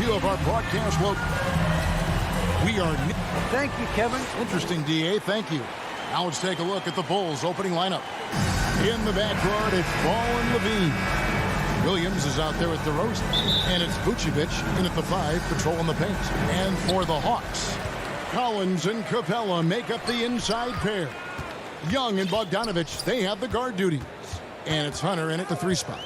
Of our broadcast look, we are. Thank you, Kevin. Interesting, DA. Thank you. Now let's take a look at the Bulls' opening lineup. In the backcourt, it's Ball and Levine. Williams is out there at DeRozan, and it's Vucevic in at the 5, patrolling the paint. And for the Hawks, Collins and Capella make up the inside pair. Young and Bogdanovich, they have the guard duties, and it's Hunter in at the 3 spot.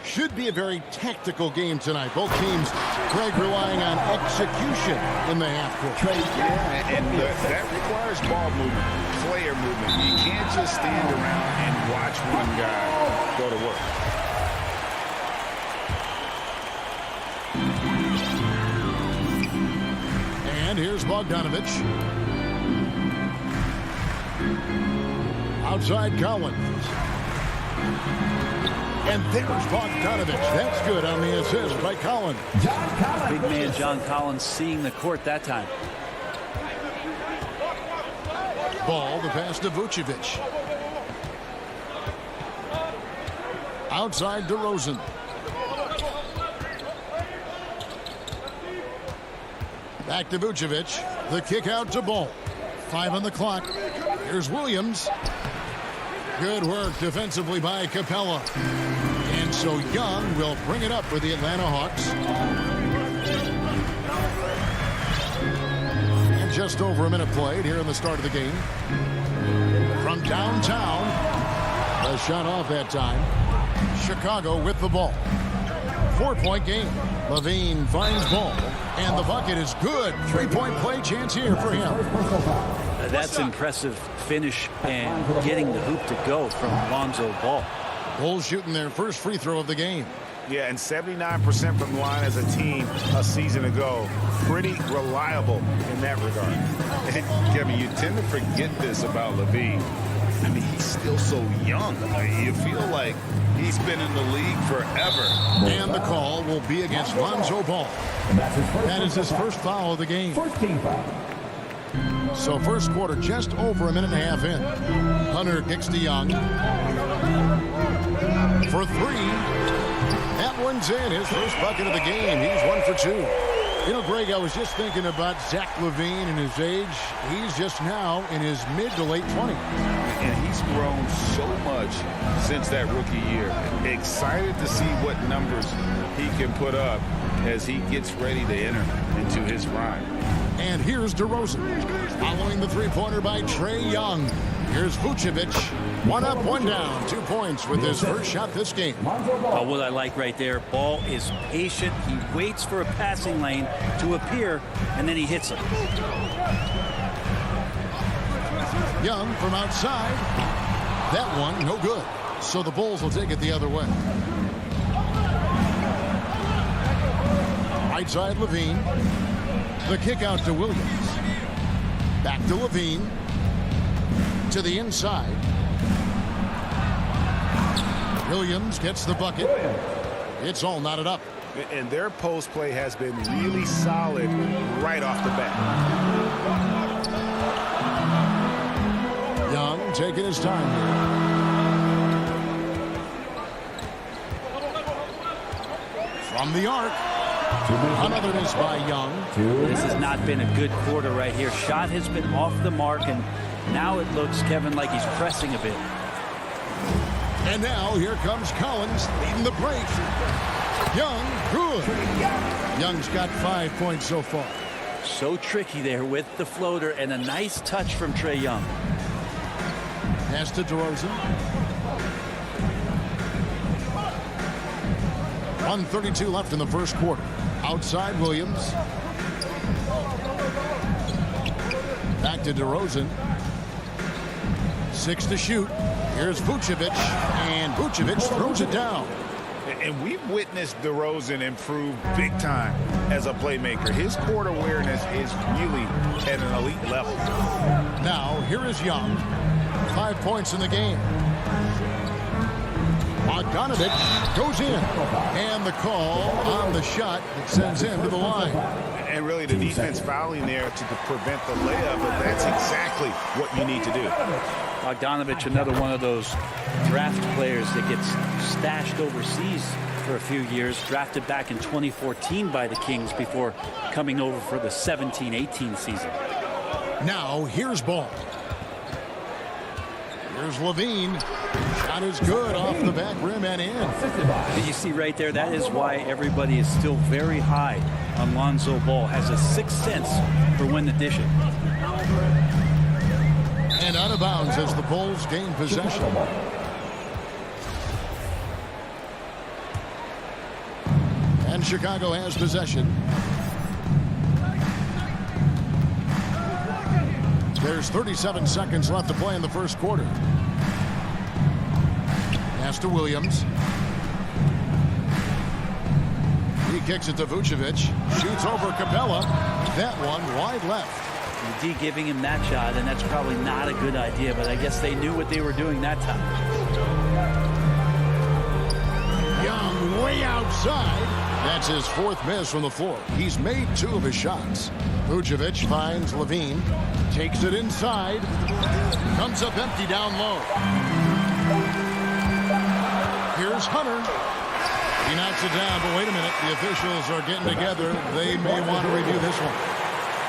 Should be a very tactical game tonight. Both teams, Greg, relying on execution in the half court. Yeah, and that requires ball movement, player movement. You can't just stand around and watch one guy go to work. And here's Bogdanovich. Outside Collins. And there's Bogdanovich. That's good on the assist by Collins. Big man John Collins seeing the court that time. Ball, the pass to Vucevic. Outside DeRozan. Back to Vucevic. The kick out to Ball. 5 on the clock. Here's Williams. Good work defensively by Capella. And so Young will bring it up for the Atlanta Hawks. And just over a minute played here in the start of the game. From downtown. A shot off that time. Chicago with the ball. 4-point game. Levine finds Ball. And the bucket is good. 3-point play chance here for him. That's impressive finish and getting the hoop to go from Lonzo Ball. Bulls shooting their first free throw of the game. Yeah, and 79% from the line as a team a season ago. Pretty reliable in that regard. And Kevin, you tend to forget this about Levine. I mean, he's still so young. I mean, you feel like he's been in the league forever. And the call will be against Lonzo Ball. That is his first foul of the game. So first quarter just over a minute and a half in. Hunter kicks to Young. For 3. That one's in. His first bucket of the game. He's 1 for 2. You know, Greg, I was just thinking about Zach LaVine and his age. He's just now in his mid to late 20s. And he's grown so much since that rookie year. Excited to see what numbers he can put up as he gets ready to enter into his prime. And here's DeRozan. Following the three-pointer by Trae Young. Here's Vucevic. 1 up, 1 down. 2 points with his first shot this game. Oh, what I like right there, Ball is patient. He waits for a passing lane to appear, and then he hits it. Young from outside. That one, no good. So the Bulls will take it the other way. Right side, Levine. The kick out to Williams. Back to Levine. To the inside. Williams gets the bucket. It's all knotted up. And their post play has been really solid right off the bat. Young taking his time here. From the arc. Another miss by Young. This has not been a good quarter right here. Shot has been off the mark, and now it looks, Kevin, like he's pressing a bit. And now here comes Collins leading the break. Young, good. Young's got 5 points so far. So tricky there with the floater, and a nice touch from Trae Young. Pass to DeRozan. 1:32 left in the first quarter. Outside Williams. Back to to DeRozan. 6 to shoot. Here's Vucevic, and Vucevic throws it down. And we've witnessed DeRozan improve big time as a playmaker. His court awareness is really at an elite level. Now, here is Young. 5 points in the game. Bogdanovich goes in. And the call on the shot that sends him to the line. And really the defense fouling there to prevent the layup, but that's exactly what you need to do. Bogdanovich, another one of those draft players that gets stashed overseas for a few years. Drafted back in 2014 by the Kings before coming over for the 17-18 season. Now, here's Ball. Here's Levine. Shot is good off the back rim and in. You see right there, that is why everybody is still very high on Lonzo Ball. Has a sixth sense for when to dish it. And out of bounds as the Bulls gain possession. And Chicago has possession. There's 37 seconds left to play in the first quarter. Pass to Williams. He kicks it to Vucevic. Shoots over Capella. That one wide left. D giving him that shot, and that's probably not a good idea, but I guess they knew what they were doing that time. Young way outside. That's his 4th miss from the floor. He's made 2 of his shots. Vucevic finds Levine. Takes it inside. Comes up empty down low. Here's Hunter. He knocks it down, but wait a minute. The officials are getting together. They may want to review this one.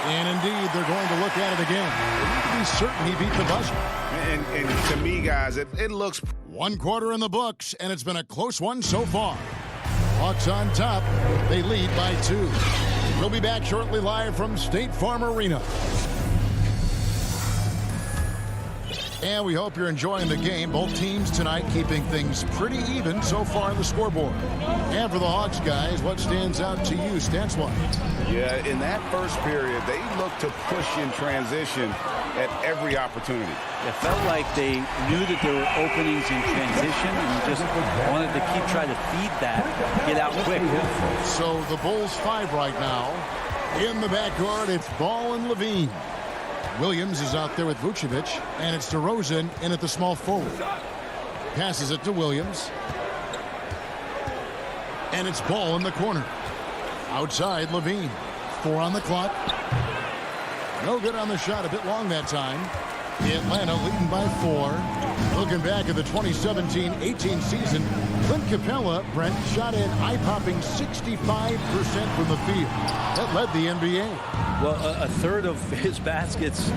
And indeed, they're going to look at it again. They need to be certain he beat the buzzer. And to me, guys, it looks... 1 quarter in the books, and it's been a close one so far. Hawks on top. They lead by 2. We'll be back shortly live from State Farm Arena. And we hope you're enjoying the game. Both teams tonight keeping things pretty even so far on the scoreboard. And for the Hawks guys, what stands out to you stats-wise? Yeah, in that first period, they looked to push in transition at every opportunity. It felt like they knew that there were openings in transition and just wanted to keep trying to feed that, get out quick. So the Bulls 5 right now. In the backcourt, it's Ball and Levine. Williams is out there with Vucevic, and it's DeRozan in at the small forward. Passes it to Williams. And it's Ball in the corner. Outside, Levine. 4 on the clock. No good on the shot, a bit long that time. Atlanta leading by 4. Looking back at the 2017-18 season, Clint Capella, Brent, shot an eye-popping 65% from the field. That led the NBA. Well, a third of his baskets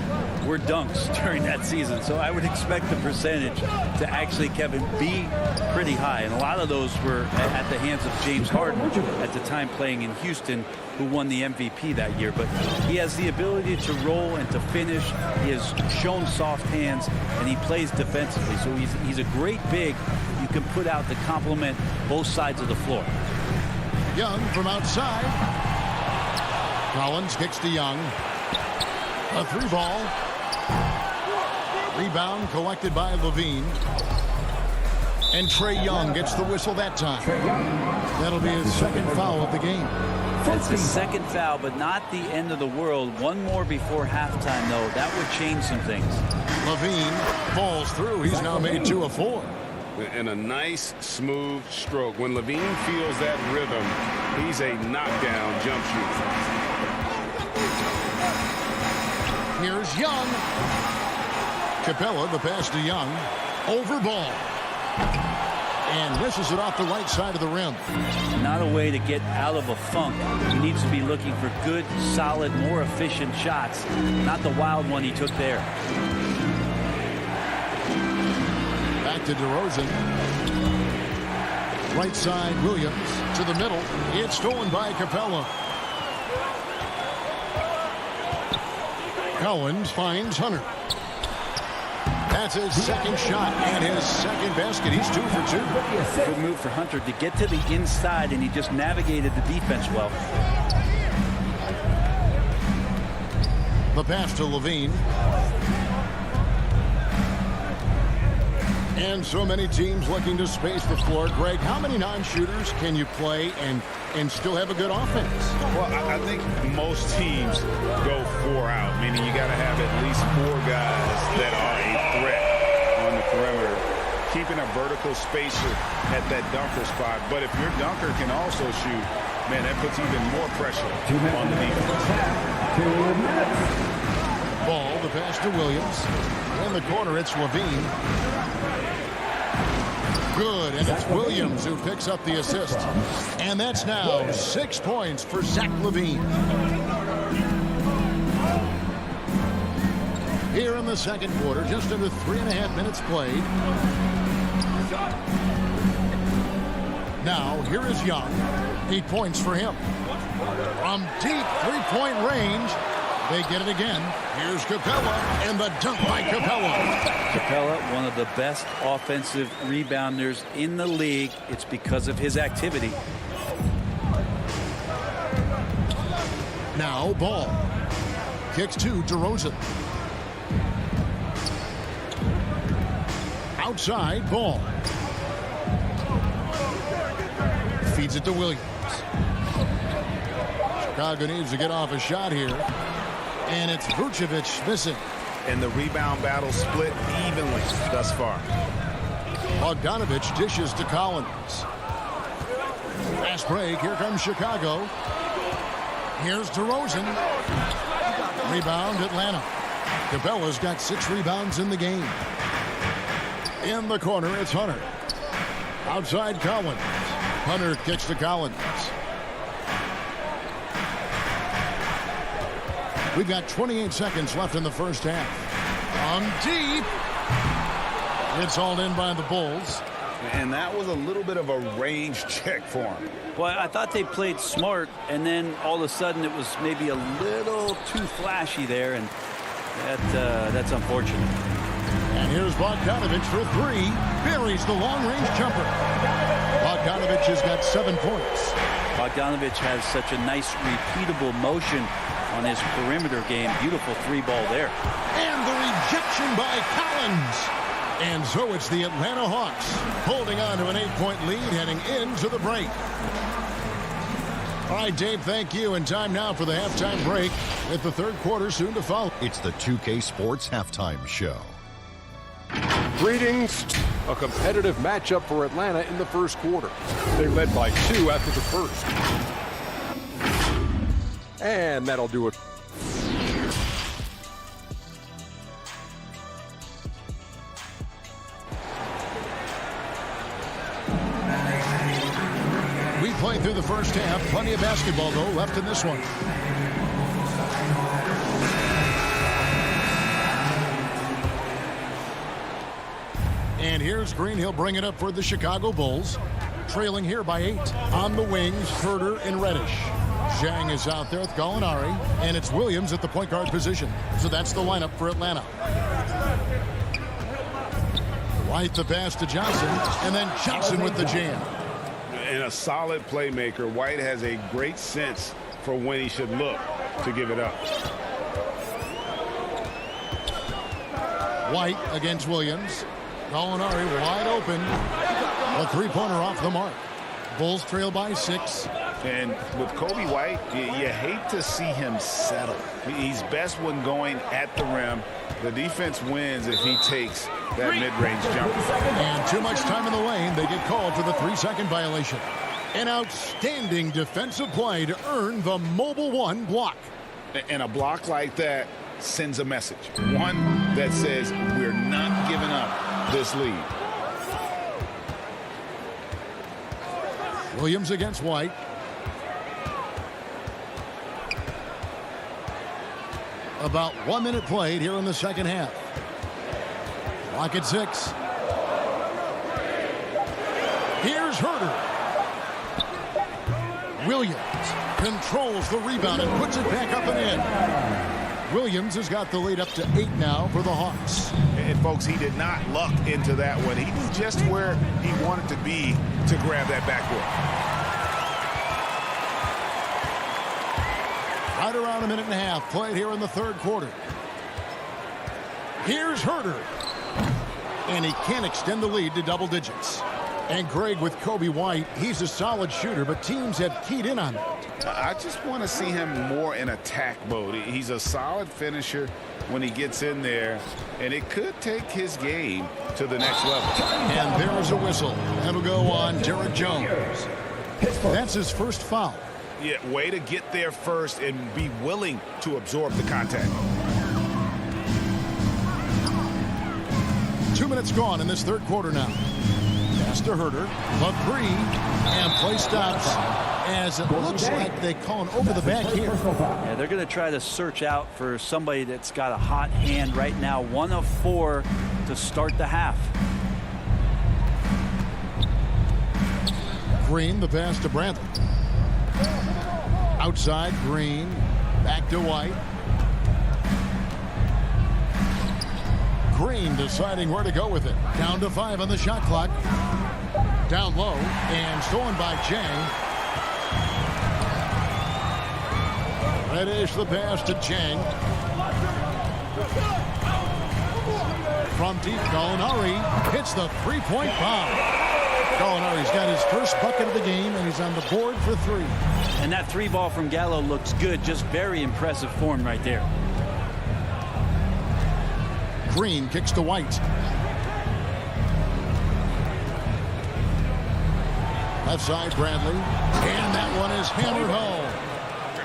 were dunks during that season, so I would expect the percentage to actually, Kevin, be pretty high. And a lot of those were at the hands of James Harden at the time playing in Houston, who won the MVP that year. But he has the ability to roll and to finish. He has shown soft hands, and he plays defensively. So he's a great big you can put out to complement both sides of the floor. Young from outside. Collins kicks to Young. A 3-ball. Rebound collected by Levine. And Trae Young gets the whistle that time. That'll be his 2nd foul of the game. It's the 2nd foul, but not the end of the world. One more before halftime, though. That would change some things. Levine falls through. He's now made 2 of 4. And a nice, smooth stroke. When Levine feels that rhythm, he's a knockdown jump shooter. Here's Young. Capella, the pass to Young. Over Ball. And misses it off the right side of the rim. Not a way to get out of a funk. He needs to be looking for good, solid, more efficient shots. Not the wild one he took there. Back to DeRozan. Right side, Williams to the middle. It's stolen by Capella. Collins finds Hunter. That's his 2nd shot and his 2nd basket. He's 2 for 2. Good move for Hunter to get to the inside, and he just navigated the defense well. The pass to Levine. And so many teams looking to space the floor. Greg, how many non-shooters can you play and still have a good offense? Well, I think most teams go 4 out, meaning you got to have at least 4 guys that are a threat on the perimeter, keeping a vertical spacer at that dunker spot. But if your dunker can also shoot, man, that puts even more pressure on the defense. Ball, the pass to Williams. In the corner, it's Levine. Good, and it's Williams who picks up the assist. And that's now 6 points for Zach Levine. Here in the second quarter, just under 3.5 minutes played. Now, here is Young. 8 points for him. From deep three-point range, they get it again. Here's Capella, and the dunk by Capella. Capella, one of the best offensive rebounders in the league. It's because of his activity. Now, Ball. Kicks to DeRozan. Outside, Ball. Feeds it to Williams. Chicago needs to get off a shot here. And it's Vucevic missing. And the rebound battle split evenly thus far. Bogdanovich dishes to Collins. Fast break. Here comes Chicago. Here's DeRozan. Rebound, Atlanta. Capella's got 6 rebounds in the game. In the corner, it's Hunter. Outside, Collins. Hunter kicks to Collins. We've got 28 seconds left in the first half. On deep. It's hauled in by the Bulls. And that was a little bit of a range check for him. Well, I thought they played smart, and then all of a sudden it was maybe a little too flashy there, and that's unfortunate. And here's Bogdanovich for 3. Buries the long-range jumper. Bogdanovich has got 7 points. Bogdanovich has such a nice, repeatable motion on his perimeter game. Beautiful 3-ball there. And the rejection by Collins. And so it's the Atlanta Hawks holding on to an 8-point lead heading into the break. All right, Dave, thank you. And time now for the halftime break with the third quarter soon to follow. It's the 2K Sports Halftime Show. Greetings. A competitive matchup for Atlanta in the first quarter. They led by 2 after the first. And that'll do it. We played through the first half. Plenty of basketball, though, left in this one. And here's Green. He'll bring it up for the Chicago Bulls. Trailing here by 8. On the wings, Herter and Reddish. Zhang is out there with Gallinari. And it's Williams at the point guard position. So that's the lineup for Atlanta. White the pass to Johnson. And then Johnson with the jam. And a solid playmaker. White has a great sense for when he should look to give it up. White against Williams. Gallinari wide open. A three-pointer off the mark. Bulls trail by 6. And with Kobe White, you hate to see him settle. He's best when going at the rim. The defense wins if he takes that mid-range jumper. And too much time in the lane. They get called for the 3-second violation. An outstanding defensive play to earn the Mobile One block. And a block like that sends a message. One that says we're not giving up this lead. Williams against White. About 1 minute played here in the second half. Clock at 6. Here's Herter. Williams controls the rebound and puts it back up and in. Williams has got the lead up to 8 now for the Hawks. And folks, he did not luck into that one. He knew just where he wanted to be to grab that backboard. Right around 1.5 minutes played here in the third quarter. Here's Herter. and he can't extend the lead to double digits. And Greg, with Kobe White, he's a solid shooter, but teams have keyed in on that. I just want to see him more in attack mode. He's a solid finisher when he gets in there, and it could take his game to the next level. And there's a whistle. That'll go on Derek Jones. That's his first foul. Yeah, way to get there first and be willing to absorb the contact. 2 minutes gone in this third quarter now. Pass to Herter, the three, and play stops as it looks like they call an over the back here. Yeah, they're going to try to search out for somebody that's got a hot hand right now. 1 of 4 to start the half. Green, the pass to Bradley. Outside, Green, back to White. Green deciding where to go with it. Down to 5 on the shot clock. Down low and stolen by Chang. Reddish the pass to Chang. From deep, Gallinari hits the three-point bomb. Gallinari's got his first bucket of the game, and he's on the board for 3. And that 3 ball from Gallo looks good. Just very impressive form right there. Green kicks to White. Left side, Bradley. And that one is hammered home.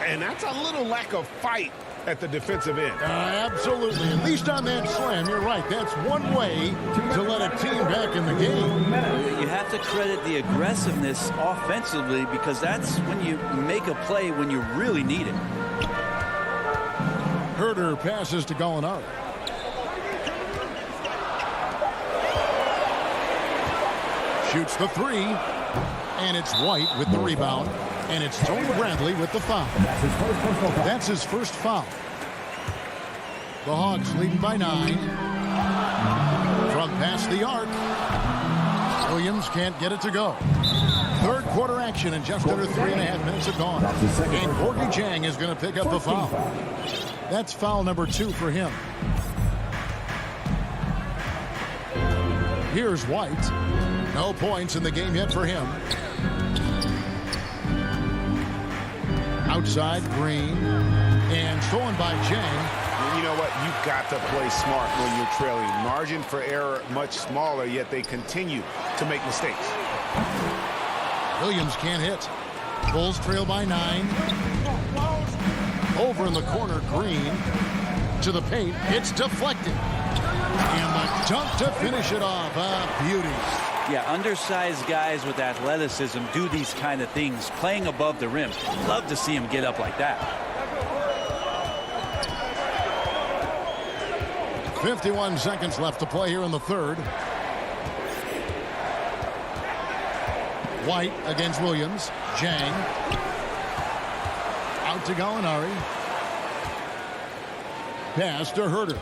And that's a little lack of fight at the defensive end. Absolutely. At least on that slam, you're right. That's one way to let a team back in the game. You have to credit the aggressiveness offensively, because that's when you make a play when you really need it. Herter passes to Gallinari. Shoots the 3. And it's White with the rebound. And it's Tony Bradley with the foul. That's his first foul. The Hawks leading by 9. From past the arc. Williams can't get it to go. Third quarter action, and just under 3.5 minutes have gone. And Gorgie Jang is going to pick up the foul. That's foul number 2 for him. Here's White. No points in the game yet for him. Outside, Green. And stolen by Jang. You know what? You've got to play smart when you're trailing. Margin for error much smaller, yet they continue to make mistakes. Williams can't hit. Bulls trail by 9. Over in the corner, Green to the paint. It's deflected. And the dunk to finish it off. A beauty. Yeah, undersized guys with athleticism do these kind of things, playing above the rim. Love to see him get up like that. 51 seconds left to play here in the third. White against Williams. Jang. Out to Gallinari. Pass to Herter.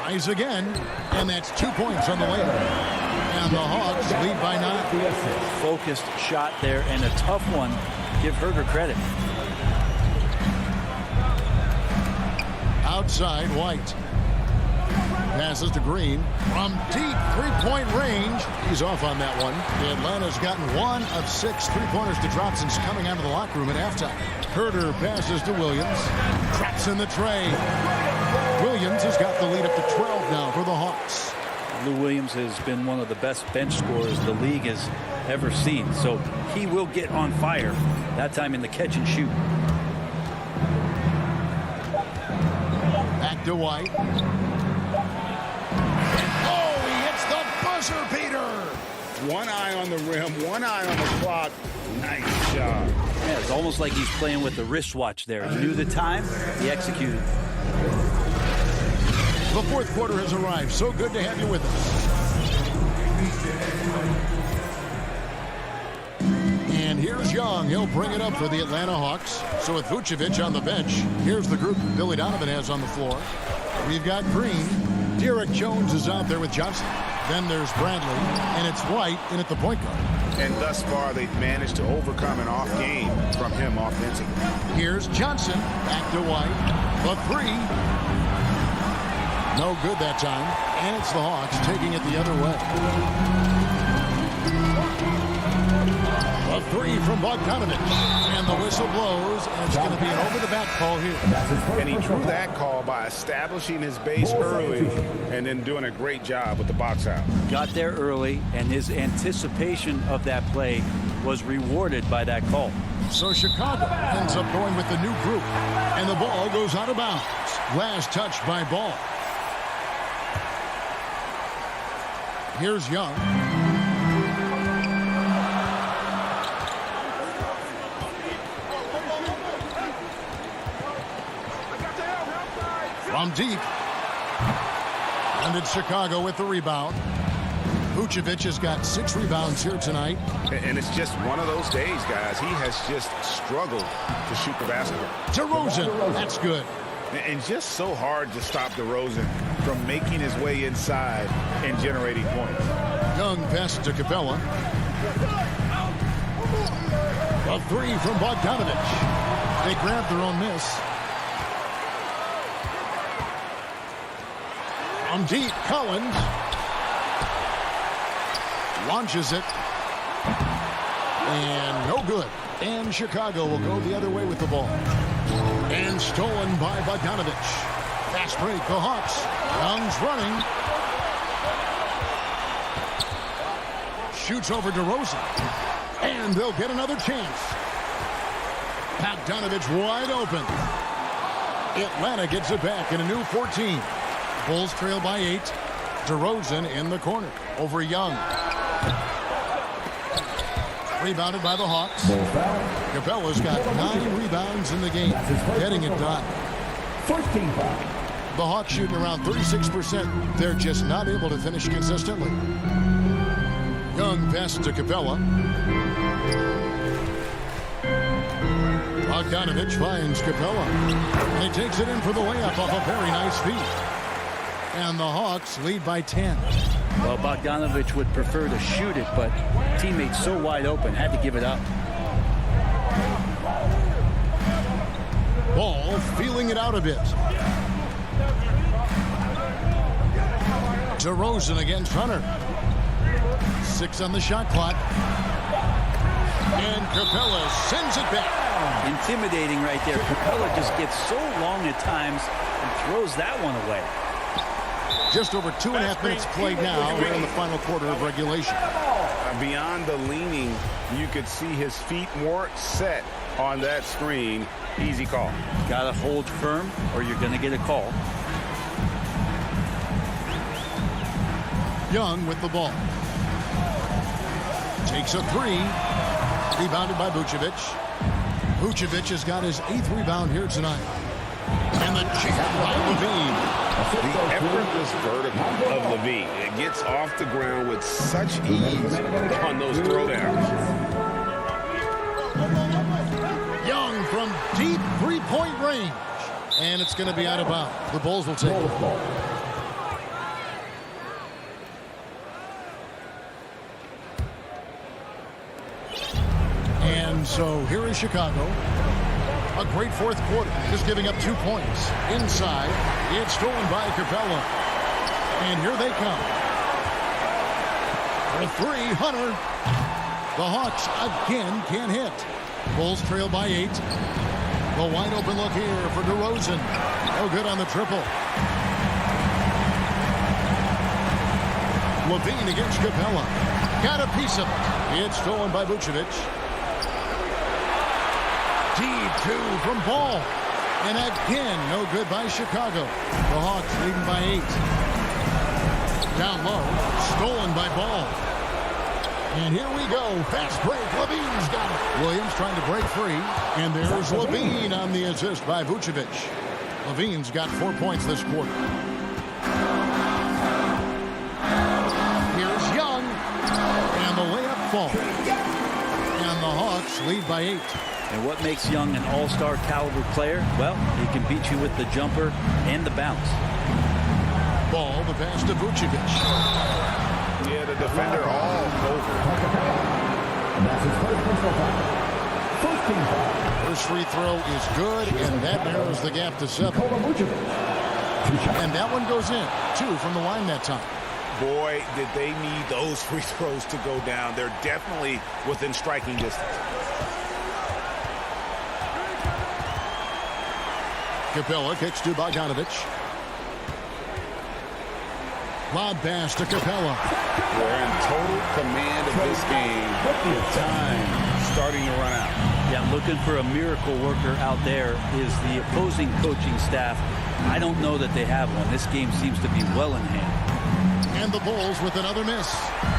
Tries again. And that's 2 points on the way. And the Hawks lead by 9. Focused shot there, and a tough one. Give Herter credit. Outside, White. Passes to Green. From deep three-point range. He's off on that one. Atlanta's gotten 1 of 6 three-pointers to drop since coming out of the locker room at halftime. Herter passes to Williams. Traps in the tray. Williams has got the lead up to 12 now for the Hawks. Lou Williams has been one of the best bench scorers the league has ever seen, so he will get on fire, that time in the catch and shoot. Back to White. Oh, he hits the buzzer beater. One eye on the rim, one eye on the clock. Nice job. Yeah, it's almost like he's playing with the wristwatch there. He knew the time, he executed. The fourth quarter has arrived. So good to have you with us. And here's Young. He'll bring it up for the Atlanta Hawks. So with Vucevic on the bench, here's the group Billy Donovan has on the floor. We've got Green. Derek Jones is out there with Johnson. Then there's Bradley. And it's White in at the point guard. And thus far, they've managed to overcome an off game from him offensively. Here's Johnson. Back to White. The 3. No good that time. And it's the Hawks taking it the other way. A three from Bogdanovich. And the whistle blows. And it's going to be an over-the-back call here. And he drew that call by establishing his base early and then doing a great job with the box out. Got there early, and his anticipation of that play was rewarded by that call. So Chicago ends up going with the new group. And the ball goes out of bounds. Last touch by Ball. Here's Young. From deep. And it's Chicago with the rebound. Vucevic has got 6 rebounds here tonight. And it's just one of those days, guys. He has just struggled to shoot the basketball. DeRozan, that's good. And just so hard to stop DeRozan from making his way inside and generating points. Young pass to Capella. A three from Bogdanovich. They grab their own miss. From deep, Collins. Launches it. And no good. And Chicago will go the other way with the ball. And stolen by Bogdanovich. Fast break, the Hawks. Young's running. Shoots over DeRozan. And they'll get another chance. Bogdanovich wide open. Atlanta gets it back in a new 14. Bulls trail by 8. DeRozan in the corner over Young. Rebounded by the Hawks. Capella's got 9 rebounds in the game. Getting it done. The Hawks shooting around 36%. They're just not able to finish consistently. Young passes to Capella. Bogdanovich finds Capella. And he takes it in for the layup off a very nice feed. And the Hawks lead by 10. Well, Bogdanovich would prefer to shoot it, but teammates so wide open, had to give it up. Ball feeling it out a bit. DeRozan against Hunter. 6 on the shot clock. And Capella sends it back. Intimidating right there. Capella just gets so long at times and throws that one away. Just over 2.5 minutes played now. We're in the final quarter of regulation. Beyond the leaning, you could see his feet more set on that screen. Easy call. Got to hold firm or you're going to get a call. Young with the ball. Takes a 3. Rebounded by Vucevic. Vucevic has got his 8th rebound here tonight. And the jam by Levine. The effortless vertical of Levine. It gets off the ground with such ease on those throwdowns. Young from deep 3-point range. And it's going to be out of bounds. The Bulls will take it. And so here is Chicago. A great fourth quarter, just giving up 2 points. Inside, it's stolen by Capella. And here they come. For 3, Hunter. The Hawks again can't hit. Bulls trail by 8. The wide open look here for DeRozan. No good on the triple. Levine against Capella. Got a piece of it. It's stolen by Vucevic. Deep 2 from Ball. And again, no good by Chicago. The Hawks leading by 8. Down low, stolen by Ball. And here we go. Fast break. Levine's got it. Williams trying to break free. And there's Levine on the assist by Vucevic. Levine's got 4 points this quarter. Here's Young. And the layup falls. And the Hawks lead by 8. And what makes Young an all-star caliber player? Well, he can beat you with the jumper and the bounce. Ball, the pass to Vucevic. Yeah, the defender all over. First free throw is good, and that narrows the gap to 7. And that one goes in. 2 from the line that time. Boy, did they need those free throws to go down. They're definitely within striking distance. Capella kicks to Bogdanovich. Lob pass to Capella. They're in total command of this game with time starting to run out. Yeah, looking for a miracle worker out there is the opposing coaching staff. I don't know that they have one. This game seems to be well in hand. And the Bulls with another miss.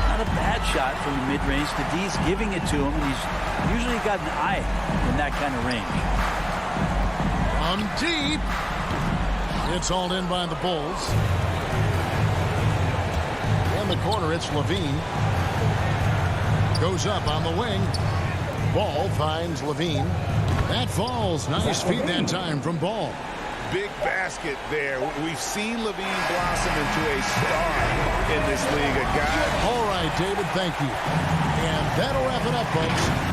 Not a bad shot from the mid-range. The D's giving it to him, and he's usually got an eye in that kind of range. Deep. It's hauled in by the Bulls. In the corner, it's Levine. Goes up on the wing. Ball finds Levine. That falls. Nice feed that time from Ball. Big basket there. We've seen Levine blossom into a star in this league. A guy. All right, David, thank you. And that'll wrap it up, folks.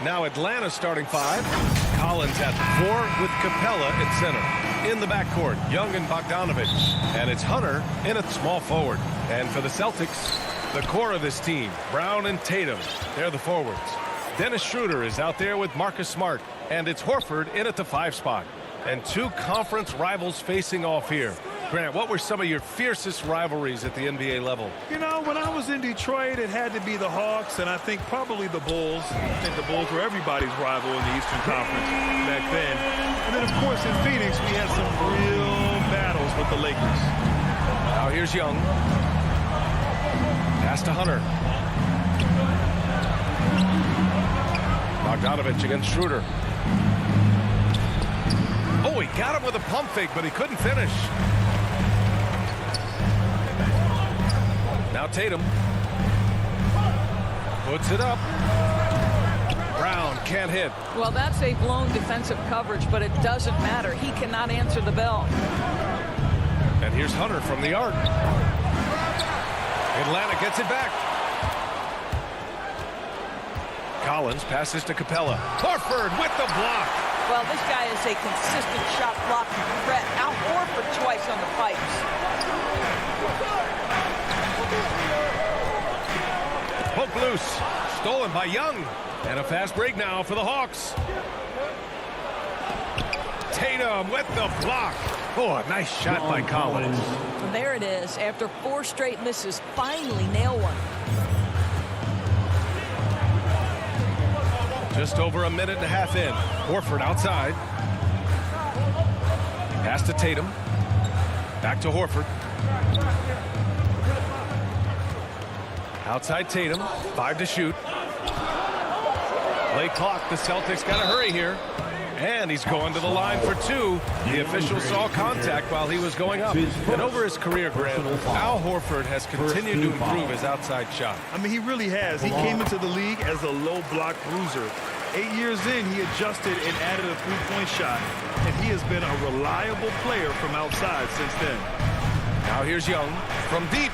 Now Atlanta's starting 5. Collins at the 4 with Capella at center. In the backcourt, Young and Bogdanovich. And it's Hunter in at small forward. And for the Celtics, the core of this team, Brown and Tatum, they're the forwards. Dennis Schroeder is out there with Marcus Smart. And it's Horford in at the 5 spot. And 2 conference rivals facing off here. Grant, what were some of your fiercest rivalries at the NBA level? You know, when I was in Detroit, it had to be the Hawks, and I think probably the Bulls. I think the Bulls were everybody's rival in the Eastern Conference back then. And then, of course, in Phoenix, we had some real battles with the Lakers. Now here's Young. Pass to Hunter. Bogdanovich against Schroeder. Oh, he got him with a pump fake, but he couldn't finish. Now Tatum puts it up. Brown can't hit. Well, that's a blown defensive coverage, but it doesn't matter. He cannot answer the bell. And here's Hunter from the arc. Atlanta gets it back. Collins passes to Capella. Horford with the block. Well, this guy is a consistent shot blocking threat. Now Horford twice on the pipes. Poke loose. Stolen by Young. And a fast break now for the Hawks. Tatum with the block. Oh, a nice shot by Collins. And there it is. After 4 straight misses, finally nail one. Just over a minute and a half in. Horford outside. Pass to Tatum. Back to Horford. Outside Tatum. 5 to shoot. Play clock. The Celtics got to hurry here. And he's going to the line for 2. The official saw contact while he was going up. And over his career, Grant, Al Horford has continued to improve his outside shot. I mean, he really has. He came into the league as a low block bruiser. 8 years in, he adjusted and added a 3-point shot. And he has been a reliable player from outside since then. Now here's Young from deep.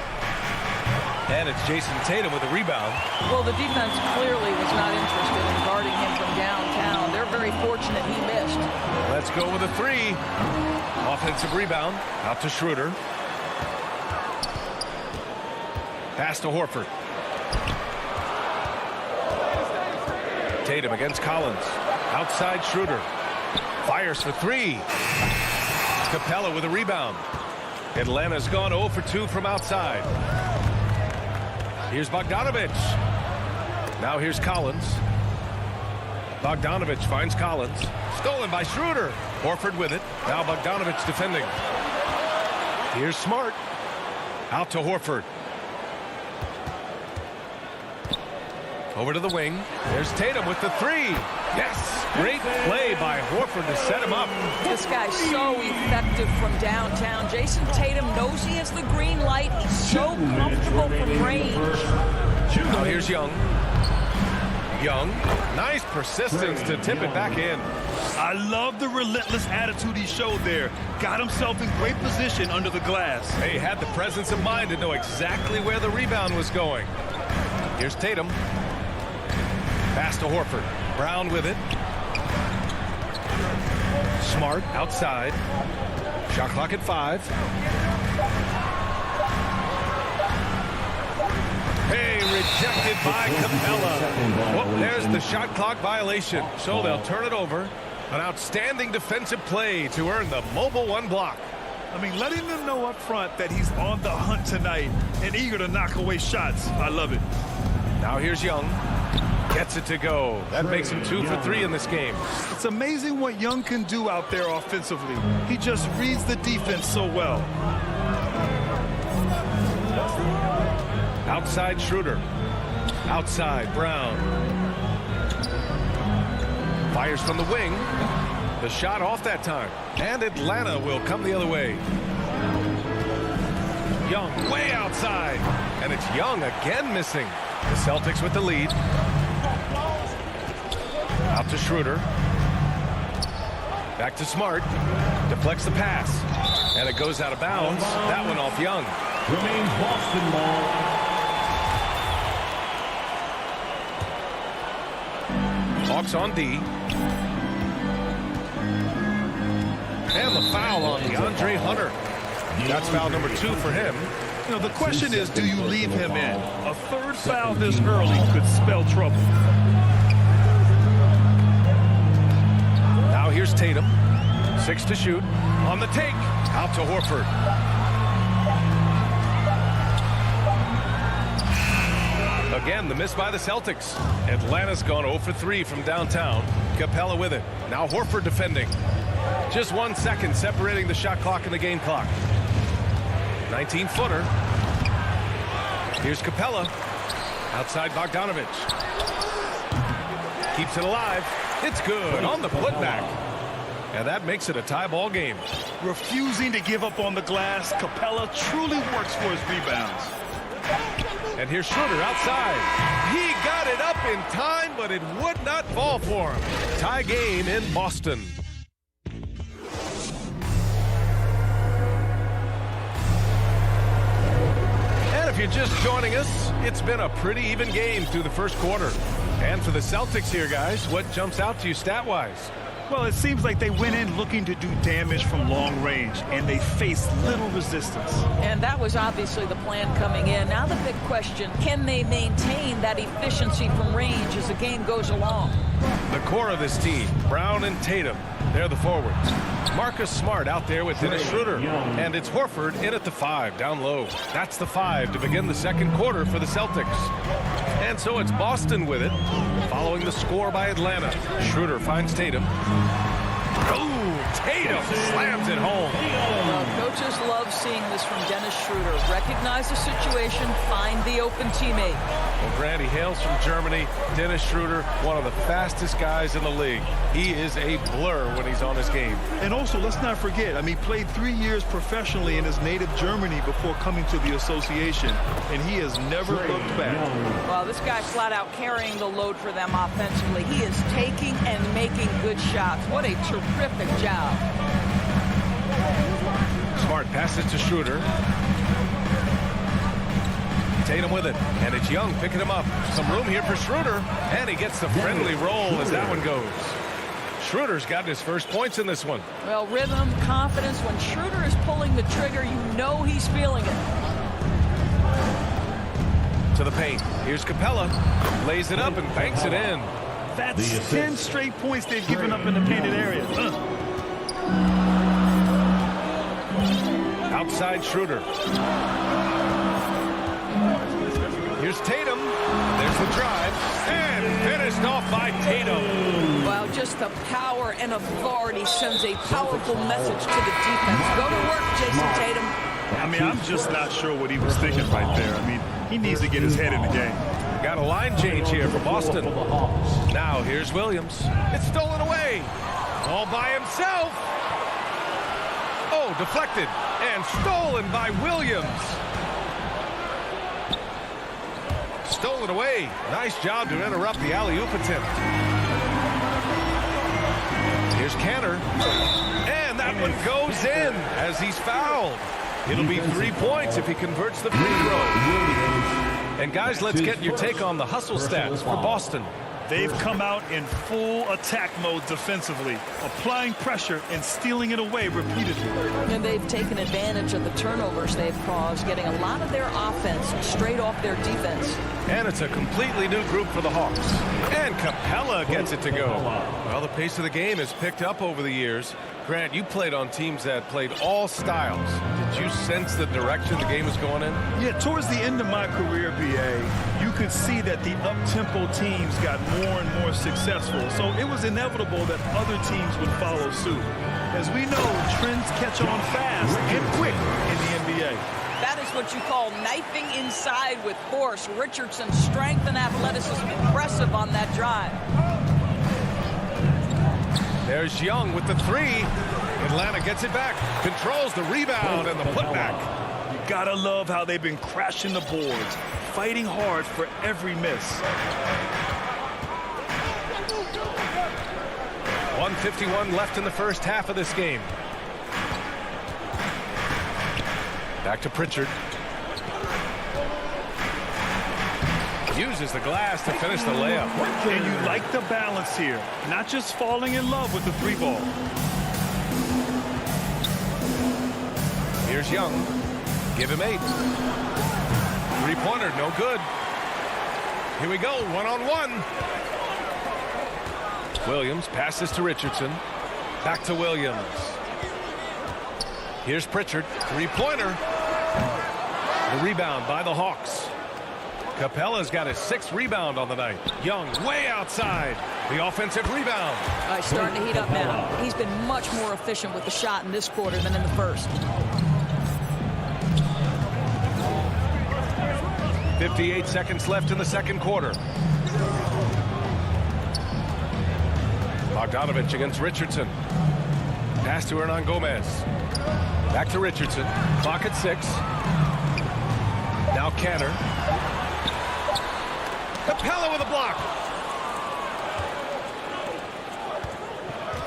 And it's Jason Tatum with a rebound. Well, the defense clearly was not interested in guarding him from downtown. They're very fortunate he missed. Let's go with a 3. Offensive rebound. Out to Schroeder. Pass to Horford. Tatum against Collins. Outside Schroeder. Fires for 3. Capella with a rebound. Atlanta's gone 0 for 2 from outside. Here's Bogdanovich. Now here's Collins. Bogdanovich finds Collins. Stolen by Schroeder. Horford with it. Now Bogdanovich defending. Here's Smart. Out to Horford. Over to the wing. There's Tatum with the 3. Yes! Great play by Horford to set him up. This guy's so effective from downtown. Jason Tatum knows he has the green light. He's so comfortable from range. Now here's Young. Young. Nice persistence to tip it back in. I love the relentless attitude he showed there. Got himself in great position under the glass. He had the presence of mind to know exactly where the rebound was going. Here's Tatum. Pass to Horford. Brown with it. Smart outside. Shot clock at 5. Hey, rejected by Capella. Well, there's the shot clock violation. So they'll turn it over. An outstanding defensive play to earn the mobile 1 block. I mean, letting them know up front that he's on the hunt tonight and eager to knock away shots. I love it. Now here's Young. Gets it to go. That makes him 2 for 3 in this game. It's amazing what Young can do out there offensively. He just reads the defense so well. Outside Schroeder. Outside Brown. Fires from the wing. The shot off that time. And Atlanta will come the other way. Young way outside. And it's Young again missing. The Celtics with the lead. Out to Schroeder. Back to Smart. Deflects the pass. And it goes out of bounds. That one off Young. Remains Boston ball. Hawks on D. And the foul on DeAndre Hunter. That's foul number 2 for him. You know, the question is, do you leave him in? A third foul this early could spell trouble. Now here's Tatum. 6 to shoot. On the take. Out to Horford. Again, the miss by the Celtics. Atlanta's gone 0 for 3 from downtown. Capella with it. Now Horford defending. Just 1 second separating the shot clock and the game clock. 19-footer. Here's Capella. Outside Bogdanovich. Keeps it alive. It's good on the putback. And that makes it a tie ball game. Refusing to give up on the glass, Capella truly works for his rebounds. And here's Schroeder outside. He got it up in time, but it would not fall for him. Tie game in Boston. And if you're just joining us, it's been a pretty even game through the first quarter. And for the Celtics here, guys, what jumps out to you stat-wise? Well, it seems like they went in looking to do damage from long range, and they faced little resistance. And that was obviously the plan coming in. Now the big question, can they maintain that efficiency from range as the game goes along? The core of this team, Brown and Tatum, they're the forwards. Marcus Smart out there with Dennis Schroeder. And it's Horford in at the 5, down low. That's the 5 to begin the second quarter for the Celtics. And so it's Boston with it, following the score by Atlanta. Schroeder finds Tatum. Oh, Tatum slams it home. Well, coaches love seeing this from Dennis Schroeder. Recognize the situation, find the open teammate. Well, Grant, he hails from Germany. Dennis Schroeder, one of the fastest guys in the league. He is a blur when he's on his game. And also, let's not forget, I mean, he played 3 years professionally in his native Germany before coming to the association, and he has never looked back. Well, this guy flat out carrying the load for them offensively. He is taking and making good shots. What a terrific job. Smart passes to Schroeder. Tatum with it, and it's Young picking him up. Some room here for Schroeder, and he gets the friendly roll as that one goes. Schroeder's gotten his first points in this one. Well, rhythm, confidence. When Schroeder is pulling the trigger, you know he's feeling it. To the paint. Here's Capella. Lays it up and banks it in. That's 10 straight points they've given up in the painted area. Outside Schroeder. Here's Tatum. There's the drive. And finished off by Tatum. Well, just the power and authority sends a powerful message to the defense. Go to work, Jason Tatum. I mean, I'm just not sure what he was thinking right there. I mean, he needs to get his head in the game. Got a line change here for Boston. Now here's Williams. It's stolen away. All by himself. Oh, deflected and stolen by Williams. Stolen away. Nice job to interrupt the alley-oop attempt. Here's Cantor. And that one goes in as he's fouled. It'll be 3 points if he converts the free throw. And guys, let's get your take on the hustle stats for Boston. They've come out in full attack mode defensively, applying pressure and stealing it away repeatedly. And they've taken advantage of the turnovers they've caused, getting a lot of their offense straight off their defense. And it's a completely new group for the Hawks. And Capella gets it to go. Well, the pace of the game has picked up over the years. Grant, you played on teams that played all styles. Did you sense the direction the game was going in? Yeah, towards the end of my career, BA, you could see that the up-tempo teams got more and more successful. So it was inevitable that other teams would follow suit. As we know, trends catch on fast and quick in the NBA. That is what you call knifing inside with force. Richardson's strength and athleticism impressive on that drive. There's Young with the 3. Atlanta gets it back, controls the rebound and the putback. You gotta love how they've been crashing the boards, fighting hard for every miss. 1:51 left in the first half of this game. Back to Pritchard. Uses the glass to finish the layup. And you like the balance here. Not just falling in love with the 3-ball. Here's Young. Give him 8. Three-pointer, no good. Here we go, one-on-one. Williams passes to Richardson. Back to Williams. Here's Pritchard. Three-pointer. The rebound by the Hawks. Capella's got his 6th rebound on the night. Young way outside. The offensive rebound. He's starting to heat up now. He's been much more efficient with the shot in this quarter than in the first. 58 seconds left in the second quarter. Bogdanovich against Richardson. Pass to Hernan Gomez. Back to Richardson. Clock at 6. Now Canner. Capella with a block.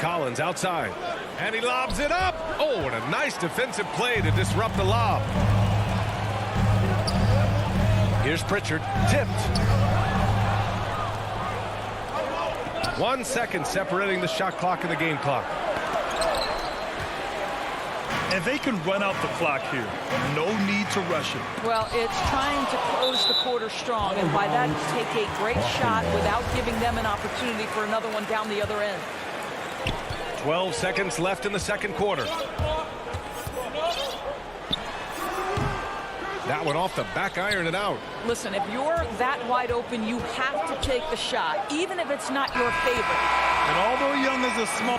Collins outside. And he lobs it up. Oh, and a nice defensive play to disrupt the lob. Here's Pritchard. Tipped. 1 second separating the shot clock and the game clock. And they can run out the clock here. No need to rush it. Well, it's trying to close the quarter strong, and by that, take a great shot without giving them an opportunity for another one down the other end. 12 seconds left in the second quarter. That one off the back iron and out. Listen, if you're that wide open, you have to take the shot, even if it's not your favorite. And although Young is a small...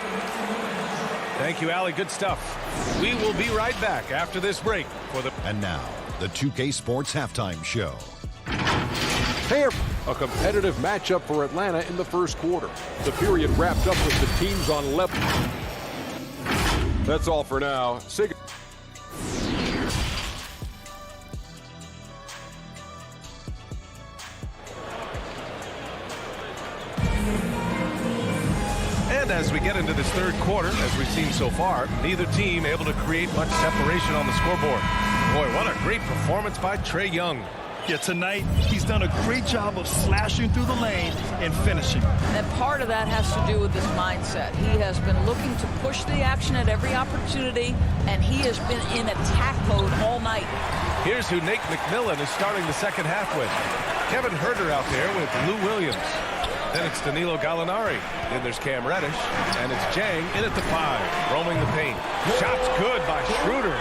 Thank you, Allie. Good stuff. We will be right back after this break for the... And now, the 2K Sports Halftime Show. Hey, a competitive matchup for Atlanta in the first quarter. The period wrapped up with the teams on level. That's all for now. And as we get into this third quarter, as we've seen so far, neither team able to create much separation on the scoreboard. Boy, what a great performance by Trae Young. Yeah, tonight, he's done a great job of slashing through the lane and finishing. And part of that has to do with his mindset. He has been looking to push the action at every opportunity, and he has been in attack mode all night. Here's who Nate McMillan is starting the second half with. Kevin Huerter out there with Lou Williams. Then it's Danilo Gallinari. Then there's Cam Reddish. And it's Jang in at the 5, roaming the paint. Shots good by Schroeder.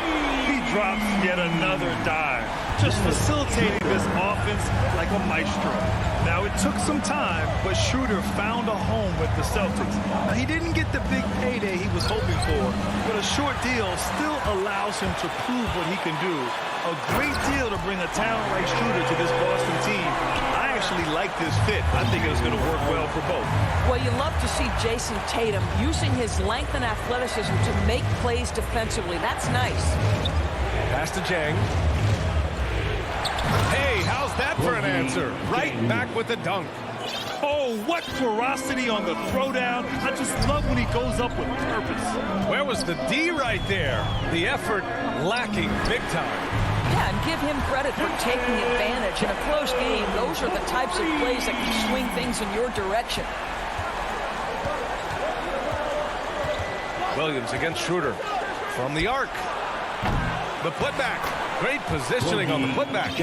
He drops yet another dive, just facilitating this offense like a maestro. Now, it took some time, but Schroeder found a home with the Celtics. Now, he didn't get the big payday he was hoping for, but a short deal still allows him to prove what he can do. A great deal to bring a talent like Schroeder to this Boston team. I actually like this fit. I think it's going to work well for both. Well, you love to see Jason Tatum using his length and athleticism to make plays defensively. That's nice. Pass to Jang. Hey, how's that for an answer? Right back with the dunk. Oh, what ferocity on the throwdown. I just love when he goes up with purpose. Where was the D right there? The effort lacking big time. Yeah, and give him credit for taking advantage. In a close game, those are the types of plays that can swing things in your direction. Williams against Schroeder from the arc. The putback. Great positioning on the putback.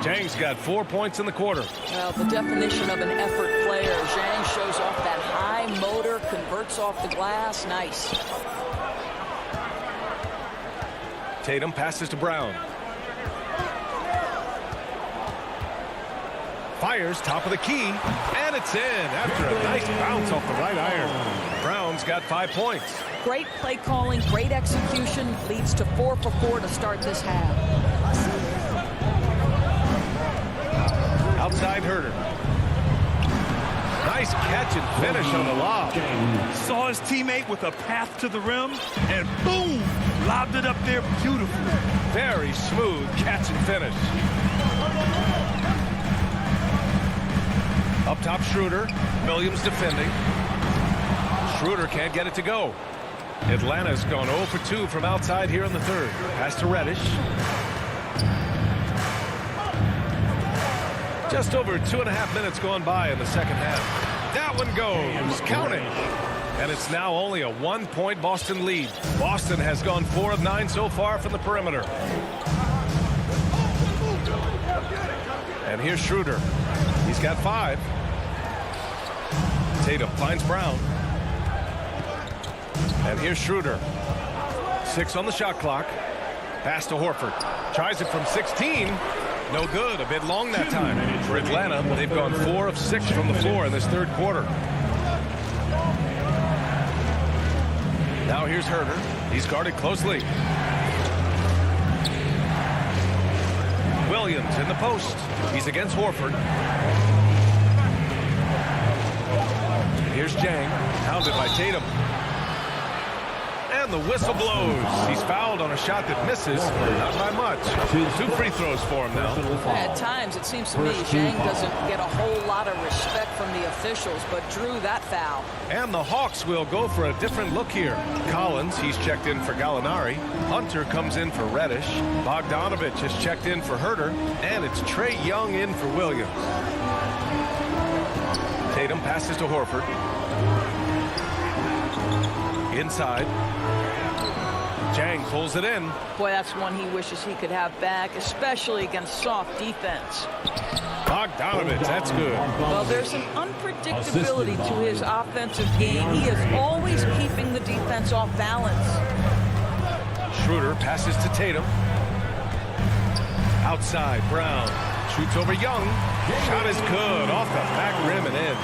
Jang's got 4 points in the quarter. Well, the definition of an effort player. Zhang shows off that high motor, converts off the glass. Nice. Tatum passes to Brown. Fires top of the key, and it's in after a nice bounce off the right iron. Brown's got 5 points. Great play calling, great execution, leads to 4 for 4 to start this half. Outside Huerter. Nice catch and finish on the lob. Saw his teammate with a path to the rim, and boom, lobbed it up there beautifully. Very smooth catch and finish. Up top, Schroeder. Williams defending. Schroeder can't get it to go. Atlanta's gone 0 for 2 from outside here in the third. Pass to Reddish. Just over 2.5 minutes gone by in the second half. That one goes. Count it. And it's now only a 1-point Boston lead. Boston has gone 4 of 9 so far from the perimeter. And here's Schroeder. He's got 5. Tatum finds Brown. And here's Schroeder. 6 on the shot clock. Pass to Horford. Tries it from 16. No good. A bit long that time. For Atlanta, they've gone 4 of 6 from the floor in this third quarter. Now here's Herter. He's guarded closely. Williams in the post. He's against Horford. Here's Jang. Hounded by Tatum. And the whistle blows. He's fouled on a shot that misses. Not by much. 2 free throws for him now. At times, it seems to me Zhang doesn't get a whole lot of respect from the officials, but drew that foul. And the Hawks will go for a different look here. Collins, he's checked in for Gallinari. Hunter comes in for Reddish. Bogdanovich has checked in for Herter. And it's Trae Young in for Williams. Tatum passes to Horford. Inside. Jang pulls it in. Boy, that's one he wishes he could have back, especially against soft defense. Bogdanovich, that's good. Well, there's an unpredictability to his offensive game. He is always keeping the defense off balance. Schroeder passes to Tatum. Outside, Brown shoots over Young. Shot is good, off the back rim and in.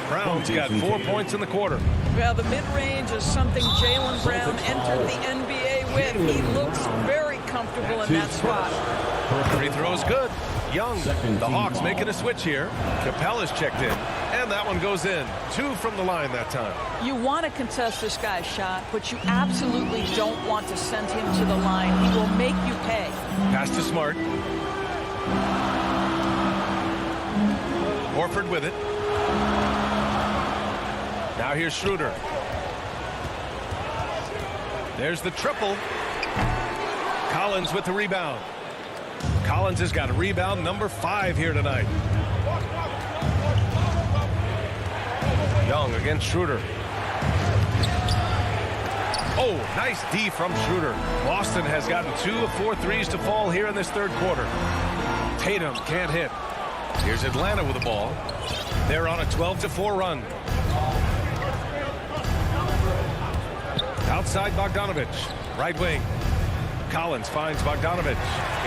Brown's got 4 points in the quarter. Well, the mid-range is something Jaylen Brown entered the NBA with. He looks very comfortable in that spot. Free throw's good. Young, the Hawks making a switch here. Capella's checked in, and that one goes in. 2 from the line that time. You want to contest this guy's shot, but you absolutely don't want to send him to the line. He will make you pay. Pass to Smart. Horford with it. Now here's Schroeder. There's the triple. Collins with the rebound. Collins has got a rebound number 5 here tonight. Young against Schroeder. Oh, nice D from Schroeder. Boston has gotten 2 of 4 threes to fall here in this third quarter. Tatum can't hit. Here's Atlanta with the ball. They're on a 12-4 run. Outside Bogdanovich. Right wing. Collins finds Bogdanovich.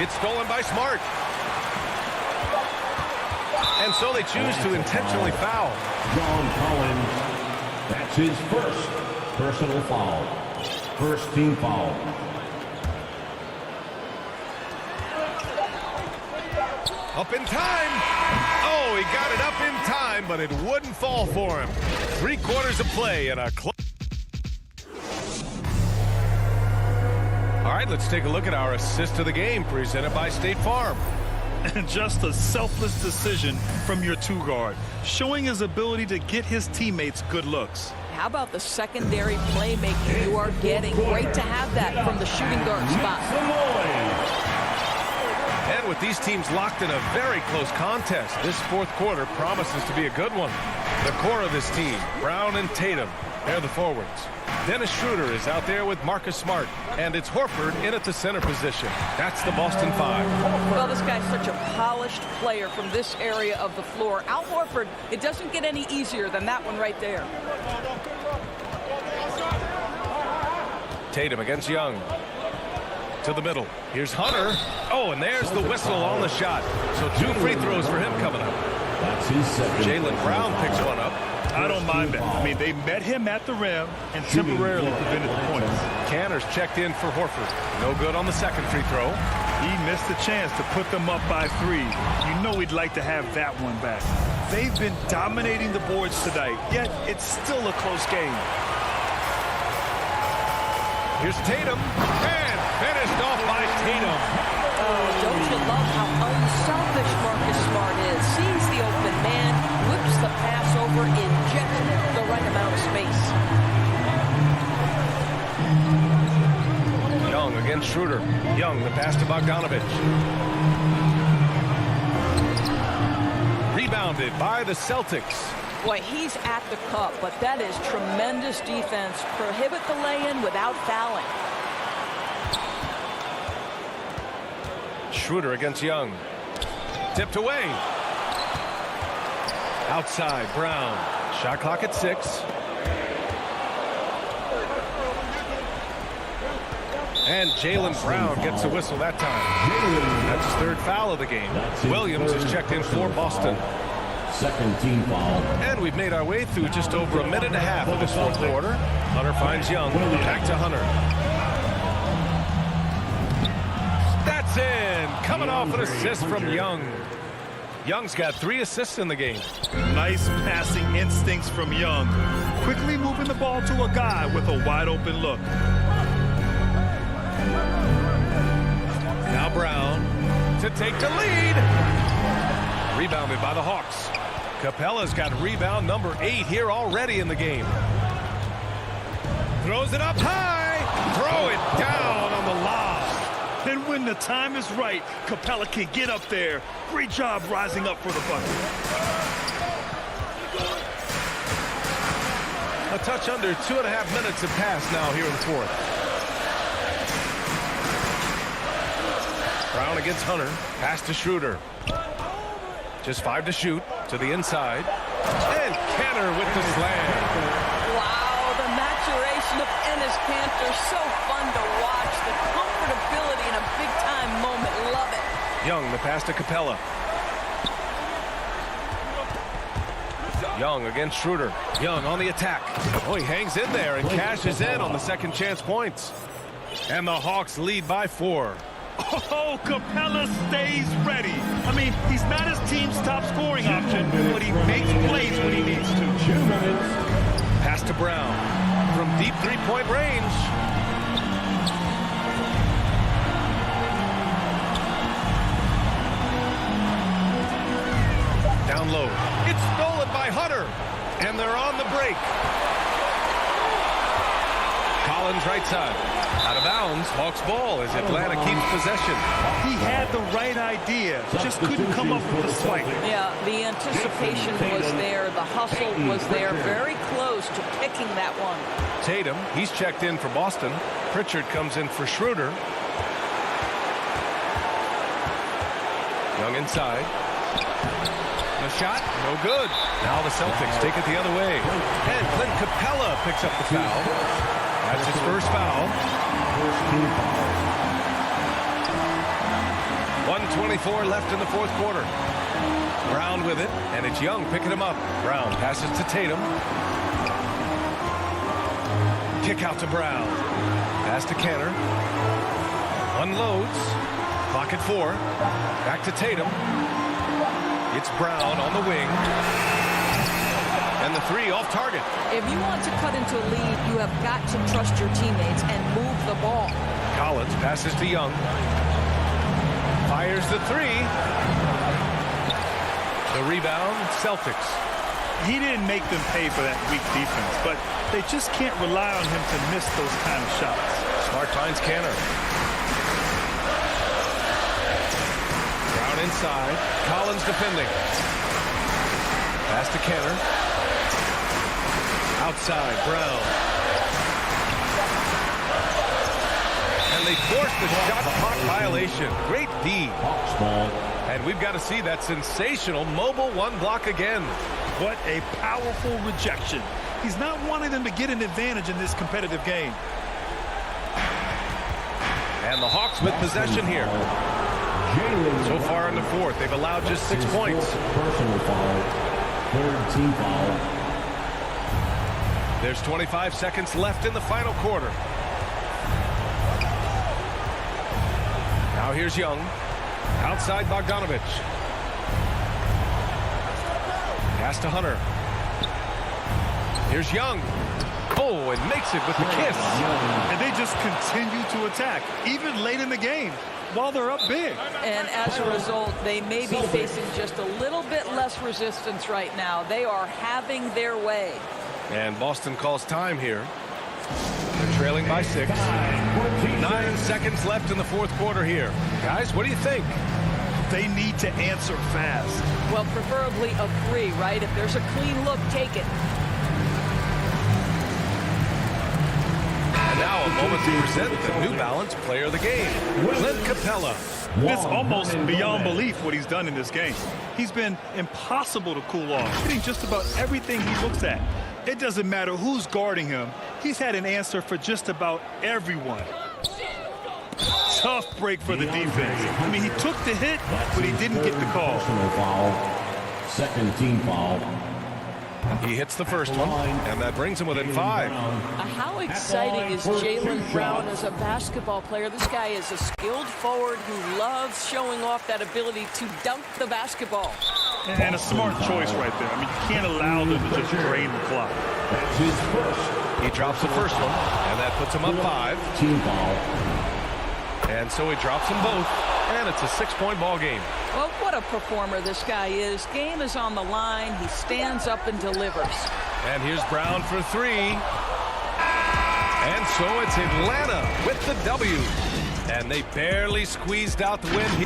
It's stolen by Smart. And so they choose to intentionally foul. John Collins, that's his first personal foul. First team foul. Up in time. Oh, he got it up in time, but it wouldn't fall for him. 3 quarters of play and a close. All right, let's take a look at our assist of the game presented by State Farm. And just a selfless decision from your 2 guard, showing his ability to get his teammates good looks. How about the secondary playmaking you are getting? Great to have that from the shooting guard spot. And with these teams locked in a very close contest, this fourth quarter promises to be a good one. The core of this team, Brown and Tatum, they're the forwards. Dennis Schroeder is out there with Marcus Smart, and it's Horford in at the center position. That's the Boston 5. Well, this guy's such a polished player from this area of the floor. Al Horford, it doesn't get any easier than that one right there. Tatum against Young. To the middle. Here's Hunter. Oh, and there's the whistle on the shot. So 2 free throws for him coming up. That's his second. Jaylen Brown picks one up. I don't mind that. I mean, they met him at the rim and temporarily prevented the points. Canner's checked in for Horford. No good on the second free throw. He missed the chance to put them up by 3. You know he'd like to have that one back. They've been dominating the boards tonight, yet it's still a close game. Here's Tatum. And finished off by Tatum. Oh, don't you love how unselfish Marcus Smart is? Sees the open man, whips the pass over in just the right amount of space. Young against Schroeder. Young, the pass to Bogdanovich. Rebounded by the Celtics. Boy, he's at the cup, but that is tremendous defense. Prohibit the lay-in without fouling. Schroeder against Young. Tipped away. Outside, Brown. Shot clock at 6. And Jaylen Brown gets a whistle that time. That's his third foul of the game. Williams is checked in for Boston. Second team foul. And we've made our way through just over a minute and a half of this fourth quarter. Hunter finds Young. Back to Hunter. That's in. Coming off an assist from Young. Young's got 3 assists in the game. Nice passing instincts from Young. Quickly moving the ball to a guy with a wide open look. Now Brown to take the lead. Rebounded by the Hawks. Capella's got rebound number 8 here already in the game. Throws it up high. Throw it down on the lob. And when the time is right, Capella can get up there. Great job rising up for the bucket. A touch under 2.5 minutes have passed now here in the fourth. Brown against Hunter. Pass to Schroeder. Just 5 to shoot. To the inside. And Kenner with the slam. Wow, the maturation of Enes Kanter. So fun to watch. The comfortability in a big-time moment. Love it. Young, the pass to Capella. Young against Schroeder. Young on the attack. Oh, he hangs in there and cashes in on the second chance points. And the Hawks lead by 4. Oh, Capella stays ready. I mean, he's not his team's top scoring option, but he makes plays when he needs to. 2 minutes. Pass to Brown from deep three-point range. Down low. It's stolen by Hunter. And they're on the break. Collins right side. Out of bounds. Hawks ball as Atlanta keeps possession. He had the right idea. Just couldn't come up with the swipe. Yeah, the anticipation was there. The hustle was there. Very close to picking that one. Tatum, he's checked in for Boston. Pritchard comes in for Schroeder. Young inside. The shot, no good. Now the Celtics take it the other way. And Clint Capella picks up the foul. That's his first foul. 1:24 left in the fourth quarter. Brown with it, and it's Young picking him up. Brown passes to Tatum. Kick out to Brown. Pass to Kenner. Unloads. Clock at 4. Back to Tatum. It's Brown on the wing. And the 3 off target. If you want to cut into a lead, you have got to trust your teammates and move the ball. Collins passes to Young. Fires the 3. The rebound, Celtics. He didn't make them pay for that weak defense, but they just can't rely on him to miss those kind of shots. Smart finds Kenner. Brown inside. Collins defending. Pass to Kenner. Outside, Brown. And they forced the shot clock violation. Great D. Hawks ball. And we've got to see that sensational mobile 1 block again. What a powerful rejection. He's not wanting them to get an advantage in this competitive game. And the Hawks with possession here. So far in the fourth, they've allowed just 6 points. Personal foul. Third team foul. There's 25 seconds left in the final quarter. Now here's Young. Outside Bogdanovich. Pass to Hunter. Here's Young. Oh, and makes it with the kiss. And they just continue to attack, even late in the game, while they're up big. And as a result, they may be facing just a little bit less resistance right now. They are having their way. And Boston calls time here. They're trailing by 6. 9 seconds left in the fourth quarter here. Guys, what do you think? they need to answer fast. Well, preferably a 3, right? If there's a clean look, take it. And now a moment to present the New Balance Player of the Game, Clint Capella. It's almost beyond belief what he's done in this game. He's been impossible to cool off, hitting just about everything he looks at. It doesn't matter who's guarding him. He's had an answer for just about everyone. Tough break for the defense. I mean, he took the hit, but he didn't get the call. Personal foul. Second team foul. He hits the first one, and that brings him within 5. How exciting is Jaylen Brown as a basketball player? This guy is a skilled forward who loves showing off that ability to dunk the basketball. And a smart choice right there. I mean, you can't allow them to just drain the clock. That's his first. He drops the first one, and that puts him up 5. Team foul. And so he drops them both, and it's a 6-point ball game. Well, what a performer this guy is. Game is on the line. He stands up and delivers. And here's Brown for 3. And so it's Atlanta with the W. And they barely squeezed out the win.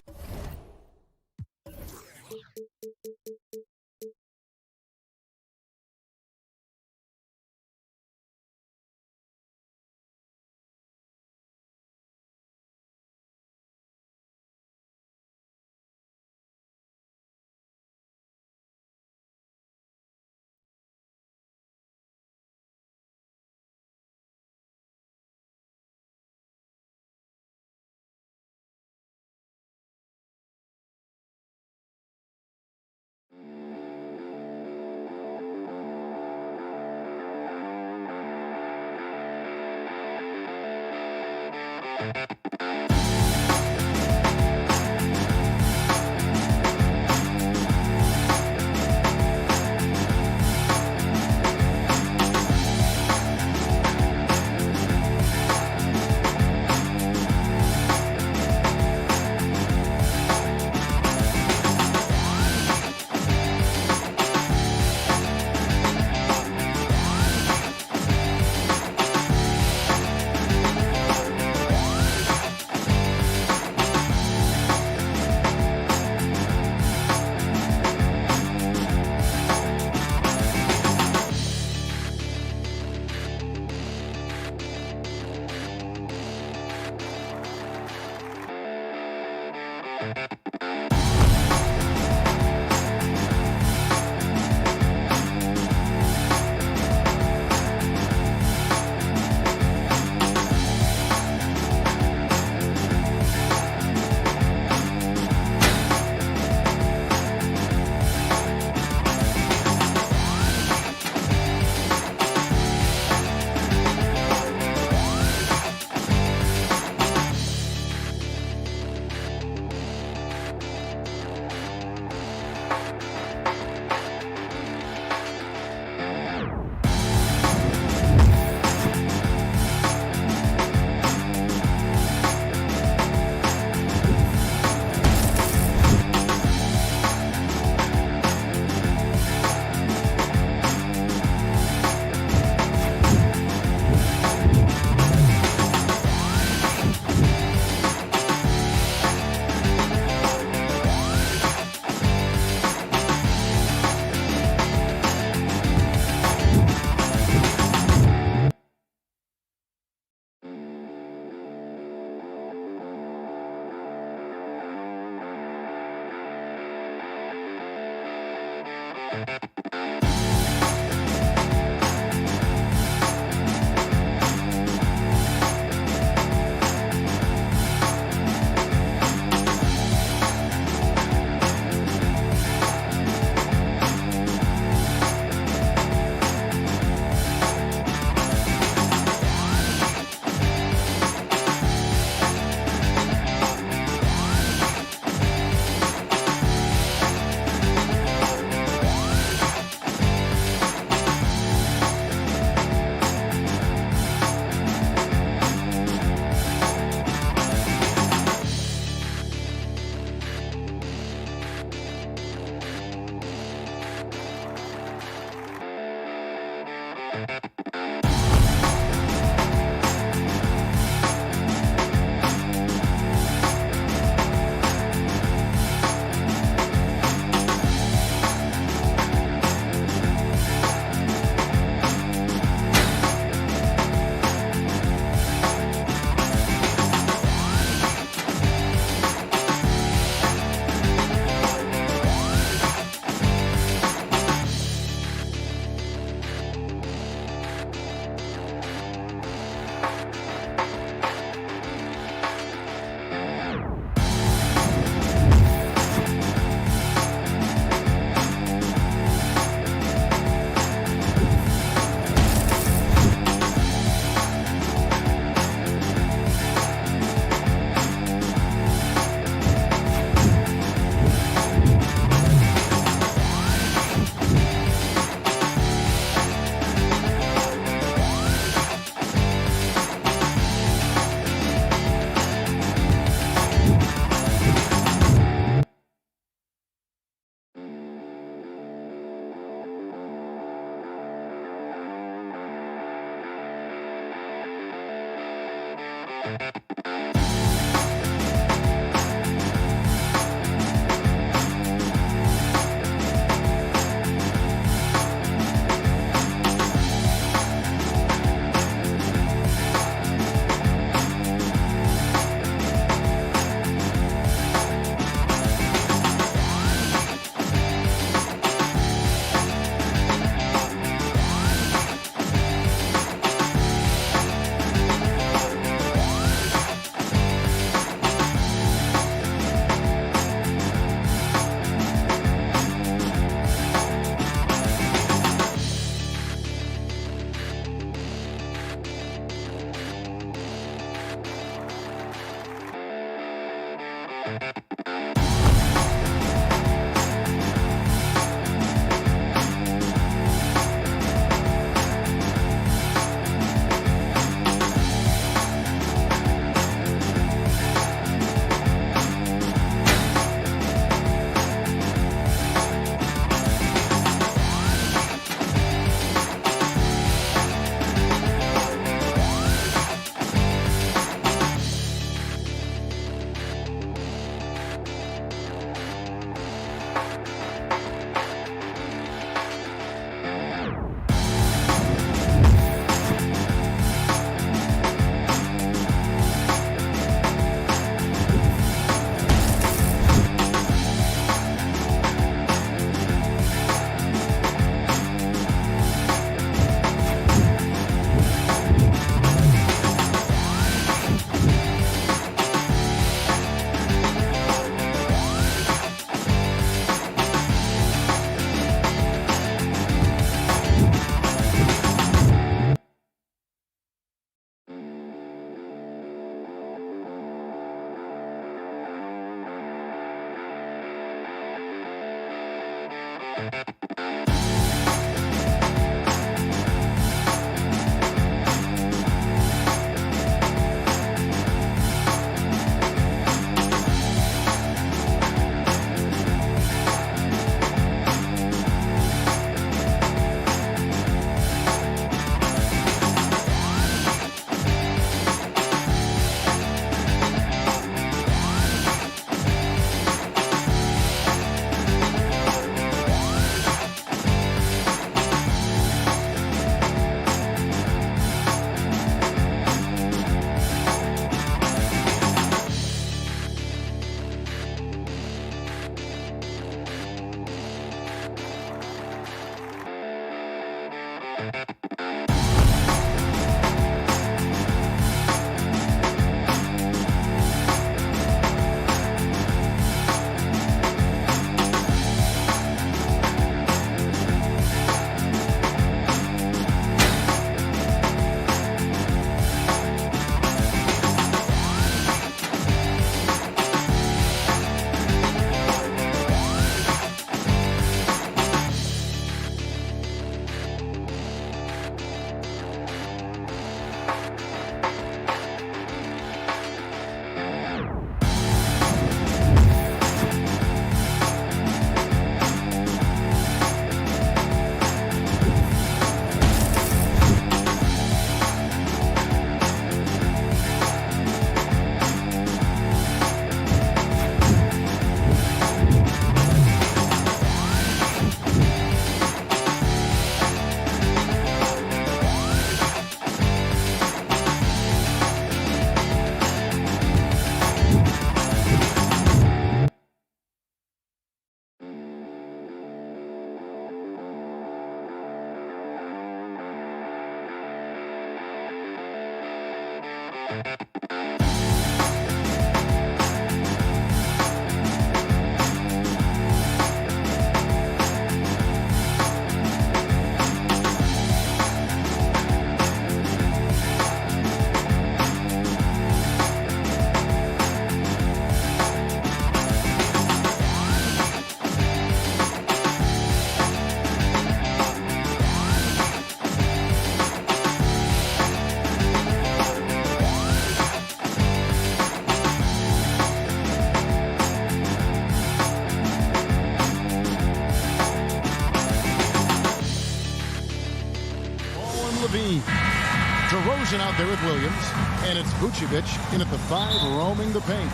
DeRozan out there with Williams. And it's Vucevic in at the 5, roaming the paint.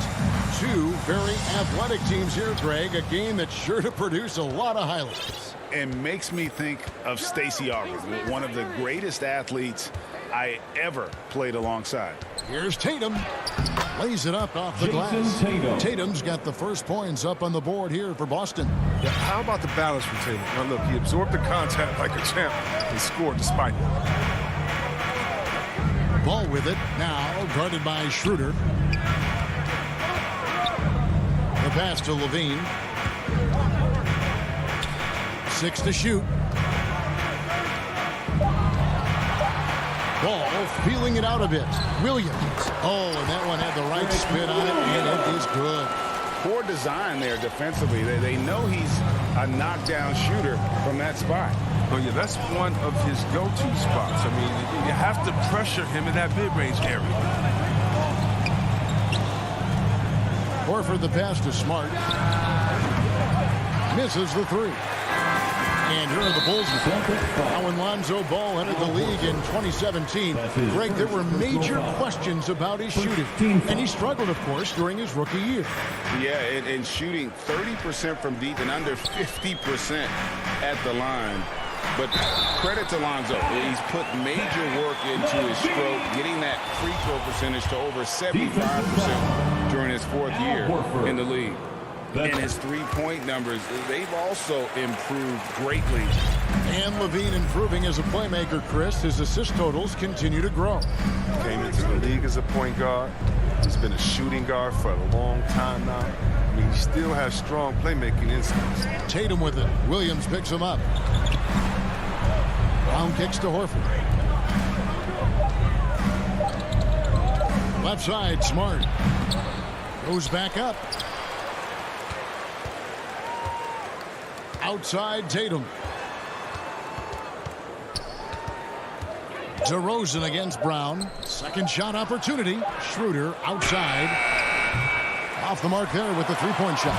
Two very athletic teams here, Greg. A game that's sure to produce a lot of highlights. And makes me think of Stacey Aubrey, one of the greatest athletes I ever played alongside. Here's Tatum. Lays it up off the glass. Tatum's got the first points up on the board here for Boston. Yeah, how about the balance for Tatum? Now look, he absorbed the contact like a champ and scored despite it. Ball with it now, guarded by Schroeder. The pass to Levine. 6 to shoot. Ball feeling it out a bit. Williams. Oh, and that one had the right spin on it, and it is good. Poor design there defensively. They know he's a knockdown shooter from that spot. Oh, yeah, that's one of his go-to spots. I mean, you have to pressure him in that mid-range area. Horford the pass to Smart. Misses the 3. And here are the Bulls. Now when Lonzo Ball entered the league in 2017, Greg, there were major questions about his shooting. And he struggled, of course, during his rookie year. Yeah, and shooting 30% from deep and under 50% at the line. But credit to Lonzo. He's put major work into his stroke, getting that free throw percentage to over 75% during his 4th year in the league. And his three-point numbers, they've also improved greatly. And Levine improving as a playmaker, Chris. His assist totals continue to grow. Came into the league as a point guard. He's been a shooting guard for a long time now. I mean, he still has strong playmaking instincts. Tatum with it. Williams picks him up. Brown kicks to Horford. Left side, Smart. Goes back up. Outside, Tatum. DeRozan against Brown. Second shot opportunity. Schroeder outside. Off the mark there with the three-point shot.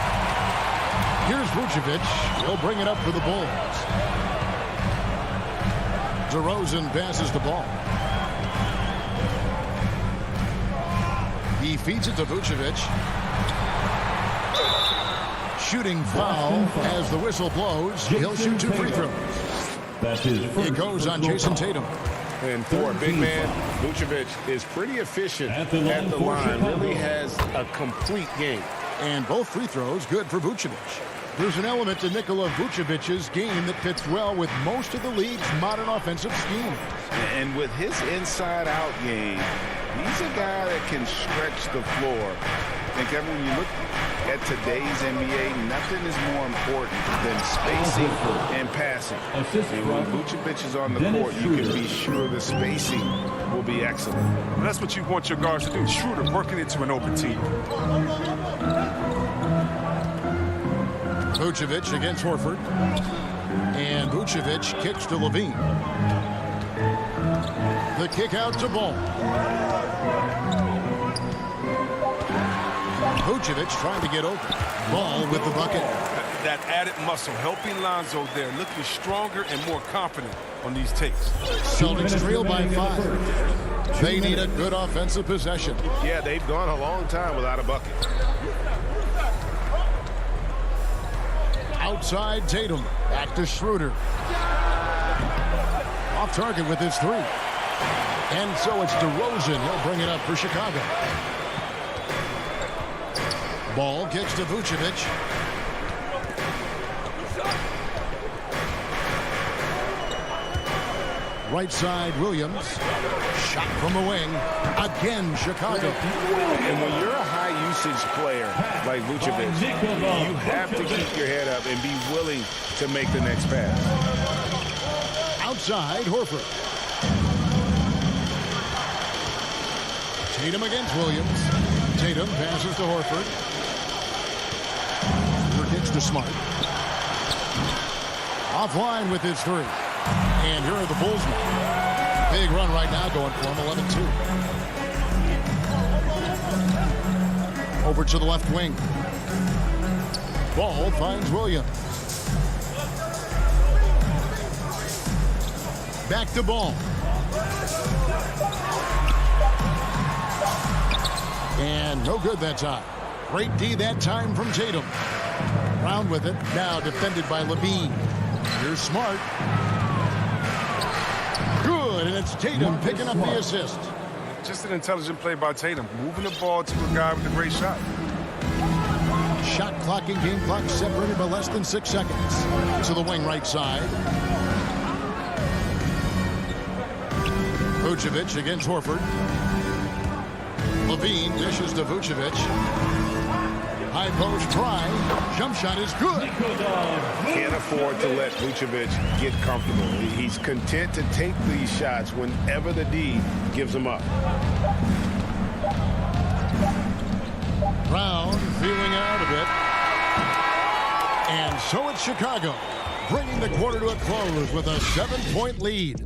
Here's Vucevic. He'll bring it up for the Bulls. DeRozan passes the ball. He feeds it to Vucevic. Shooting foul as the whistle blows. He'll shoot 2 free throws. It goes on Jason Tatum. And for a big man, Vucevic is pretty efficient at the line. Really has a complete game. And both free throws good for Vucevic. There's an element to Nikola Vucevic's game that fits well with most of the league's modern offensive scheme. And with his inside-out game, he's a guy that can stretch the floor. And Kevin, when you look at today's NBA, nothing is more important than spacing and passing. And when Vucevic is on the court, you can be sure the spacing will be excellent. And that's what you want your guards to do. Schroeder working into an open team. Vucevic against Horford. And Vucevic kicks to Levine. The kick out to Ball. Vucevic trying to get open. Ball with the bucket. That added muscle helping Lonzo there, looking stronger and more confident on these takes. Celtics trail by 5. They need a good offensive possession. Yeah, they've gone a long time without a bucket. Outside Tatum. Back to Schroeder. Off target with his 3. And so it's DeRozan. He'll bring it up for Chicago. Ball kicks to Vucevic. Right side, Williams. Shot from the wing. Again, Chicago. And when you're a high-usage player like Vucevic, you have to keep your head up and be willing to make the next pass. Outside, Horford. Tatum against Williams. Tatum passes to Horford. Kicks to Smart. Offline with his 3. And here are the Bulls now. Big run right now going for him, 11-2. Over to the left wing. Ball finds Williams. Back to Ball. And no good that time. Great D that time from Tatum. Brown with it. Now defended by Levine. Here's Smart. Good, and it's Tatum picking up the assist. Just an intelligent play by Tatum, moving the ball to a guy with a great shot. Shot clock and game clock separated by less than 6 seconds. To the wing right side. Vucevic against Horford. Levine dishes to Vucevic. High post try. Jump shot is good. Can't afford to let Vucevic get comfortable. He's content to take these shots whenever the D gives them up. Brown feeling out a bit. And so it's Chicago, bringing the quarter to a close with a 7-point lead.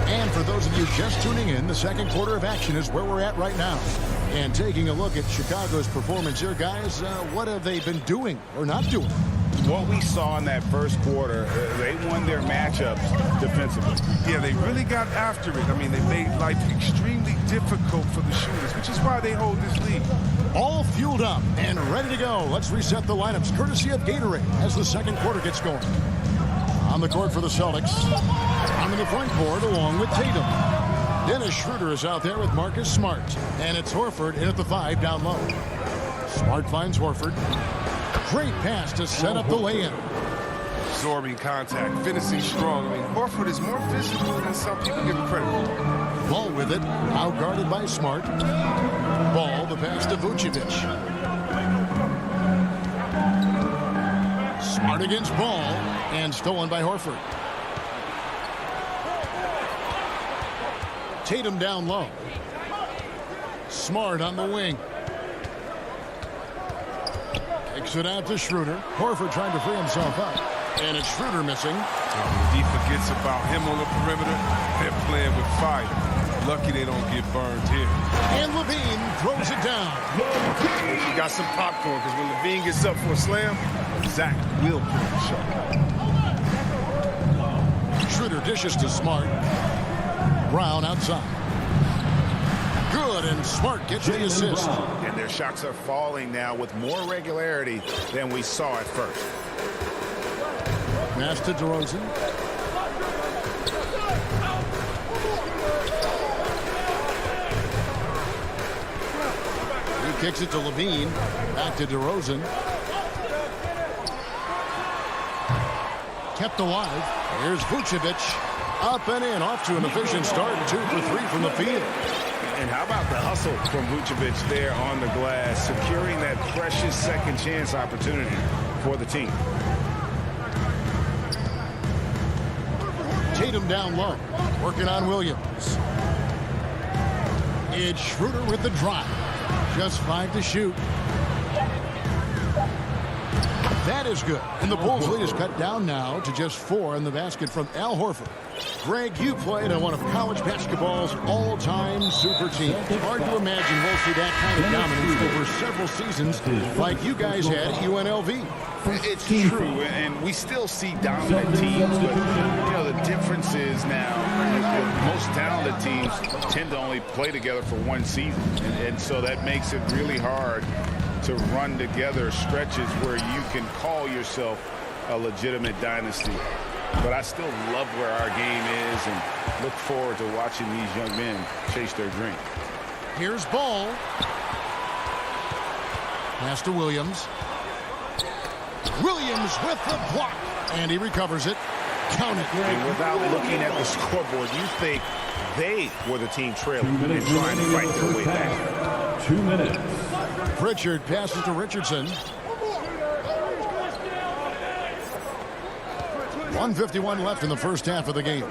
And for those of you just tuning in, the second quarter of action is where we're at right now. And taking a look at Chicago's performance here, guys, what have they been doing or not doing? What we saw in that first quarter, they won their matchups defensively. Yeah, they really got after it. I mean, they made life extremely difficult for the shooters, which is why they hold this lead. All fueled up and ready to go. Let's reset the lineups, courtesy of Gatorade, as the second quarter gets going. On the court for the Celtics, on the front court along with Tatum. Dennis Schroeder is out there with Marcus Smart. And it's Horford in at the 5 down low. Smart finds Horford. Great pass to set up the lay-in. Absorbing contact, finishing strong. I mean, Horford is more physical than some people give him credit. Ball with it, out guarded by Smart. Ball, the pass to Vucevic. Smart against Ball, and stolen by Horford. Tatum down low. Smart on the wing. Kicks it out to Schroeder. Horford trying to free himself up. And it's Schroeder missing. He forgets about him on the perimeter. They're playing with fire. Lucky they don't get burned here. And Levine throws it down. You got some popcorn, because when Levine gets up for a slam, Zach will put the shot. Schroeder dishes to Smart. Brown outside. Good, and Smart gets the assist. And their shots are falling now with more regularity than we saw at first. Pass to DeRozan. He kicks it to Levine. Back to DeRozan. Kept alive. Here's Vucevic. Up and in. Off to an efficient start. 2 for 3 from the field. And how about the hustle from Vucevic there on the glass, securing that precious second chance opportunity for the team. Tatum down low, working on Williams. It's Schroeder with the drive. Just 5 to shoot. That is good. And the Bulls lead is cut down now to just 4 in the basket from Al Horford. Greg, you played on one of college basketball's all-time super teams. Hard to imagine we'll see that kind of dominance over several seasons like you guys had at UNLV. It's true, and we still see dominant teams, but you know the difference is now the most talented teams tend to only play together for one season, and so that makes it really hard to run together stretches where you can call yourself a legitimate dynasty. But I still love where our game is and look forward to watching these young men chase their dream. Here's Ball. Pass to Williams. Williams with the block. And he recovers it. Count it. And without looking at the scoreboard, you think they were the team trailing and trying to fight their way back. 2 minutes. Pritchard passes to Richardson. 1:51 left in the first half of the game.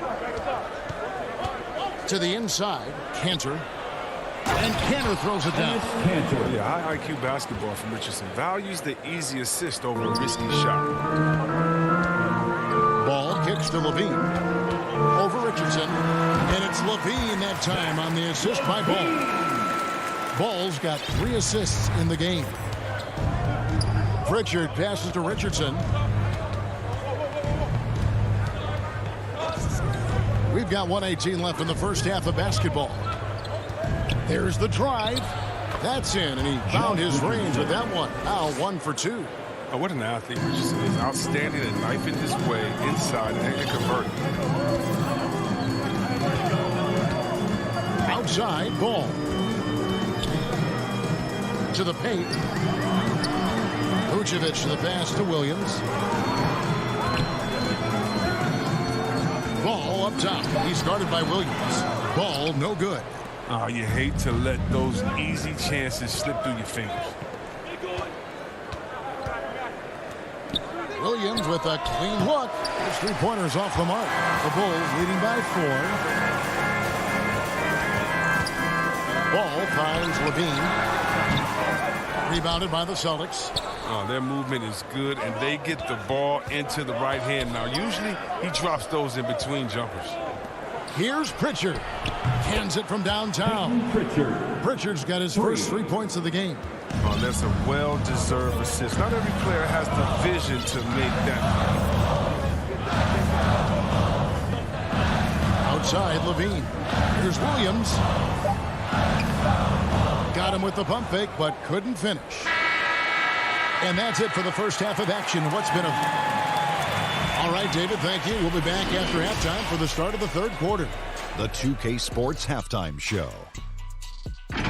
To the inside, Cantor. And Cantor throws it down. Yeah, high IQ basketball from Richardson. Values the easy assist over a risky shot. Ball kicks to Levine. Over Richardson. And it's Levine that time on the assist by Ball. Ball's got 3 assists in the game. Pritchard passes to Richardson. We've got 1:18 left in the first half of basketball. There's the drive. That's in, and he found his range with that one. Now 1 for 2. Oh, what an athlete. He's outstanding at knifing his way inside and converting. Outside, ball. To the paint. Vucevic to the pass to Williams. Ball up top. He's guarded by Williams. Ball no good. Oh, you hate to let those easy chances slip through your fingers. Williams with a clean look. His three-pointers off the mark. The Bulls leading by 4. Ball finds Levine. Rebounded by the Celtics. Oh, their movement is good, and they get the ball into the right hand. Now, usually he drops those in between jumpers. Here's Pritchard. Hands it from downtown. Pritchard's got his first 3 points of the game. Oh, that's a well-deserved assist. Not every player has the vision to make that. Outside, Levine. Here's Williams. Got him with the pump fake, but couldn't finish. And that's it for the first half of action. What's been All right, David, thank you. We'll be back after halftime for the start of the third quarter. The 2K Sports Halftime Show.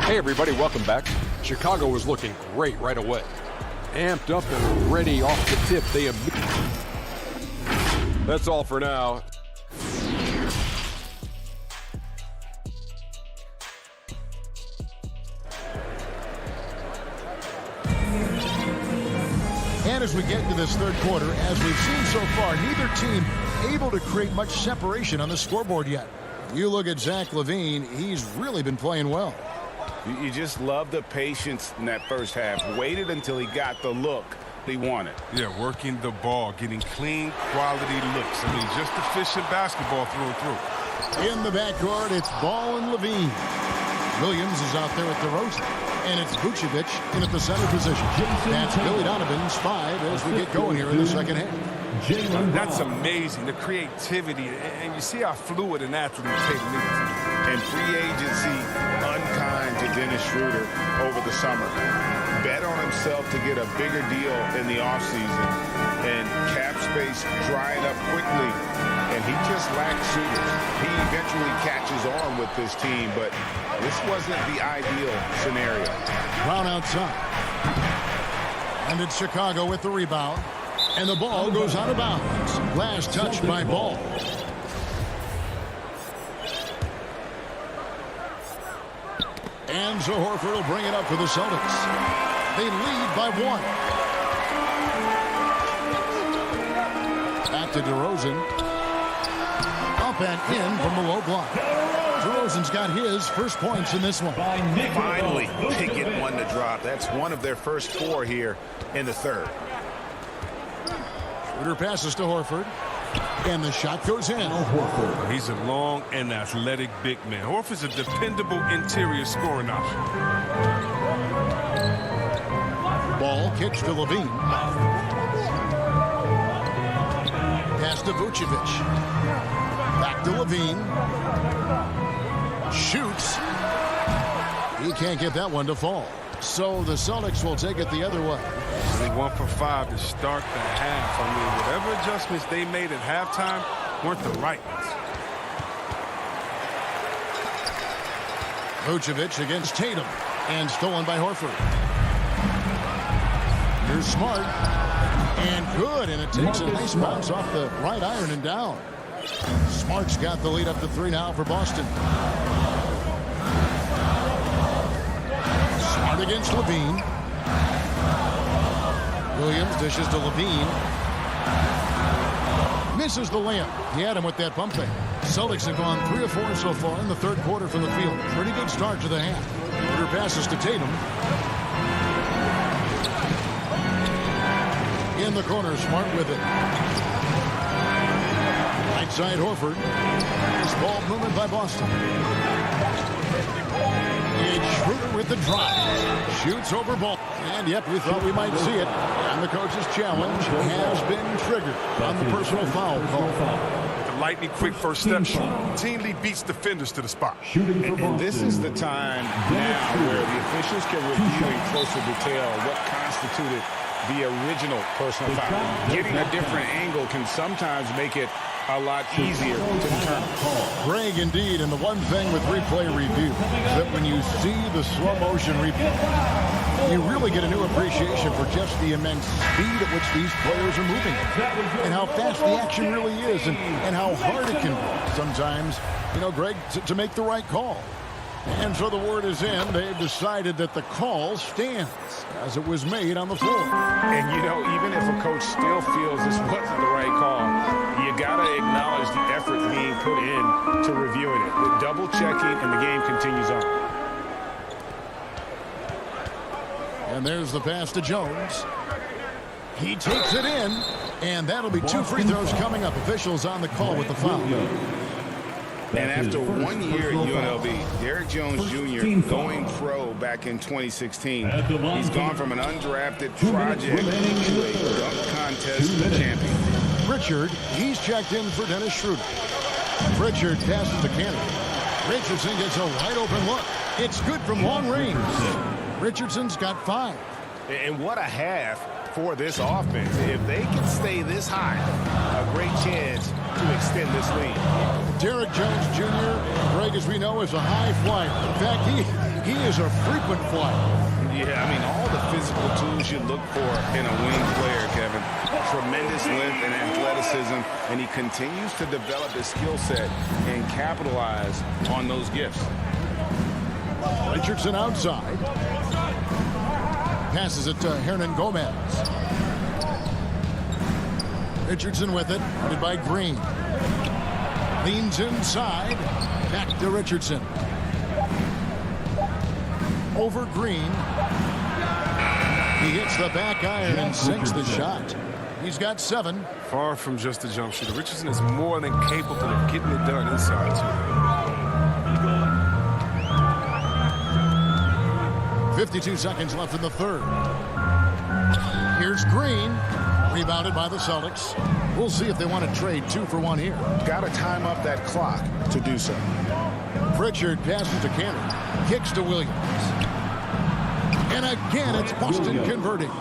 Hey, everybody, welcome back. Chicago was looking great right away. Amped up and ready off the tip. That's all for now. And as we get into this third quarter, as we've seen so far, neither team able to create much separation on the scoreboard yet. You look at Zach LaVine, he's really been playing well. You just love the patience in that first half. Waited until he got the look he wanted. Yeah, working the ball, getting clean, quality looks. I mean, just efficient basketball through and through. In the backcourt, it's Ball and LaVine. Williams is out there with DeRozan. And it's Vucevic in at the center position. That's Billy Donovan's 5 as we get going here in the second half. That's amazing, the creativity. And you see how fluid an athlete Tatum is. And free agency unkind to Dennis Schroeder over the summer. Bet on himself to get a bigger deal in the offseason. And cap space dried up quickly. And he just lacked shooters. He eventually catches on with this team, but this wasn't the ideal scenario. Brown outside. And it's Chicago with the rebound. And the ball goes out of bounds. Last touch by Ball. And so Horford will bring it up for the Celtics. They lead by 1. Back to DeRozan. Up and in from the low block. DeRozan's got his first points in this one. Finally, they get one to drop. That's one of their first 4 here in the third. Schroeder passes to Horford. And the shot goes in. He's a long and athletic big man. Horford's a dependable interior scoring option. Ball kicks to LaVine. Pass to Vucevic. Back to LaVine. Shoots. He can't get that one to fall. So the Celtics will take it the other way. They 1 for 5 to start the half. I mean, whatever adjustments they made at halftime weren't the right ones. Vucevic against Tatum. And stolen by Horford. Here's Smart. And good. And it takes a nice bounce off the right iron and down. Smart's got the lead up to 3 now for Boston. Smart against LaVine. Williams dishes to LaVine. Misses the layup. He had him with that pump fake. Celtics have gone 3 of 4 so far in the third quarter from the field. Pretty good start to the half. Peter passes to Tatum. In the corner, Smart with it. Right side, Horford. This ball movement by Boston. It's Schroeder with the drive. Shoots over Ball. And yep, we thought we might see it. And the coach's challenge has been triggered on the personal foul call. The lightning quick first step shoot. Routinely beats defenders to the spot. And this is the time now where the officials can review in closer detail what constituted the original personal foul. Getting a different angle can sometimes make it a lot easier to determine. Greg, indeed, and the one thing with replay review is that when you see the slow motion replay, you really get a new appreciation for just the immense speed at which these players are moving and how fast the action really is and how hard it can be sometimes, you know, Greg, to make the right call. And so the word is in. They've decided that the call stands as it was made on the floor. And, you know, even if a coach still feels this wasn't the right call, you got to acknowledge the effort being put in to reviewing it. The double checking, and the game continues on. And there's the pass to Jones. He takes it in, and that'll be 2 free throws coming up. Officials on the call with the foul. And after 1 year at UNLV, Derrick Jones Jr. going pro back in 2016. He's gone from an undrafted project to a dunk contest champion. Pritchard, he's checked in for Dennis Schroeder. Pritchard passes to Cannon. Richardson gets a wide open look. It's good from long range. Richardson's got 5. And what a half for this offense. If they can stay this high, a great chance to extend this lead. Derrick Jones Jr., Greg, as we know, is a high flyer. In fact, he is a frequent flyer. Yeah, I mean, all the physical tools you look for in a wing player, Kevin. Tremendous length and athleticism, and he continues to develop his skill set and capitalize on those gifts. Richardson outside. Passes it to Hernan Gomez. Richardson with it, guarded by Green. Leans inside. Back to Richardson. Over Green. He hits the back iron and sinks the shot. He's got 7. Far from just a jump shooter. Richardson is more than capable of getting it done inside, too. 52 seconds left in the third. Here's Green. Rebounded by the Celtics. We'll see if they want to trade 2 for 1 here. Got to time up that clock to do so. Pritchard passes to Cannon. Kicks to Williams. And again, it's Boston converting.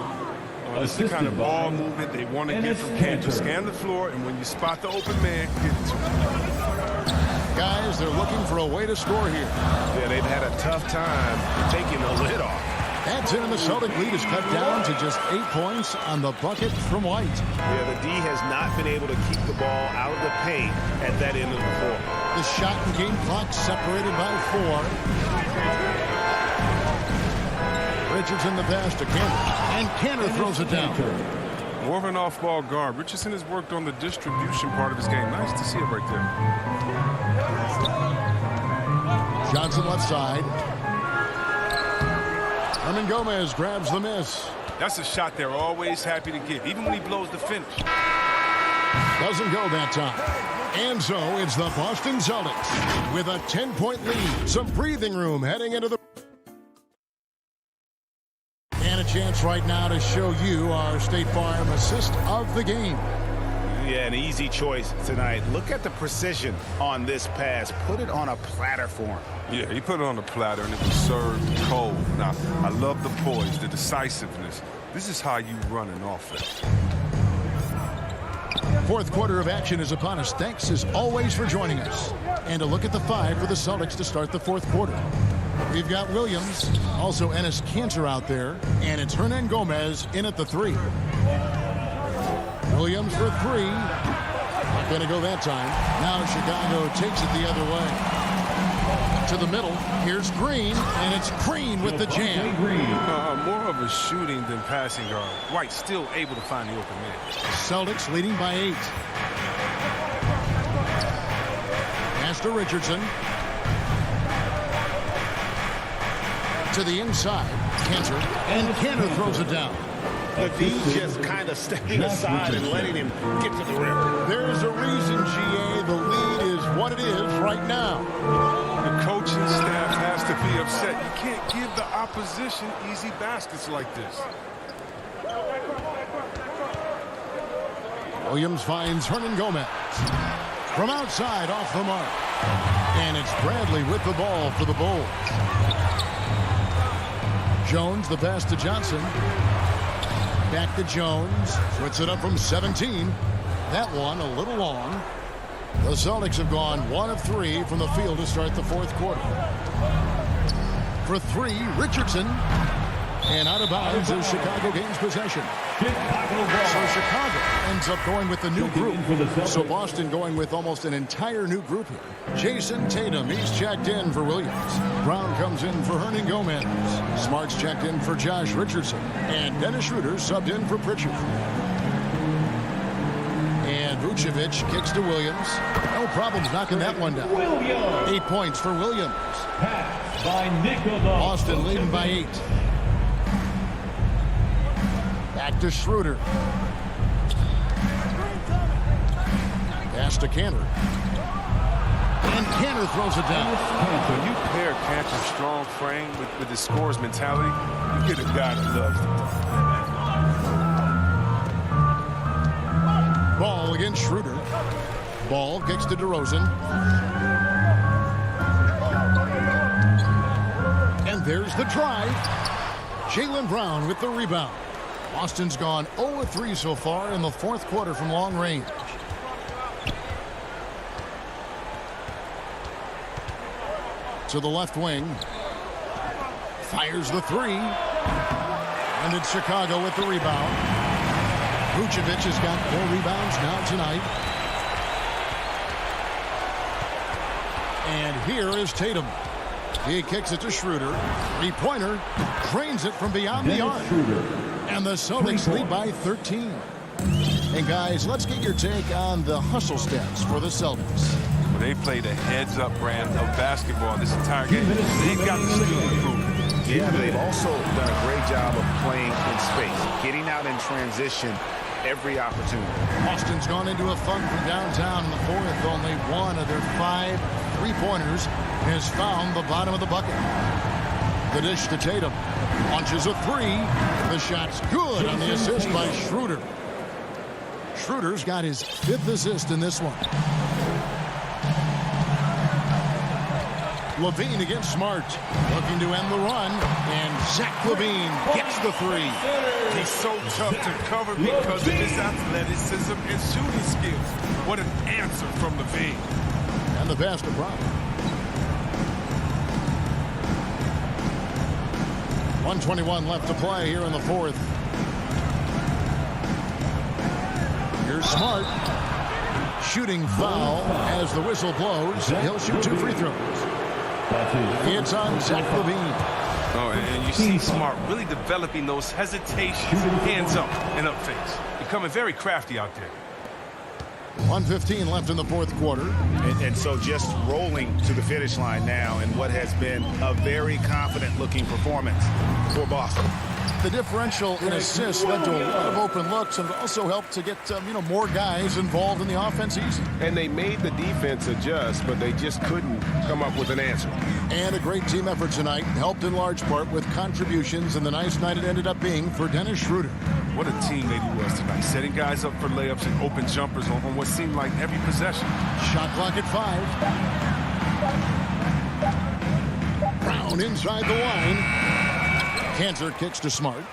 This is the kind of ball movement they want to get from Cannon. Scan the floor, and when you spot the open man, get it to him. Guys, they're looking for a way to score here. Yeah, they've had a tough time taking the lid off. That's it, and the Celtic lead is cut down to just 8 points on the bucket from White. Yeah, the D has not been able to keep the ball out of the paint at that end of the floor. The shot and game clock separated by 4. Richardson the pass to Cannon, and Cannon throws it down. More of an off-ball guard. Richardson has worked on the distribution part of his game. Nice to see it right there. Johnson left side. Hernan Gomez grabs the miss. That's a shot they're always happy to get, even when he blows the finish. Doesn't go that time. And so it's the Boston Celtics with a 10-point lead. Some breathing room heading into the... And a chance right now to show you our State Farm assist of the game. Yeah, an easy choice tonight. Look at the precision on this pass. Put it on a platter for him. Yeah, he put it on the platter, and it was served cold. Now, I love the poise, the decisiveness. This is how you run an offense. Fourth quarter of action is upon us. Thanks, as always, for joining us. And a look at the 5 for the Celtics to start the fourth quarter. We've got Williams, also Enes Kanter out there, and it's Hernan Gomez in at the 3. Williams for 3. Not going to go that time. Now Chicago takes it the other way. To the middle. Here's Green, and it's Green with the jam. More of a shooting than passing guard. White still able to find the open man. Celtics leading by 8. Pass to Richardson. To the inside. Kanter, and Kanter throws it down. The D just kind of stepping aside and letting him get to the rim. There's a reason, GA, the lead is what it is right now. The coaching staff has to be upset. You can't give the opposition easy baskets like this. Williams finds Hernan Gomez. From outside, off the mark. And it's Bradley with the ball for the Bulls. Jones, the pass to Johnson. Back to Jones. Puts it up from 17. That one a little long. The Celtics have gone 1 of 3 from the field to start the fourth quarter. For 3, Richardson. And out of bounds is Chicago gains possession. So Chicago ends up going with the new group. So Boston going with almost an entire new group here. Jason Tatum, he's checked in for Williams. Brown comes in for Hernan Gomez. Smart's checked in for Josh Richardson. And Dennis Schroeder subbed in for Pritchard. And Vucevic kicks to Williams. No problems knocking that one down. 8 points for Williams. Boston leading by 8. Back to Schroeder. Pass to Cantor. And Cantor throws it down. When you pair Cantor's strong frame with the scorer's mentality, you get a guy that loves it. Ball against Schroeder. Ball kicks to DeRozan. And there's the drive. Jaylen Brown with the rebound. Boston's gone 0 of 3 so far in the fourth quarter from long range. To the left wing. Fires the 3. And it's Chicago with the rebound. Vucevic has got 4 rebounds now tonight. And here is Tatum. He kicks it to Schroeder. 3-pointer. Drains it from beyond the arc. And the Celtics lead by 13. And guys, let's get your take on the hustle stats for the Celtics. Well, they play the heads-up brand of basketball this entire game. They've got the skill to prove it. Yeah, they've also done a great job of playing in space, getting out in transition every opportunity. Boston's gone into a funk from downtown in the fourth. Only one of their 5 3-pointers has found the bottom of the bucket. The dish to Tatum. Launches a 3. The shot's good on the assist by Schroeder. Schroeder's got his 5th assist in this one. LaVine against Smart. Looking to end the run. And Zach LaVine gets the 3. He's so tough to cover because of his athleticism and shooting skills. What an answer from LaVine. And the pass to Brown. 1:21 left to play here in the fourth. Here's Smart. Shooting foul as the whistle blows. He'll shoot 2 free throws. It's on Zach LaVine. Oh, and you see Smart really developing those hesitations, hands up and up fakes. Becoming very crafty out there. 1:15 left in the fourth quarter. And so just rolling to the finish line now in what has been a very confident-looking performance for Boston. The differential in assists led to a lot of open looks and also helped to get more guys involved in the offense easy. And they made the defense adjust, but they just couldn't come up with an answer. And a great team effort tonight, helped in large part with contributions, and the nice night it ended up being for Dennis Schroeder. What a team they was tonight, setting guys up for layups and open jumpers on what seemed like every possession. Shot clock at 5. Brown inside the line. Cantor kicks to Smart.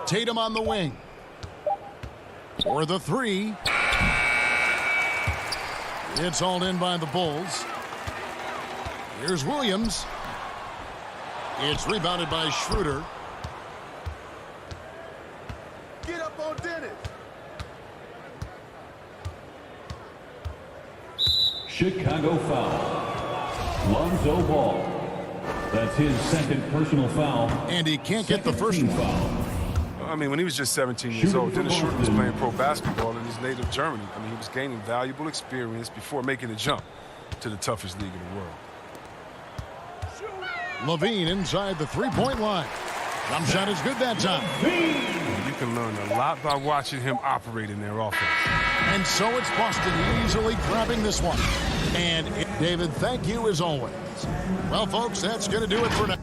Tatum on the wing. For the 3. It's hauled in by the Bulls. Here's Williams. It's rebounded by Schroeder. Get up on Dennis. Chicago foul. Lonzo Ball. That's his second personal foul. And he can't get the first one. Foul. I mean, when he was just 17 years old, Dennis Schroeder was playing pro basketball in his native Germany. I mean, he was gaining valuable experience before making the jump to the toughest league in the world. LaVine inside the 3-point line. Jump shot is good that time. You can learn a lot by watching him operate in their offense. And so it's Boston easily grabbing this one. And David, thank you as always. Well, folks, that's going to do it for now.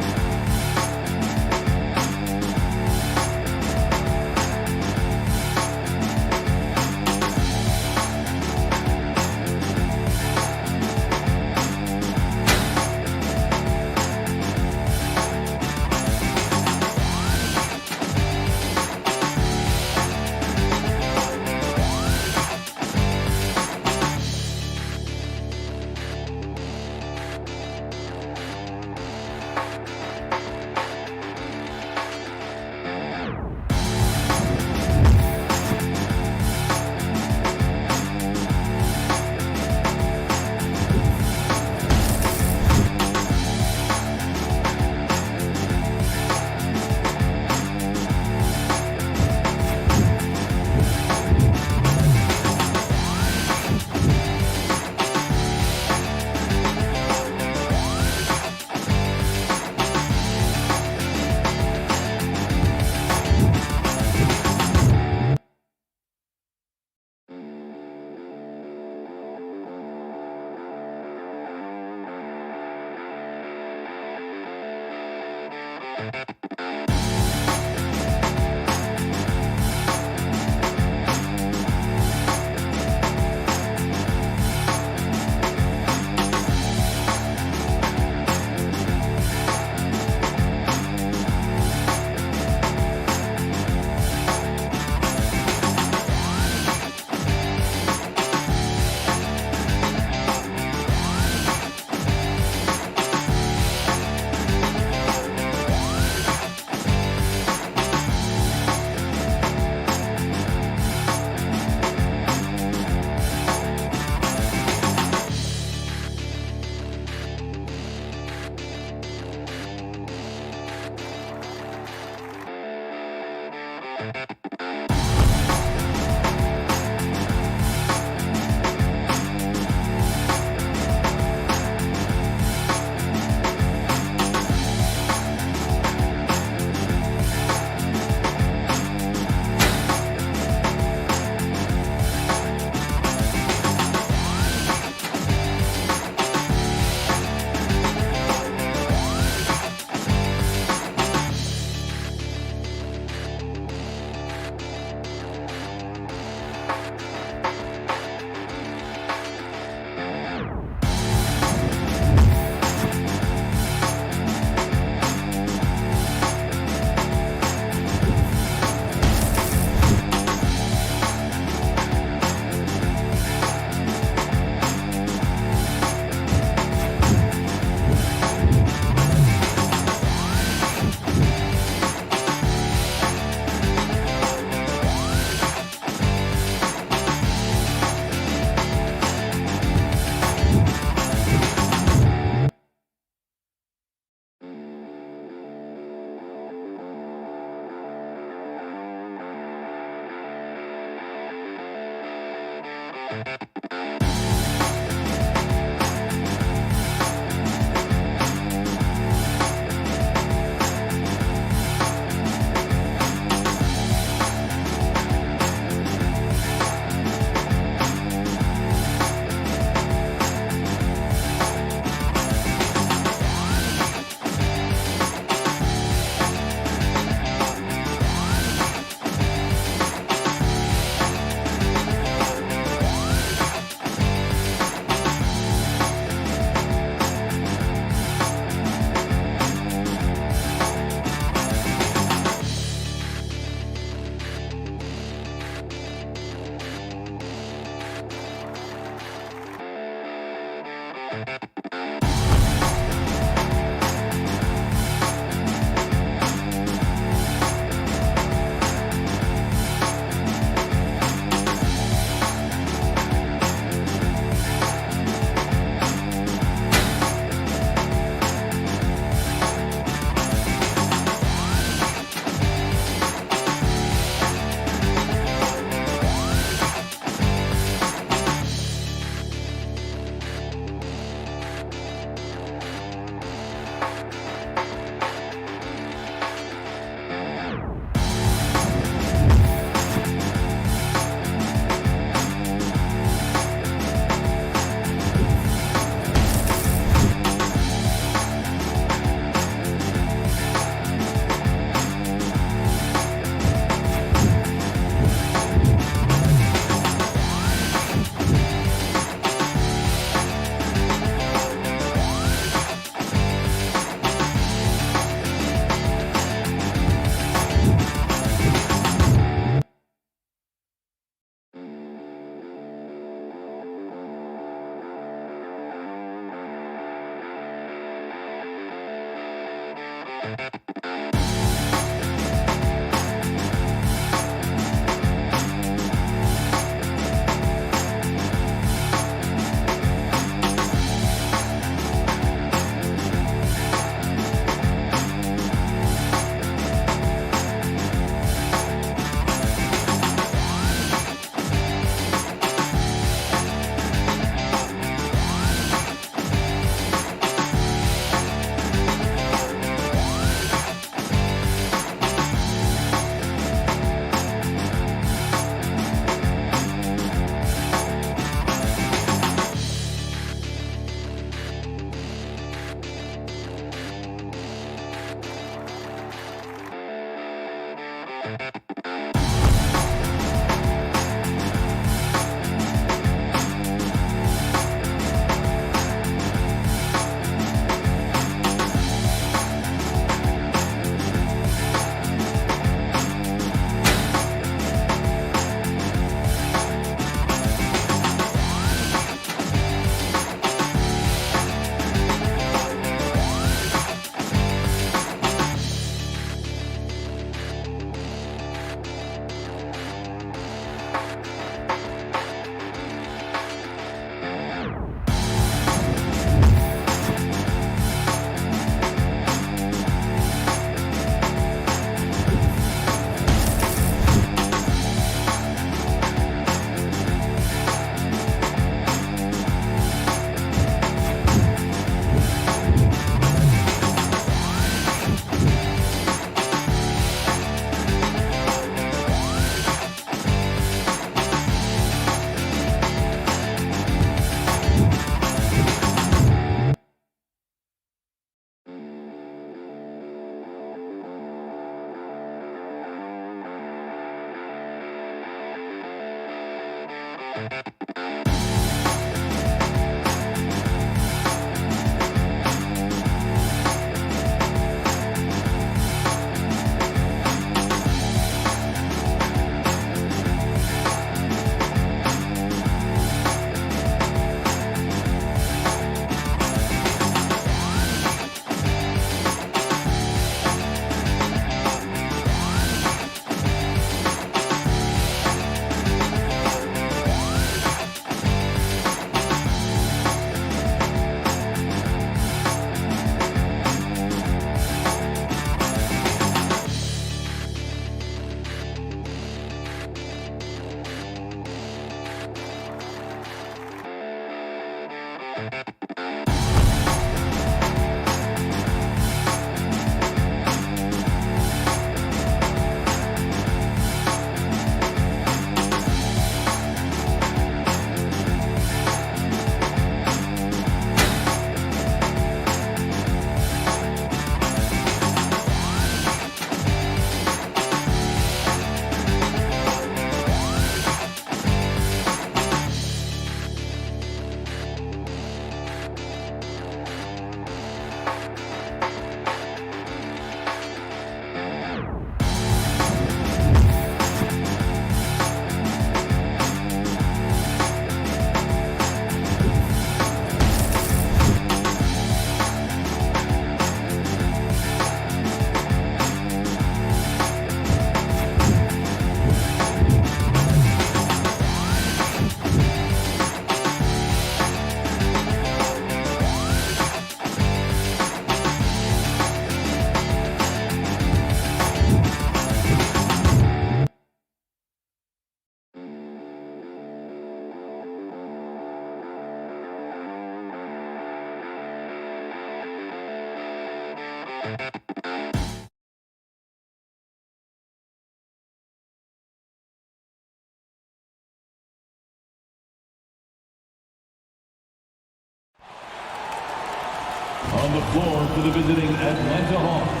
the floor for the visiting Atlanta Hawks.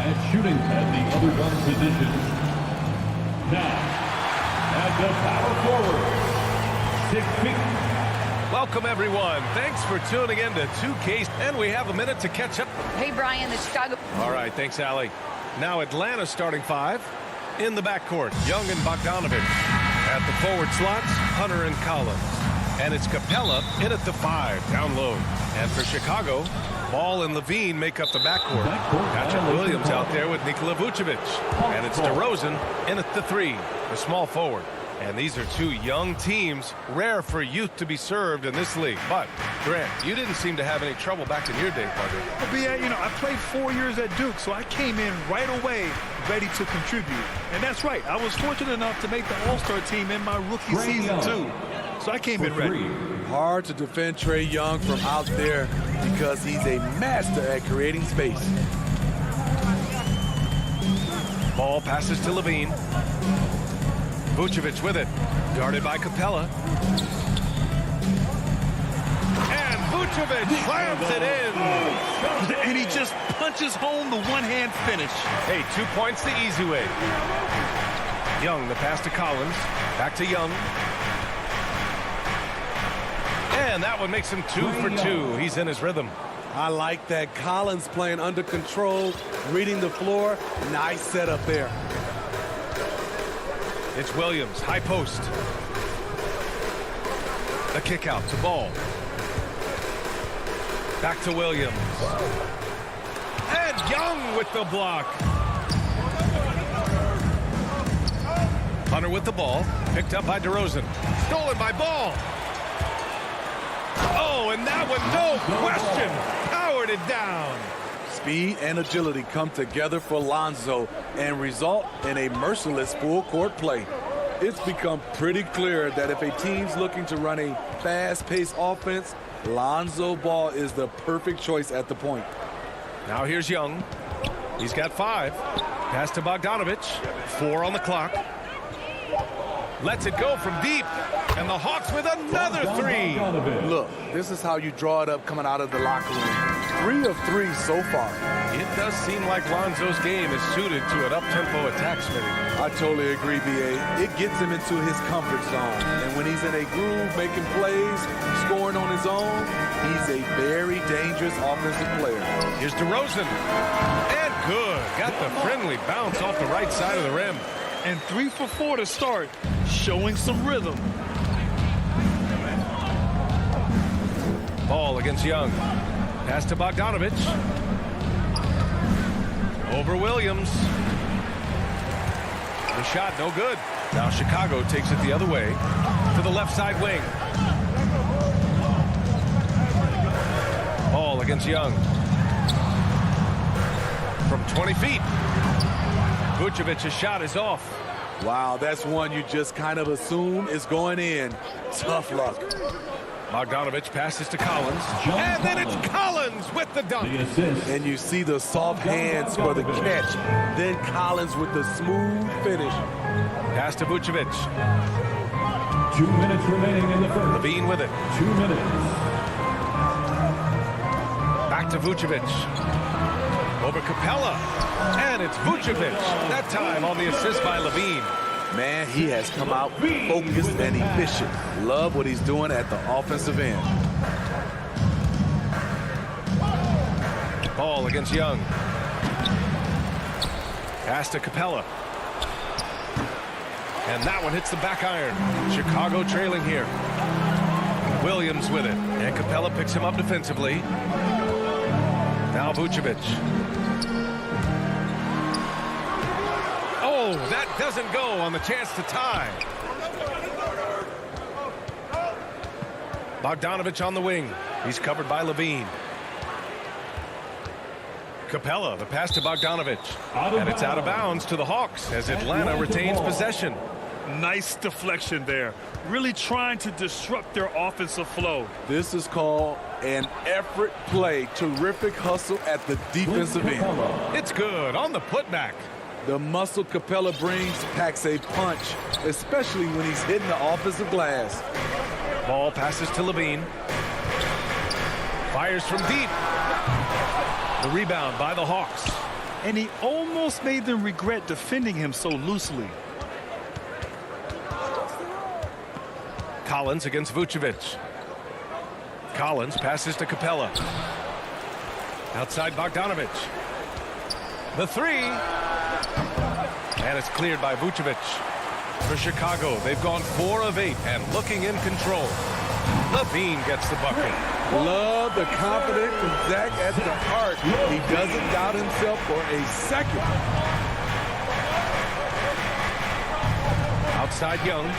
At shooting at the other guard position. Now, at the power forward, 6 feet. Welcome, everyone. Thanks for tuning in to 2K, and we have a minute to catch up. Hey, Brian, the Chicago. All right, thanks, Allie. Now Atlanta starting 5. In the backcourt, Young and Bogdanovich. At the forward slots, Hunter and Collins. And it's Capella in at the 5, down low. And for Chicago, Ball and Levine make up the backcourt. Patrick Williams out there with Nikola Vucevic. And it's DeRozan in at the 3, the small forward. And these are two young teams, rare for youth to be served in this league. But, Grant, you didn't seem to have any trouble back in your day, partner. Well, BA, you know, I played 4 years at Duke, so I came in right away ready to contribute. And that's right. I was fortunate enough to make the All-Star team in my rookie season, too. So I came in ready. Hard to defend Trae Young from out there because he's a master at creating space. Ball passes to Levine. Vucevic with it. Guarded by Capella. And Vucevic slams it in. And he just punches home the one-hand finish. Hey, 2 points the easy way. Young, the pass to Collins. Back to Young. And that one makes him 2 for 2. He's in his rhythm. I like that. Collins playing under control, reading the floor. Nice setup there. It's Williams, high post. The kick out to Ball. Back to Williams. And Young with the block. Hunter with the ball. Picked up by DeRozan. Stolen by Ball. Oh, and that one, no question, powered it down. Speed and agility come together for Lonzo and result in a merciless full-court play. It's become pretty clear that if a team's looking to run a fast-paced offense, Lonzo Ball is the perfect choice at the point. Now here's Young. He's got 5. Pass to Bogdanovich. 4 on the clock. Lets it go from deep. And the Hawks with another 3. Look, this is how you draw it up coming out of the locker room. 3 of 3 so far. It does seem like Lonzo's game is suited to an up-tempo attack, Smitty. I totally agree, B.A. It gets him into his comfort zone. And when he's in a groove, making plays, scoring on his own, he's a very dangerous offensive player. Here's DeRozan. And good. Got the friendly bounce off the right side of the rim. And 3 for 4 to start, showing some rhythm. Ball against Young. Pass to Bogdanovich. Over Williams. The shot no good. Now Chicago takes it the other way to the left side wing. Ball against Young. From 20 feet. Vucevic's shot is off. Wow, that's one you just kind of assume is going in. Tough luck. Bogdanovich passes to Collins. And then it's Collins with the dunk. And you see the soft hands for the catch. Then Collins with the smooth finish. Pass to Vucevic. 2 minutes remaining in the first. Levine with it. 2 minutes. Back to Vucevic. Over Capella. And it's Vucevic. That time on the assist by Levine. Man, he has come out focused and efficient. Love what he's doing at the offensive end. Ball against Young. Pass to Capella. And that one hits the back iron. Chicago trailing here. Williams with it. And Capella picks him up defensively. Now Vucevic. Oh, that doesn't go on the chance to tie. Bogdanovich on the wing. He's covered by Levine. Capella, the pass to Bogdanovich. And it's out of bounds to the Hawks as Atlanta retains possession. Nice deflection there. Really trying to disrupt their offensive flow. This is called an effort play. Terrific hustle at the defensive end. It's good on the putback. The muscle Capella brings packs a punch, especially when he's hitting the offensive glass. Ball passes to Levine. Fires from deep. The rebound by the Hawks. And he almost made them regret defending him so loosely. Collins against Vucevic. Collins passes to Capella. Outside Bogdanovic. The three. And it's cleared by Vucevic. For Chicago, they've gone 4 of 8 and looking in control. Levine gets the bucket. Love the confidence from Zach at the heart. He doesn't doubt himself for a second. Outside Young.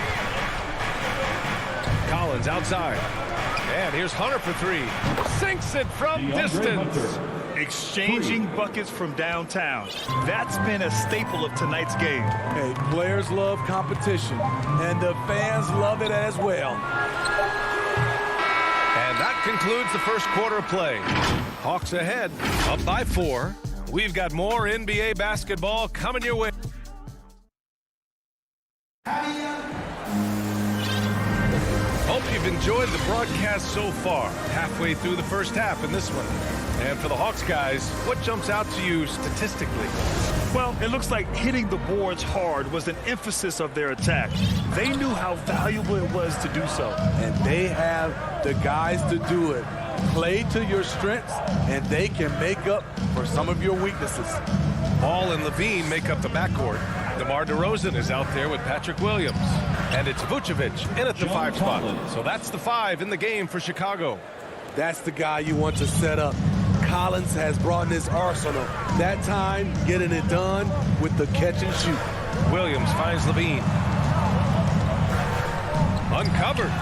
Collins outside. And here's Hunter for 3. Sinks it from distance. Exchanging buckets from downtown. That's been a staple of tonight's game. Hey, players love competition, and the fans love it as well. And that concludes the first quarter of play. Hawks ahead, up by 4. We've got more NBA basketball coming your way. Hope you've enjoyed the broadcast so far. Halfway through the first half in this one. And for the Hawks guys, what jumps out to you statistically? Well, it looks like hitting the boards hard was an emphasis of their attack. They knew how valuable it was to do so. And they have the guys to do it. Play to your strengths, and they can make up for some of your weaknesses. Ball and Levine make up the backcourt. DeMar DeRozan is out there with Patrick Williams. And it's Vucevic in at the 5 spot. So that's the 5 in the game for Chicago. That's the guy you want to set up. Collins has brought in his arsenal. That time, getting it done with the catch and shoot. Williams finds Levine. Uncovered.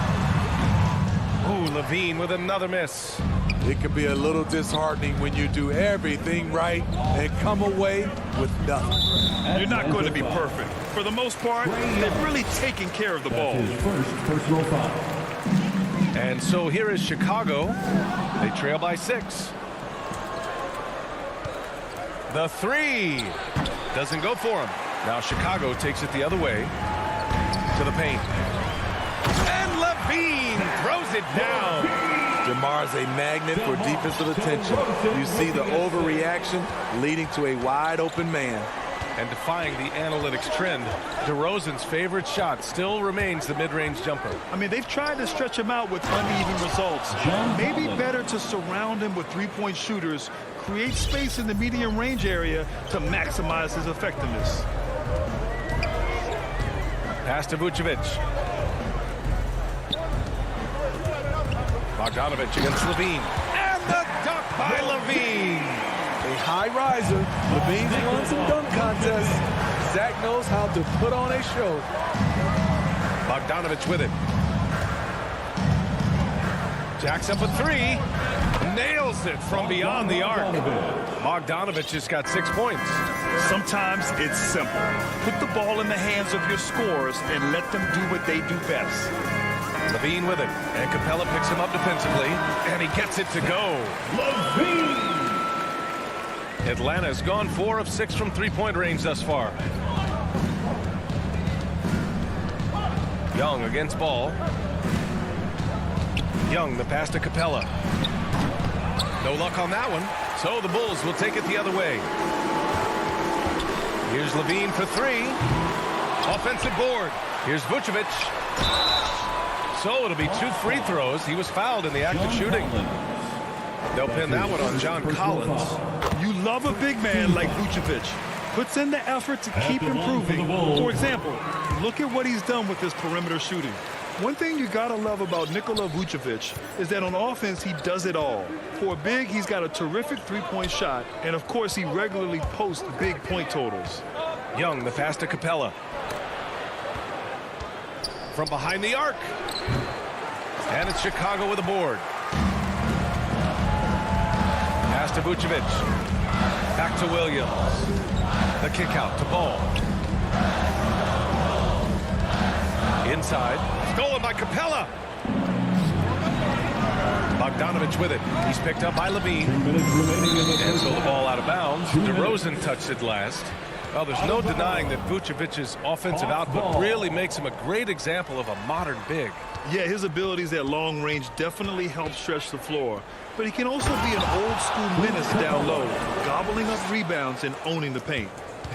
Ooh, Levine with another miss. It can be a little disheartening when you do everything right and come away with nothing. You're not going to be perfect. For the most part, they've really taken care of the ball. First personal foul. And so here is Chicago. They trail by 6. The 3 doesn't go for him. Now Chicago takes it the other way to the paint. And Levine throws it down. DeMar's a magnet for defensive attention. You see the overreaction leading to a wide open man. And defying the analytics trend, DeRozan's favorite shot still remains the mid-range jumper. I mean, they've tried to stretch him out with uneven results. Maybe better to surround him with three-point shooters, create space in the medium range area to maximize his effectiveness. Pass to Vucevic. Bogdanovic against Levine. And the dunk by Levine. A high riser. Levine's won some dunk contests. Zach knows how to put on a show. Bogdanovic with it. Jacks up a 3. Nails it from beyond the arc. Bogdanovic just got 6 points. Sometimes it's simple. Put the ball in the hands of your scorers and let them do what they do best. Levine with it. And Capella picks him up defensively. And he gets it to go. Levine! Atlanta's gone 4 of 6 from three-point range thus far. Young against Ball. Young, the pass to Capella. No luck on that one. So the Bulls will take it the other way. Here's Levine for 3. Offensive board. Here's Vucevic. So it'll be 2 free throws. He was fouled in the act of shooting. They'll pin that one on John Collins. You love a big man like Vucevic. Puts in the effort to keep improving. For example, look at what he's done with his perimeter shooting. One thing you gotta love about Nikola Vucevic is that on offense, he does it all. For a big, he's got a terrific three-point shot, and of course, he regularly posts big point totals. Young, the pass to Capella. From behind the arc. And it's Chicago with a board. Pass to Vucevic. Back to Williams. The kick out to Ball. Inside. Stolen by Capella. Bogdanovic with it. He's picked up by Levine. And so the ball out of bounds. DeRozan touched it last. Well, there's no denying that Vucevic's offensive output really makes him a great example of a modern big. Yeah, his abilities at long range definitely help stretch the floor. But he can also be an old-school menace down low, gobbling up rebounds and owning the paint.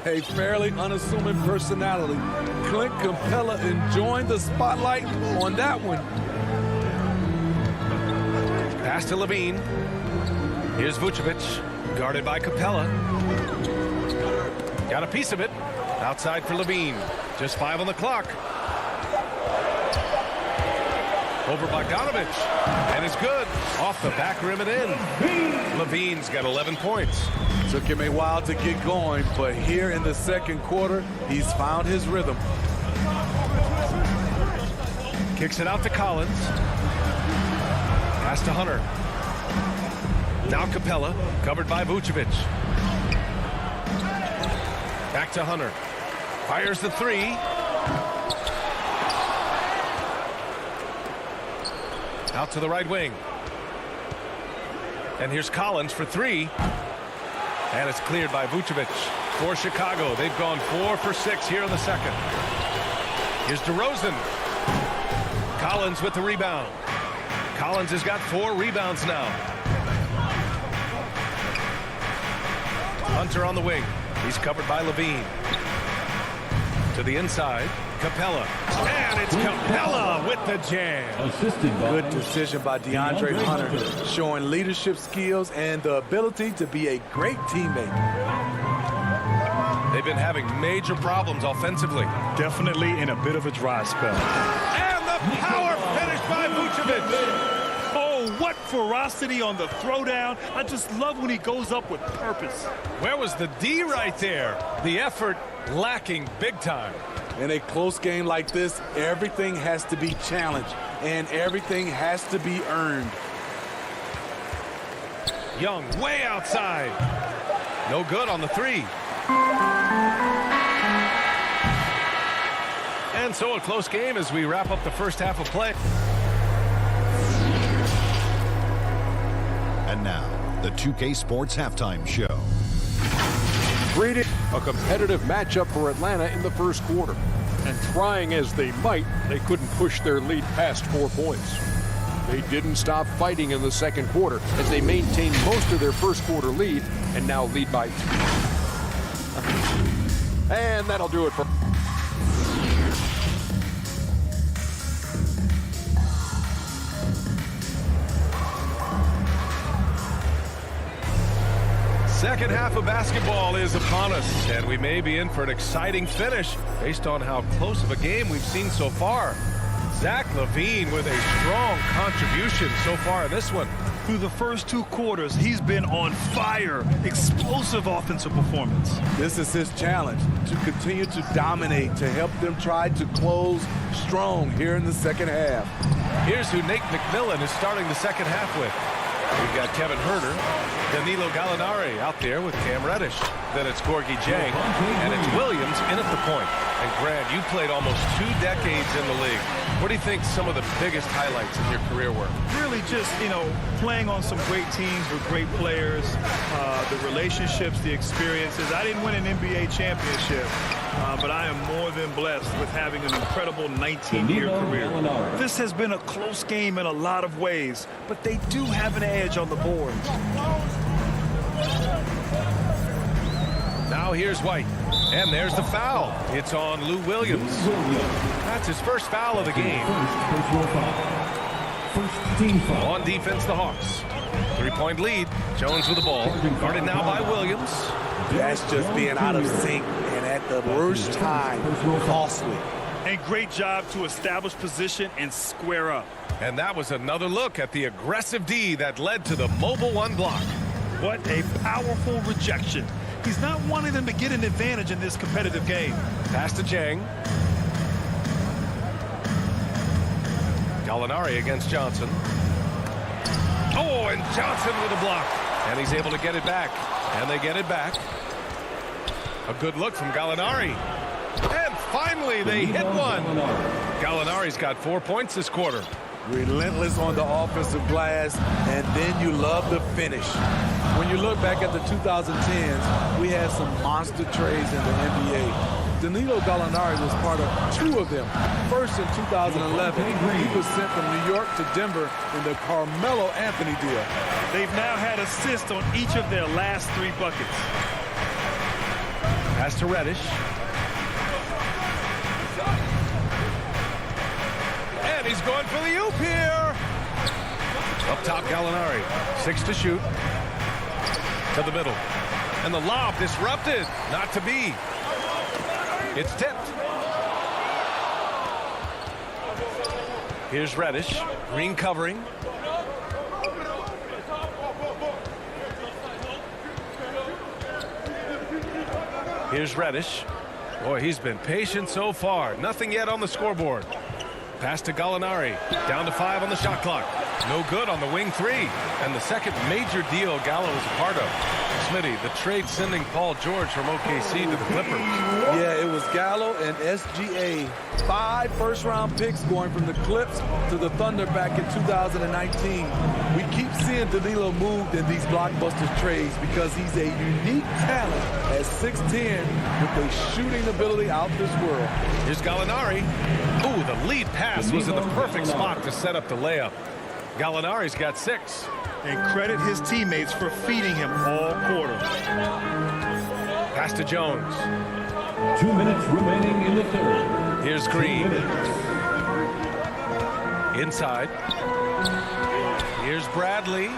A fairly unassuming personality. Clint Capella enjoying the spotlight on that one. Pass to Levine. Here's Vucevic, guarded by Capella. Got a piece of it. Outside for Levine. Just 5 on the clock. Over Bogdanovich. And it's good. Off the back rim and in. Levine's got 11 points. Took him a while to get going, but here in the second quarter, he's found his rhythm. Kicks it out to Collins. Pass to Hunter. Now Capella, covered by Vucevic. Back to Hunter. Fires the three. Out to the right wing. And here's Collins for three. And it's cleared by Vucevic for Chicago. They've gone 4 for 6 here in the second. Here's DeRozan. Collins with the rebound. Collins has got 4 rebounds now. Hunter on the wing. He's covered by Levine. To the inside, Capella. And it's Capella with the jam. Good decision by DeAndre Hunter, showing leadership skills and the ability to be a great teammate. They've been having major problems offensively. Definitely in a bit of a dry spell. And the power finish by Vucevic. Oh, what ferocity on the throwdown. I just love when he goes up with purpose. Where was the D right there? The effort lacking big time. In a close game like this, everything has to be challenged and everything has to be earned. Young way outside. No good on the three. And so a close game as we wrap up the first half of play. And now, the 2K Sports Halftime Show. A competitive matchup for Atlanta in the first quarter. And trying as they might, they couldn't push their lead past 4 points. They didn't stop fighting in the second quarter as they maintained most of their first quarter lead and now lead by 3. And that'll do it for... Second half of basketball is upon us, and we may be in for an exciting finish based on how close of a game we've seen so far. Zach LaVine with a strong contribution so far in this one. Through the first 2 quarters, he's been on fire. Explosive offensive performance. This is his challenge, to continue to dominate, to help them try to close strong here in the second half. Here's who Nate McMillan is starting the second half with. We've got Kevin Huerter, Danilo Gallinari out there with Cam Reddish. Then it's Gorgie Jang, and it's Williams in at the point. And Grant, you played almost 2 decades in the league. What do you think some of the biggest highlights in your career were? Really just, playing on some great teams with great players, the relationships, the experiences. I didn't win an NBA championship, but I am more than blessed with having an incredible 19-year career. This has been a close game in a lot of ways, but they do have an edge on the board. Now here's White, and there's the foul. It's on Lou Williams. That's his first foul of the game. On defense, the Hawks. 3-point lead. Jones with the ball. Guarded now by Williams. That's just being out of sync and at the worst time, costly. And great job to establish position and square up. And that was another look at the aggressive D that led to the mobile 1 block. What a powerful rejection. He's not wanting them to get an advantage in this competitive game. Pass to Jang. Gallinari against Johnson. Oh, and Johnson with a block. And he's able to get it back. And they get it back. A good look from Gallinari. And finally, they hit one. Gallinari's got 4 points this quarter. Relentless on the offensive glass, and then you love the finish. When you look back at the 2010s, we had some monster trades in the NBA. Danilo Gallinari was part of 2 of them. First in 2011, he was sent from New York to Denver in the Carmelo Anthony deal. They've now had assists on each of their last 3 buckets. Pass to Reddish. And he's going for the oop here. Up top, Gallinari. 6 to shoot. To the middle. And the lob disrupted. Not to be. It's tipped. Here's Reddish. Green covering. Here's Reddish. Boy, he's been patient so far. Nothing yet on the scoreboard. Pass to Gallinari. Down to 5 on the shot clock. No good on the wing 3. And the second major deal Gallo was a part of. Smitty, the trade sending Paul George from OKC to the Clippers. Yeah, it was Gallo and SGA. 5 first-round picks going from the Clips to the Thunder back in 2019. We keep seeing Danilo moved in these blockbuster trades because he's a unique talent at 6'10" with a shooting ability out this world. Here's Gallinari. Ooh, the lead pass was in the perfect spot to set up the layup. Gallinari's got 6. And credit his teammates for feeding him all quarter. Pass to Jones. 2 minutes remaining in the third. Here's Green. Inside. Here's Bradley.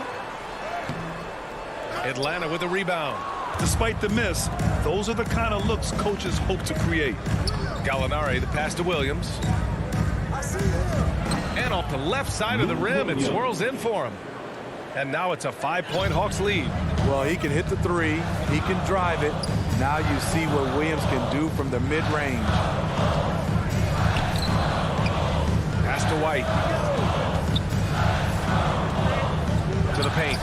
Atlanta with a rebound. Despite the miss, those are the kind of looks coaches hope to create. Gallinari, the pass to Williams. And off the left side of the rim, it swirls in for him. And now it's a 5-point Hawks lead. Well, he can hit the 3. He can drive it. Now you see what Williams can do from the mid-range. Pass to White. To the paint.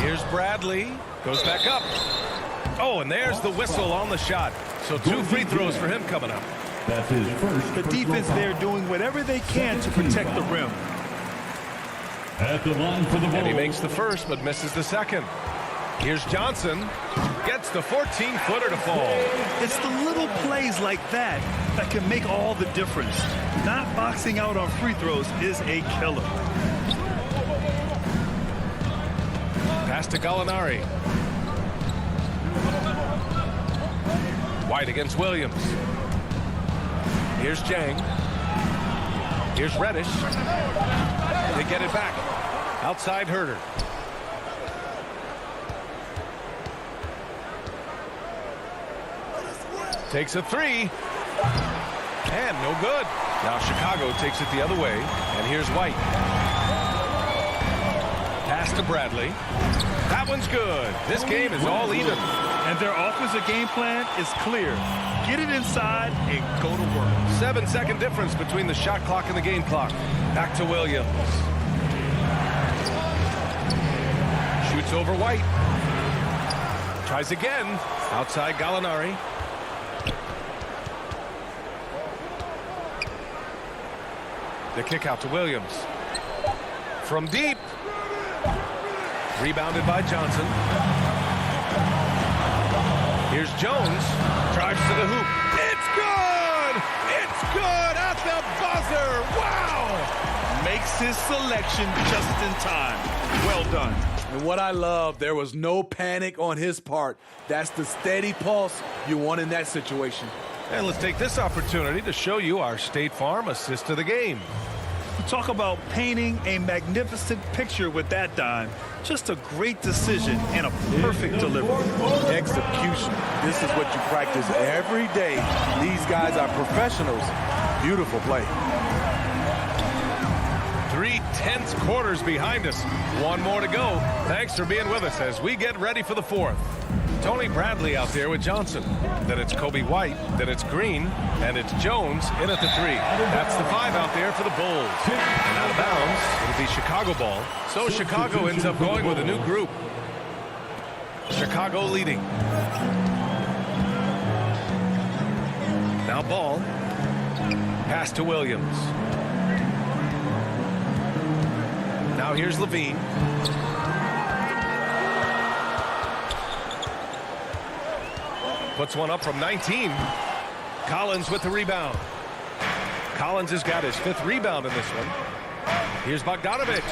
Here's Bradley. Goes back up. Oh, and there's the whistle on the shot. So 2 free throws for him coming up. That's his first. The defense there doing whatever they can to protect the rim. At the line for the ball. And he makes the first, but misses the second. Here's Johnson. Gets the 14-footer to fall. It's the little plays like that that can make all the difference. Not boxing out on free throws is a killer. Pass to Gallinari. White against Williams. Here's Jang. Here's Reddish. They get it back. Outside Herter. Takes a 3. And no good. Now Chicago takes it the other way. And here's White. Pass to Bradley. That one's good. This game is all even. And their offensive game plan is clear. Get it inside and go to work. 7-second difference between the shot clock and the game clock. Back to Williams. Shoots over White. Tries again. Outside Gallinari. The kick out to Williams. From deep. Rebounded by Johnson. Here's Jones. Drives to the hoop. It's good! It's good at the buzzer! Wow! Makes his selection just in time. Well done. And what I love, there was no panic on his part. That's the steady pulse you want in that situation. And let's take this opportunity to show you our State Farm assist of the game. Talk about painting a magnificent picture with that dime. Just a great decision and a perfect delivery. Execution. This is what you practice every day. These guys are professionals. Beautiful play. 3 tense quarters behind us. 1 more to go. Thanks for being with us as we get ready for the 4th. Tony Bradley out there with Johnson. Then it's Kobe White. Then it's Green. And it's Jones in at the 3. That's the 5 out there for the Bulls. And out of bounds, it'll be Chicago ball. So Chicago ends up going with a new group. Chicago leading. Now ball. Pass to Williams. Now Now here's Levine. Puts one up from 19. Collins with the rebound. Collins has got his 5th rebound in this one. Here's Bogdanovich.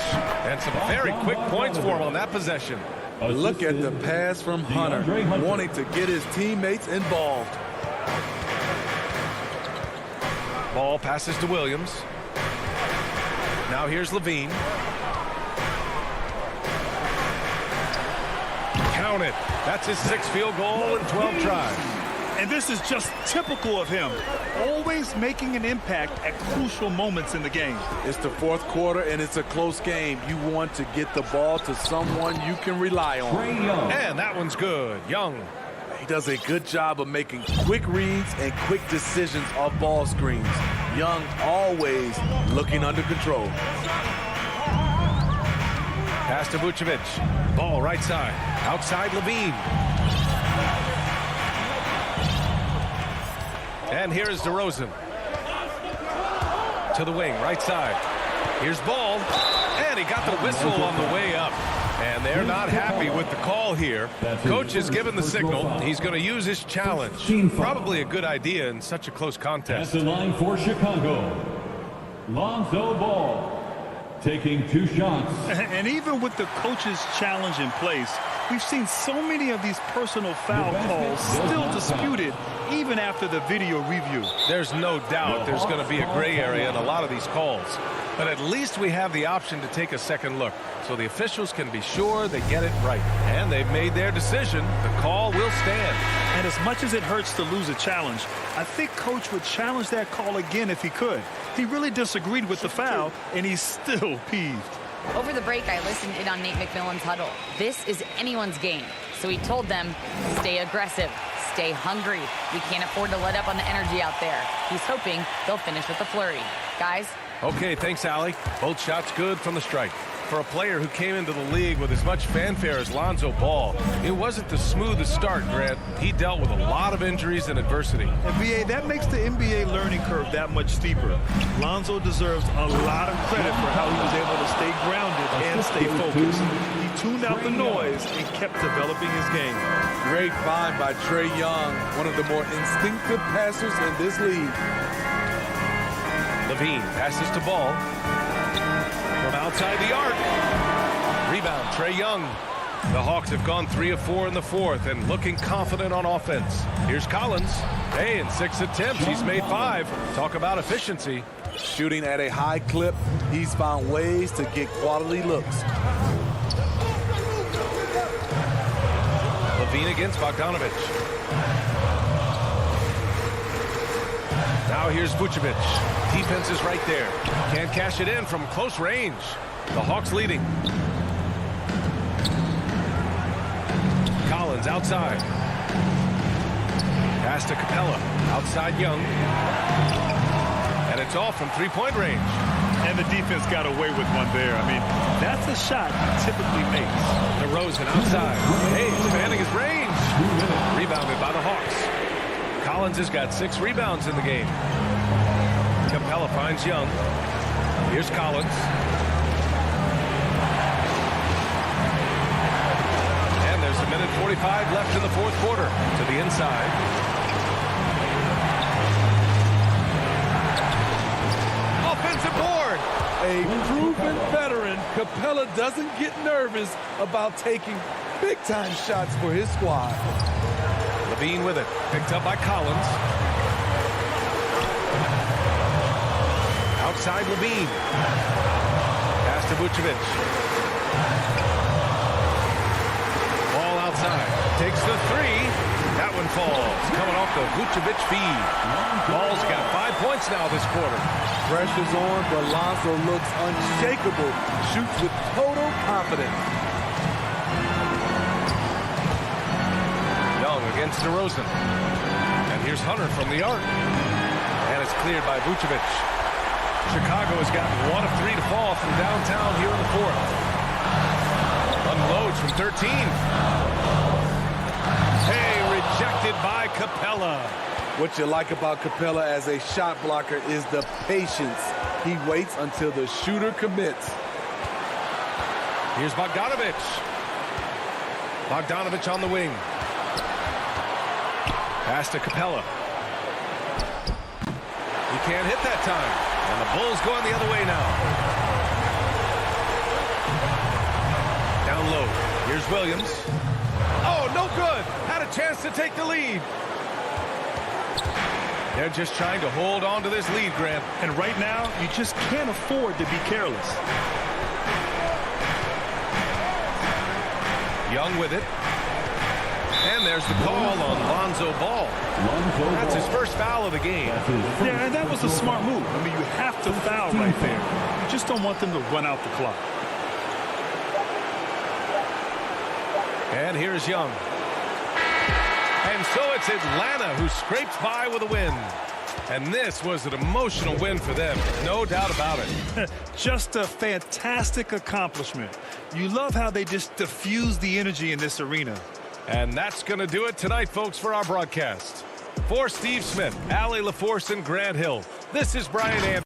And some very quick points for him on that possession. Look at the pass from Hunter, wanting to get his teammates involved. Ball passes to Williams. Now here's Levine. Count it. That's his 6th field goal in 12 tries. And this is just typical of him. Always making an impact at crucial moments in the game. It's the 4th quarter, and it's a close game. You want to get the ball to someone you can rely on. And that one's good. Young. He does a good job of making quick reads and quick decisions off ball screens. Young always looking under control. Pass to Vucevic. Ball right side. Outside Levine. And here is DeRozan. To the wing, right side. Here's Ball. And he got the whistle on the way up. And they're not happy with the call here. Coach has given the signal. He's going to use his challenge. Probably a good idea in such a close contest. At the line for Chicago, Lonzo Ball. Taking 2 shots. And even with the coach's challenge in place, we've seen so many of these personal foul calls still disputed even after the video review. There's no doubt there's going to be a gray area in a lot of these calls. But at least we have the option to take a second look so the officials can be sure they get it right. And they've made their decision. The call will stand. And as much as it hurts to lose a challenge, I think Coach would challenge that call again if he could. He really disagreed with the foul, and he's still peeved. Over the break, I listened in on Nate McMillan's huddle. This is anyone's game. So he told them, stay aggressive, stay hungry. We can't afford to let up on the energy out there. He's hoping they'll finish with a flurry. Guys? Okay, thanks, Allie. Both shots good from the strike. For a player who came into the league with as much fanfare as Lonzo Ball, it wasn't the smoothest start, Grant. He dealt with a lot of injuries and adversity. And BA, that makes the NBA learning curve that much steeper. Lonzo deserves a lot of credit for how he was able to stay grounded and stay focused. He tuned out the noise and kept developing his game. Great find by Trae Young, one of the more instinctive passers in this league. Levine passes to Ball. From outside the arc. Rebound, Trae Young. The Hawks have gone 3 of 4 in the 4th and looking confident on offense. Here's Collins. Hey, in 6 attempts, he's made 5. Talk about efficiency. Shooting at a high clip, he's found ways to get quality looks. Levine against Bogdanovich. Now here's Vucevic. Defense is right there. Can't cash it in from close range. The Hawks leading. Collins outside. Pass to Capella. Outside Young. And it's off from 3-point range. And the defense got away with one there. I mean, that's a shot he typically makes. DeRozan outside. Hey, expanding his range. Rebounded by the Hawks. Collins has got 6 rebounds in the game. Capella finds Young. Here's Collins. And there's a minute 45 left in the 4th quarter. To the inside. Offensive board. A proven veteran, Capella doesn't get nervous about taking big-time shots for his squad. Levine with it. Picked up by Collins. Outside Levine. Pass to Vucevic. Ball outside. Takes the 3. That one falls. Coming off the Vucevic feed. Ball's got 5 points now this quarter. Pressure's on, but Lonzo looks unshakable. Shoots with total confidence. Young against DeRozan. And here's Hunter from the arc. And it's cleared by Vucevic. Chicago has gotten 1 of 3 to fall from downtown here in the 4th. Unloads from 13. Hey, rejected by Capella. What you like about Capella as a shot blocker is the patience. He waits until the shooter commits. Here's Bogdanovich. Bogdanovich on the wing. Pass to Capella. He can't hit that time. And the Bulls going the other way now. Down low. Here's Williams. Oh, no good. Had a chance to take the lead. They're just trying to hold on to this lead, Grant. And right now, you just can't afford to be careless. Young with it. And there's the call on Lonzo Ball. That's his first foul of the game. Yeah, and that was a smart move. I mean, you have to foul right there. You just don't want them to run out the clock. And here's Young. And so it's Atlanta who scrapes by with a win. And this was an emotional win for them, no doubt about it. Just a fantastic accomplishment. You love how they just diffuse the energy in this arena. And that's going to do it tonight, folks, for our broadcast. For Steve Smith, Allie LaForce, and Grant Hill, this is Brian Anderson.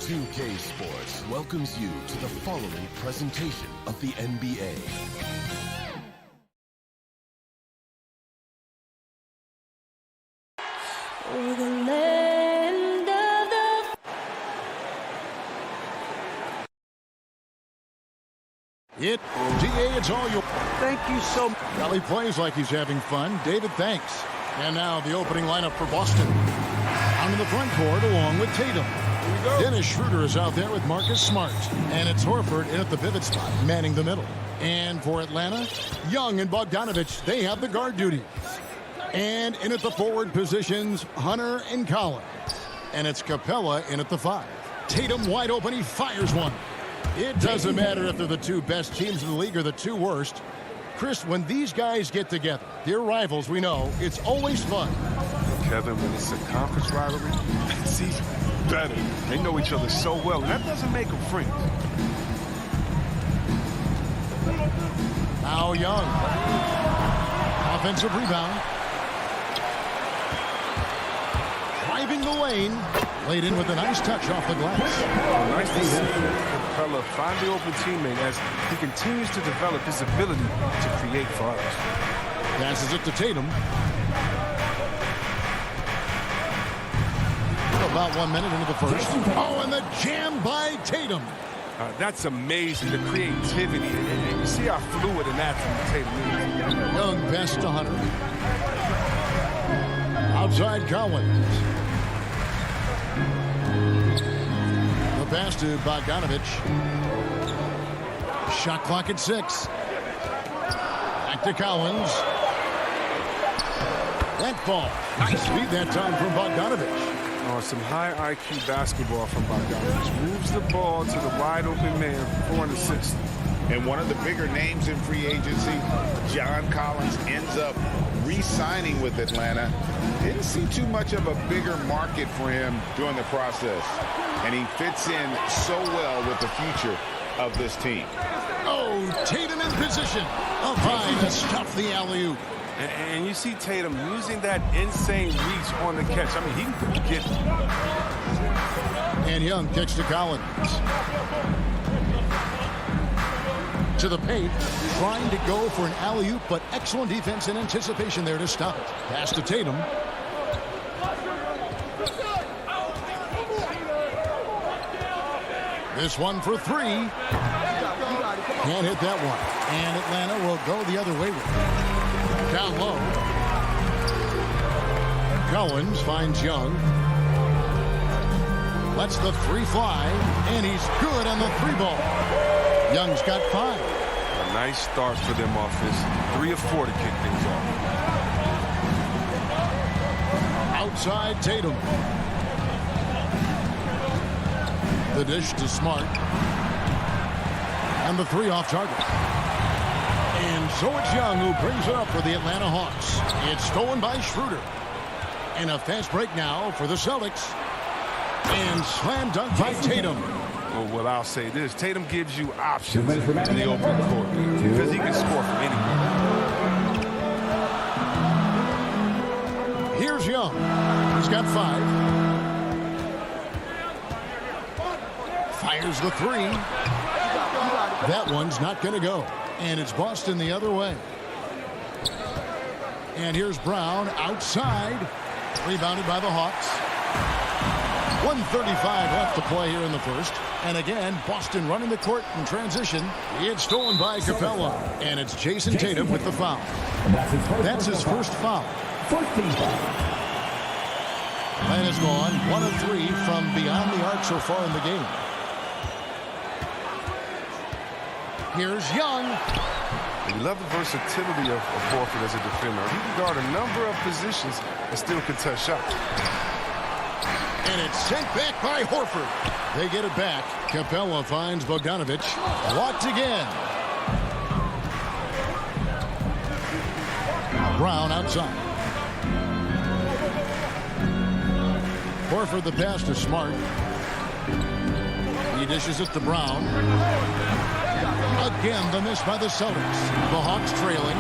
2K Sports welcomes you to the following presentation of the NBA. For the land of GA, it's all your. Thank you so much. Well, he plays like he's having fun. David, thanks. And now the opening lineup for Boston. Down in the front court along with Tatum. Dennis Schroeder is out there with Marcus Smart. And it's Horford in at the pivot spot, manning the middle. And for Atlanta, Young and Bogdanovich, they have the guard duties. And in at the forward positions, Hunter and Collins. And it's Capella in at the 5. Tatum wide open, he fires one. It doesn't matter if they're the two best teams in the league or the two worst. Chris, when these guys get together, they're rivals, we know, it's always fun. Kevin, when it's a conference rivalry, it's even better. They know each other so well, and that doesn't make them friends. Now Young. Offensive rebound. Driving the lane. Laid in with a nice touch off the glass. Nice to see Capella find the open teammate as he continues to develop his ability to create for others. Passes it to Tatum. About 1 minute into the first. Oh, and the jam by Tatum. That's amazing, the creativity. And you see how fluid and athlete Tatum is. Young pass to Hunter. Outside Collins. The pass to Bogdanovich. Shot clock at 6. Back to Collins. That ball. Nice lead that time from Bogdanovich. Some high IQ basketball from Bogdanovich. Moves the ball to the wide open man for an assist. And one of the bigger names in free agency, John Collins, ends up re-signing with Atlanta. Didn't see too much of a bigger market for him during the process. And he fits in so well with the future of this team. Oh, Tatum in position. Up high to stuff the alley-oop. And you see Tatum using that insane reach on the catch. I mean, he can get it. And Young kicks to Collins. To the paint, trying to go for an alley-oop, but excellent defense and anticipation there to stop it. Pass to Tatum. This one for 3. Can't hit that one. And Atlanta will go the other way with it. Down low. Collins finds Young. Lets the 3 fly. And he's good on the 3 ball. Young's got 5. A nice start for them offense. 3 of 4 to kick things off. Outside Tatum. The dish to Smart. And the 3 off target. And so it's Young who brings it up for the Atlanta Hawks. It's stolen by Schroeder. And a fast break now for the Celtics. And slam dunk by Tatum. Well, I'll say this. Tatum gives you options in the open court because he can score from anywhere. Here's Young. He's got 5. Fires the 3. That one's not going to go. And it's Boston the other way. And here's Brown outside. Rebounded by the Hawks. 1:35 left to play here in the first. And again, Boston running the court in transition. It's stolen by Capella. And it's Jason Tatum with the foul. That's his first foul. Atlanta's gone 1 of 3 from beyond the arc so far in the game. Here's Young. And we love the versatility of Horford as a defender. He can guard a number of positions and still contest shots. And it's sent back by Horford. They get it back. Capella finds Bogdanovic. Blocked again. Brown outside. Horford the pass to Smart. He dishes it to Brown. Again, the miss by the Celtics. The Hawks trailing.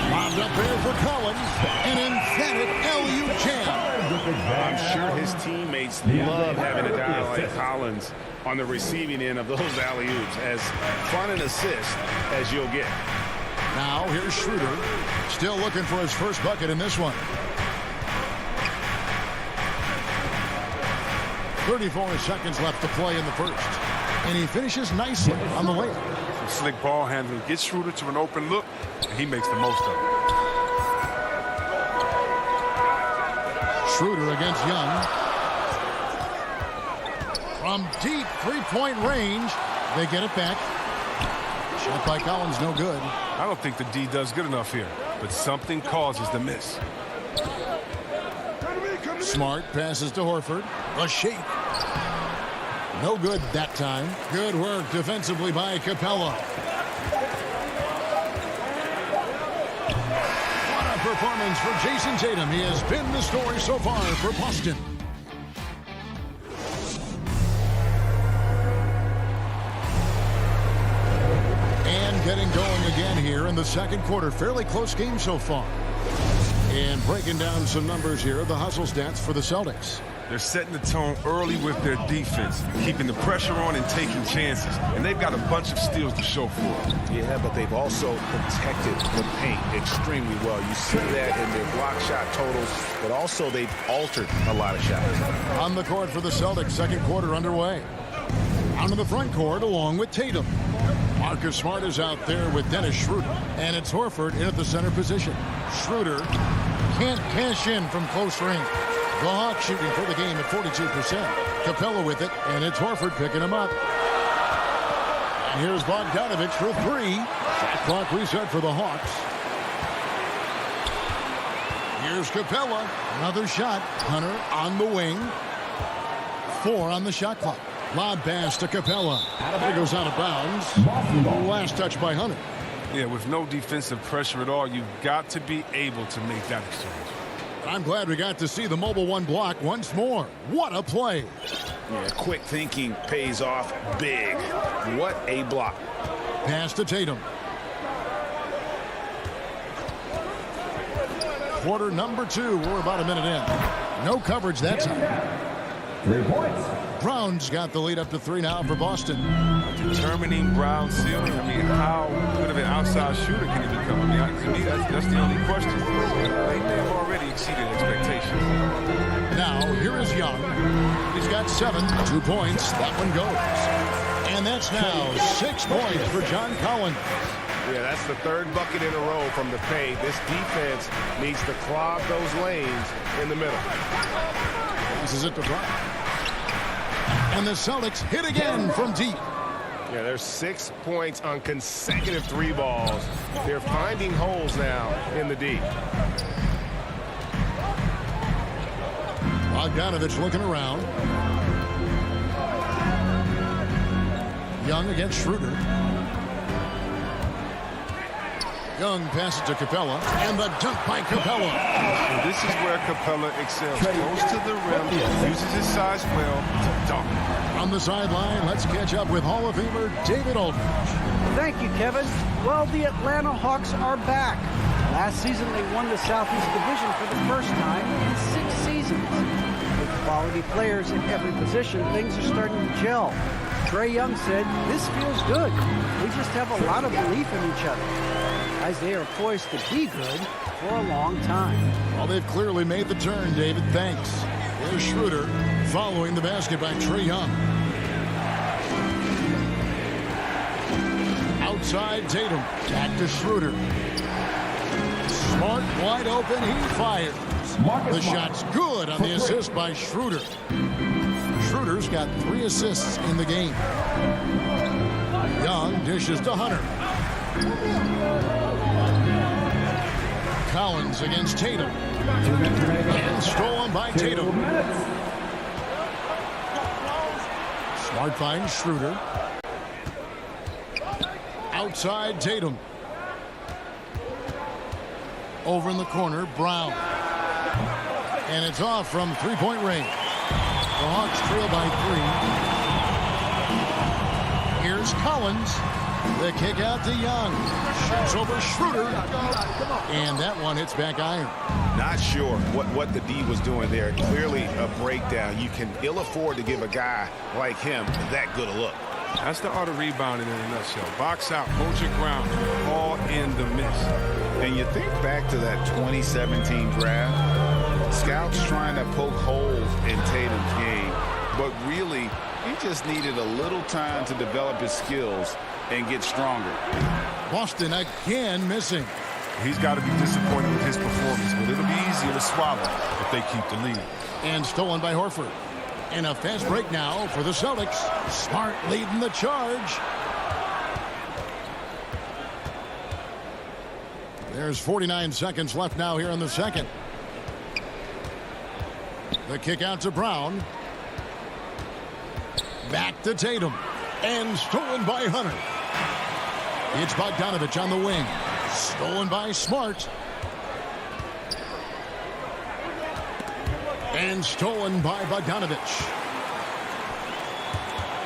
Bombed up there for Collins. An emphatic LU jam. I'm sure his teammates love having a guy like Collins on the receiving end of those alley-oops. As fun an assist as you'll get. Now here's Schroeder. Still looking for his first bucket in this one. 34 seconds left to play in the first. And he finishes nicely on the layup. Some slick ball handling. Gets Schroeder to an open look, and he makes the most of it. Schroeder against Young. From deep three-point range, they get it back. Shot by Collins, no good. I don't think the D does good enough here, but something causes the miss. Smart passes to Horford. A shake. No good that time. Good work defensively by Capella. What a performance for Jason Tatum. He has been the story so far for Boston. And getting going again here in the second quarter. Fairly close game so far. And breaking down some numbers here, the hustle stats for the Celtics. They're setting the tone early with their defense, keeping the pressure on and taking chances. And they've got a bunch of steals to show for it. Yeah, but they've also protected the paint extremely well. You see that in their block shot totals, but also they've altered a lot of shots. On the court for the Celtics, second quarter underway. Out in the front court along with Tatum. Marcus Smart is out there with Dennis Schroeder. And it's Horford in at the center position. Schroeder can't cash in from close range. The Hawks shooting for the game at 42%. Capella with it, and it's Horford picking him up. And here's Bogdanovic for three. Shot clock reset for the Hawks. Here's Capella. Another shot. Hunter on the wing. 4 on the shot clock. Lob pass to Capella. It goes out of bounds. Last touch by Hunter. Yeah, with no defensive pressure at all, you've got to be able to make that exchange. I'm glad we got to see the mobile one block once more. What a play. Yeah, quick thinking pays off big. What a block. Pass to Tatum. Quarter number 2. We're about a minute in. No coverage that time. 3 points. Brown's got the lead up to 3 now for Boston. Determining Brown's ceiling. I mean, how good of an outside shooter can he become? I mean, to me, that's the only question. They may have already exceeded expectations. Now, here is Young. He's got 7. 2 points. That one goes. And that's now 6 points for John Collins. Yeah, that's the 3rd bucket in a row from the paint. This defense needs to clog those lanes in the middle. This is it to Brown. And the Celtics hit again from deep. Yeah, there's 6 points on consecutive 3 balls. They're finding holes now in the D. Bogdanovic looking around. Young against Schroeder. Young passes to Capella. And the dunk by Capella. And this is where Capella excels. Goes to the rim, uses his size well to dunk. On the sideline, let's catch up with Hall of Famer David Aldridge. Thank you, Kevin. Well, the Atlanta Hawks are back. Last season, they won the Southeast Division for the first time in 6 seasons. With quality players in every position, things are starting to gel. Trae Young said, "This feels good. We just have a lot of belief in each other." As they are poised to be good for a long time. Well, they've clearly made the turn, David. Thanks. There's Schroeder following the basket by Trae Young. Outside Tatum. Back to Schroeder. Smart wide open. He fires. The shot's good on the assist by Schroeder. Schroeder's got 3 assists in the game. Young Dishes to Hunter. Collins against Tatum. And stolen by Tatum. Smart finds Schroeder. Outside Tatum. Over in the corner, Brown. And it's off from three-point range. The Hawks trail by 3. Here's Collins. The kick out to Young. Shoots over Schroeder. And that one hits back iron. Not sure what the D was doing there. Clearly a breakdown. You can ill afford to give a guy like him that good a look. That's the art of rebounding in a nutshell. Box out, hold your ground, all in the miss. And you think back to that 2017 draft, scouts trying to poke holes in Tatum's game, but really he just needed a little time to develop his skills and get stronger. Boston again missing. He's got to be disappointed with his performance, but it'll be easier to swallow if they keep the lead. And stolen by Horford. And a fast break now for the Celtics. Smart leading the charge. There's 49 seconds left now here in the second. The kick out to Brown. Back to Tatum. And stolen by Hunter. It's Bogdanovich on the wing. Stolen by Smart. And stolen by Bogdanovich.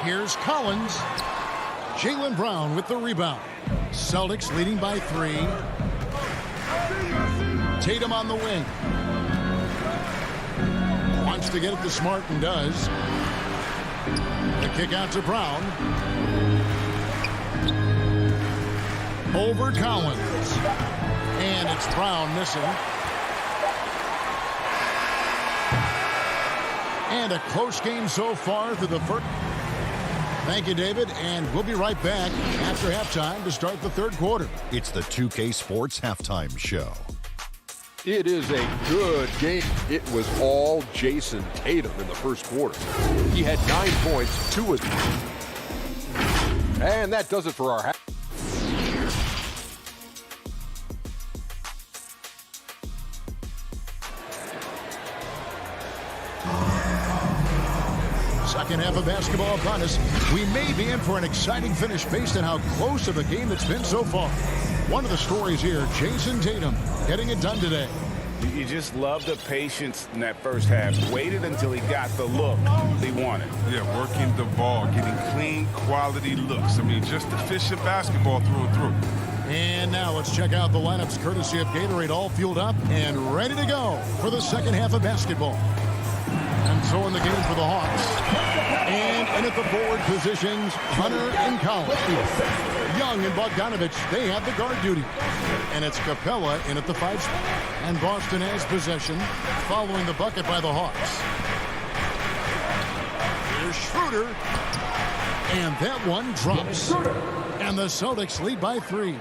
Here's Collins. Jaylen Brown with the rebound. Celtics leading by 3. Tatum on the wing. Wants to get it to Smart and does. The kick out to Brown. Over Collins. And it's Brown missing. And a close game so far through the first. Thank you, David, and we'll be right back after halftime to start the third quarter. It's the 2K Sports Halftime Show. It is a good game. It was all Jason Tatum in the first quarter. He had 9 points, 2 assists. And that does it for our half. Second half of basketball upon us. We may be in for an exciting finish based on how close of a game it's been so far. One of the stories here, Jason Tatum getting it done today. You just love the patience in that first half. Waited until he got the look he wanted. Yeah, working the ball, getting clean, quality looks. I mean, just efficient basketball through and through. And now let's check out the lineups courtesy of Gatorade, all fueled up and ready to go for the second half of basketball. And so in the game for the Hawks. And in at the forward positions, Hunter and Collins. Young and Bogdanovich, they have the guard duty. And it's Capella in at the 5 spot. And Boston has possession following the bucket by the Hawks. Here's Schroeder. And that one drops. And the Celtics lead by 3.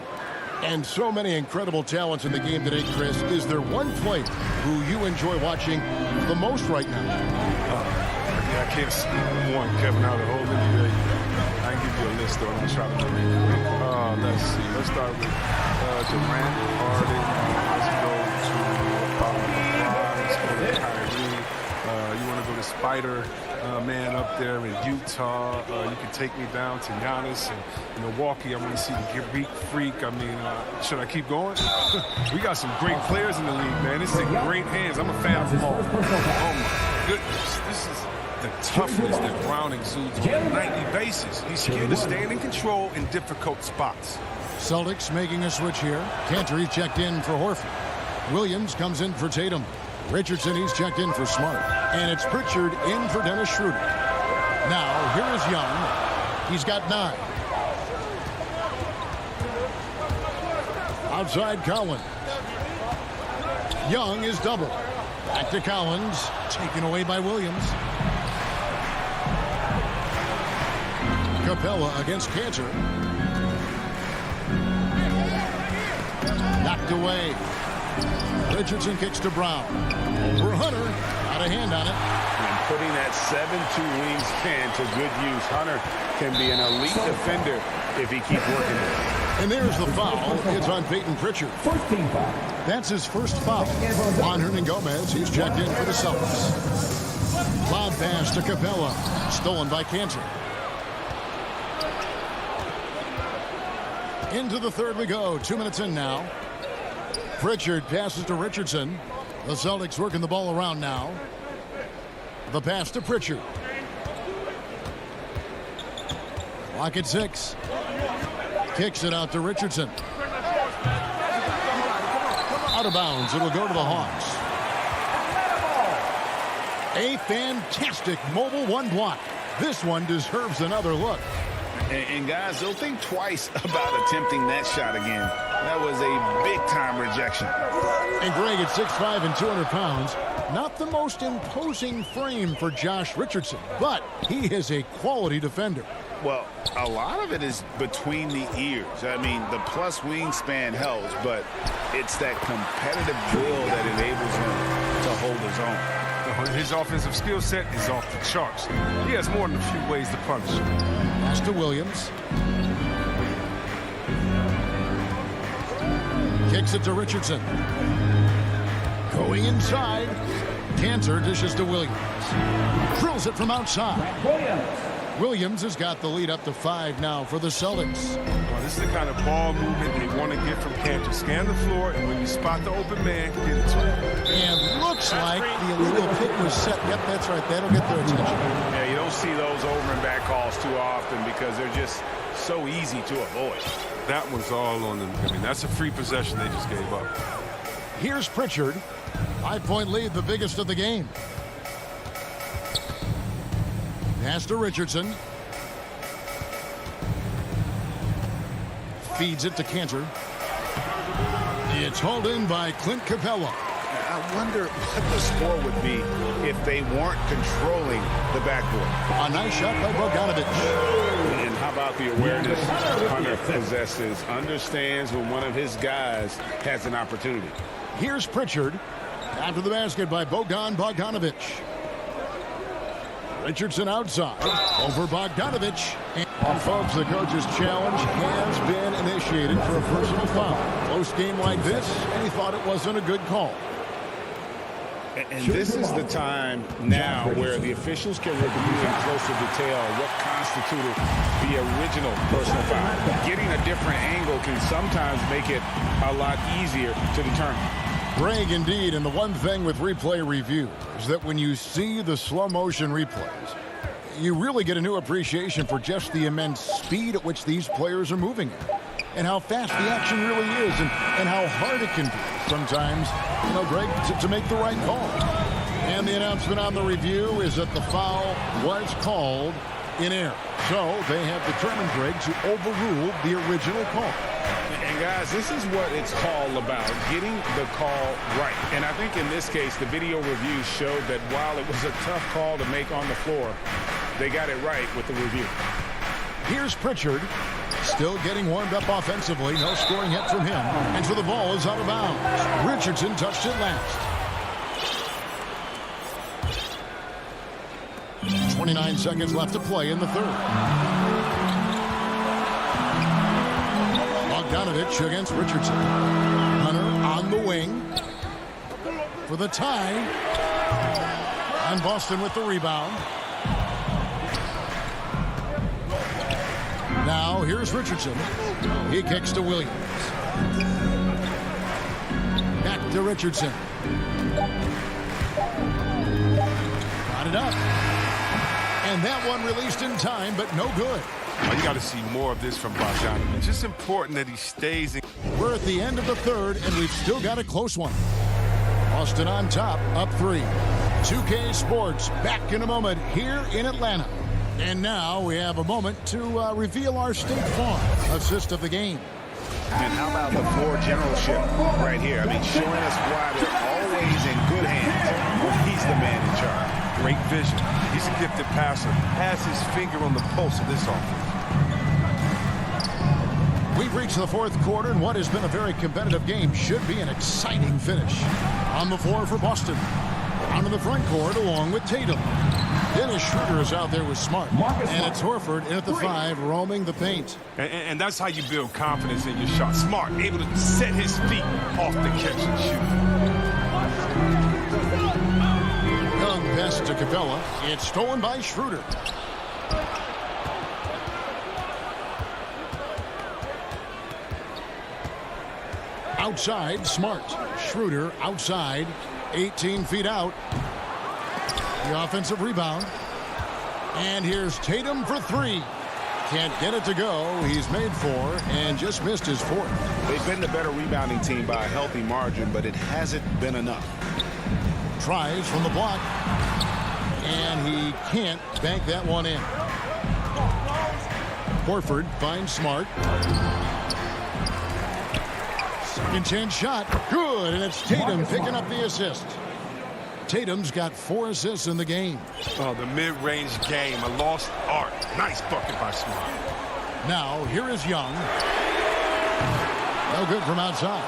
And so many incredible talents in the game today, Chris. Is there one player who you enjoy watching the most right now? Yeah, I can't see one, Kevin, out of the whole NBA. I can give you a list, though, and I'll try to do it quick. Let's see. Let's start with Durant, Harden. Let's go to LeBron. Let's go to Kyrie. You want to go to Spider-Man up there in Utah. You can take me down to Giannis and Milwaukee. I want to see the Greek Freak. I mean, should I keep going? We got some great players in the league, man. This is in great hands. I'm a fan of all. Oh, my goodness. This is the toughness that Brown exudes on a nightly basis. He's here to stand in control in difficult spots. Celtics making a switch here. Cantor, he's checked in for Horford. Williams comes in for Tatum. Richardson, he's checked in for Smart. And it's Pritchard in for Dennis Schroeder. Now, here is Young. He's got 9. Outside Collins. Young is double. Back to Collins. Taken away by Williams. Capella against Cantor. Knocked away. Richardson kicks to Brown. For Hunter, got a hand on it. And putting that 7'2" wingspan to good use. Hunter can be an elite defender if he keeps working it. And there's the foul. It's on Peyton Pritchard. That's his first foul. On Hernangomez, he's checked in for the Celtics. Lob pass to Capella. Stolen by Cantor. Into the third we go. 2 minutes in now. Pritchard passes to Richardson. The Celtics working the ball around now. The pass to Pritchard. Clock at 6. Kicks it out to Richardson. Out of bounds. It'll go to the Hawks. A fantastic mobile one block. This one deserves another look. And guys, they'll think twice about attempting that shot again. That was a big-time rejection. And Greg at 6'5" and 200 pounds. Not the most imposing frame for Josh Richardson, but he is a quality defender. Well, a lot of it is between the ears. I mean, the plus wingspan helps, but it's that competitive will that enables him to hold his own. His offensive skill set is off the charts. He has more than a few ways to punish. Pass to Williams. Kicks it to Richardson. Going inside. Cantor dishes to Williams. Drills it from outside. Williams has got the lead up to 5 now for the Celtics. Well, this is the kind of ball movement they want to get from Cantor. Scan the floor, and when you spot the open man, get it to him. And looks like the illegal pick was set. Yep, that's right. That'll get their attention. Yeah, you don't see those over and back calls too often because they're just so easy to avoid. That one's all on them. I mean, that's a free possession they just gave up. Here's Pritchard. 5-point lead, the biggest of the game. Pass to Richardson. Feeds it to Cantor. It's hauled in by Clint Capella. I wonder what the score would be if they weren't controlling the backboard. A nice shot by Bogdanovich. And how about the awareness Hunter possesses, understands when one of his guys has an opportunity. Here's Pritchard. After the basket by Bogdanovich. Richardson outside. Over Bogdanovich. And folks, the coach's challenge has been initiated for a personal foul. Close game like this, and he thought it wasn't a good call. And this is the time now where the officials can review in closer detail what constituted the original personal foul. Getting a different angle can sometimes make it a lot easier to determine. Greg, indeed, and the one thing with replay review is that when you see the slow motion replays, you really get a new appreciation for just the immense speed at which these players are moving at, and how fast the action really is, and how hard it can be sometimes, you know, Greg, to make the right call. And the announcement on the review is that the foul was called in error. So they have determined, Greg, to overrule the original call. And guys, this is what it's all about, getting the call right. And I think in this case, the video review showed that while it was a tough call to make on the floor, they got it right with the review. Here's Pritchard, still getting warmed up offensively. No scoring hit from him. And so the ball is out of bounds. Richardson touched it last. 29 seconds left to play in the third. Bogdanovich against Richardson. Hunter on the wing for the tie. And Boston with the rebound. Now here's Richardson. He kicks to Williams. Back to Richardson. Got it up. And that one released in time, but no good. Oh, you got to see more of this from Bogdanovich. It's just important that he stays in. We're at the end of the third, and we've still got a close one. Boston on top, up 3. 2K Sports back in a moment here in Atlanta. And now we have a moment to reveal our State Farm assist of the game. And how about the floor generalship right here? I mean, showing us why they're always in good hands when he's the man in charge. Great vision. He's a gifted passer. Has his finger on the pulse of this offense. We've reached the fourth quarter, and what has been a very competitive game should be an exciting finish. On the floor for Boston. Down in the front court along with Tatum. Dennis Schroeder is out there with Smart. And it's Horford in at the 5, roaming the paint. And that's how you build confidence in your shot. Smart, able to set his feet off the catch and shoot. Young pass to Capella. It's stolen by Schroeder. Outside, Smart. Schroeder outside, 18 feet out. The offensive rebound. And here's Tatum for 3. Can't get it to go. He's made 4 and just missed his 4th. They've been the better rebounding team by a healthy margin, but it hasn't been enough. Tries from the block. And he can't bank that one in. Horford finds Smart. Second chance shot. Good, and it's Tatum picking up the assist. Tatum's got 4 assists in the game. Oh, the mid-range game, a lost art. Nice bucket by Smart. Now, here is Young. No good from outside.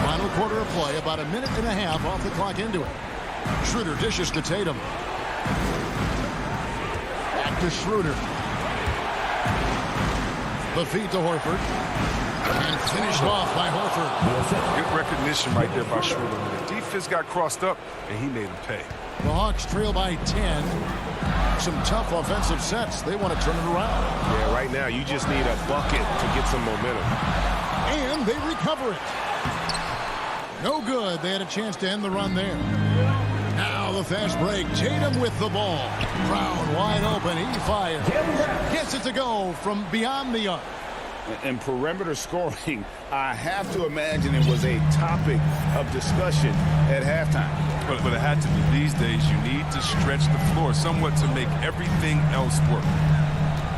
Final quarter of play, about a minute and a half off the clock into it. Schroeder dishes to Tatum. Back to Schroeder. The feed to Horford. And finished off by Horford. Good recognition right there by Schroeder. The defense got crossed up, and he made him pay. The Hawks trail by 10. Some tough offensive sets. They want to turn it around. Yeah, right now you just need a bucket to get some momentum. And they recover it. No good. They had a chance to end the run there. Now the fast break. Tatum with the ball. Brown wide open. He fires. Gets it to go from beyond the arc. And perimeter scoring, I have to imagine it was a topic of discussion at halftime. But it had to be. These days, you need to stretch the floor somewhat to make everything else work.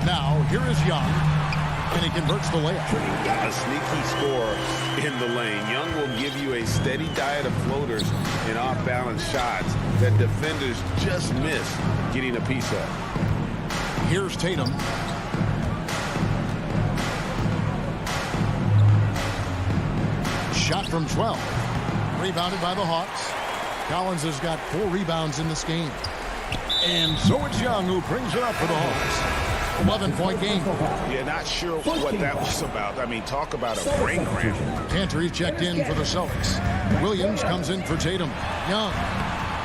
Now, here is Young, and he converts the layup. A sneaky score in the lane. Young will give you a steady diet of floaters and off-balance shots that defenders just miss getting a piece of. Here's Tatum. Shot from 12. Rebounded by the Hawks. Collins has got 4 rebounds in this game. And so it's Young who brings it up for the Hawks. 11-point game. Yeah, not sure what that was about. I mean, talk about a brain cramp. Cantor checked in for the Celtics. Williams comes in for Tatum. Young.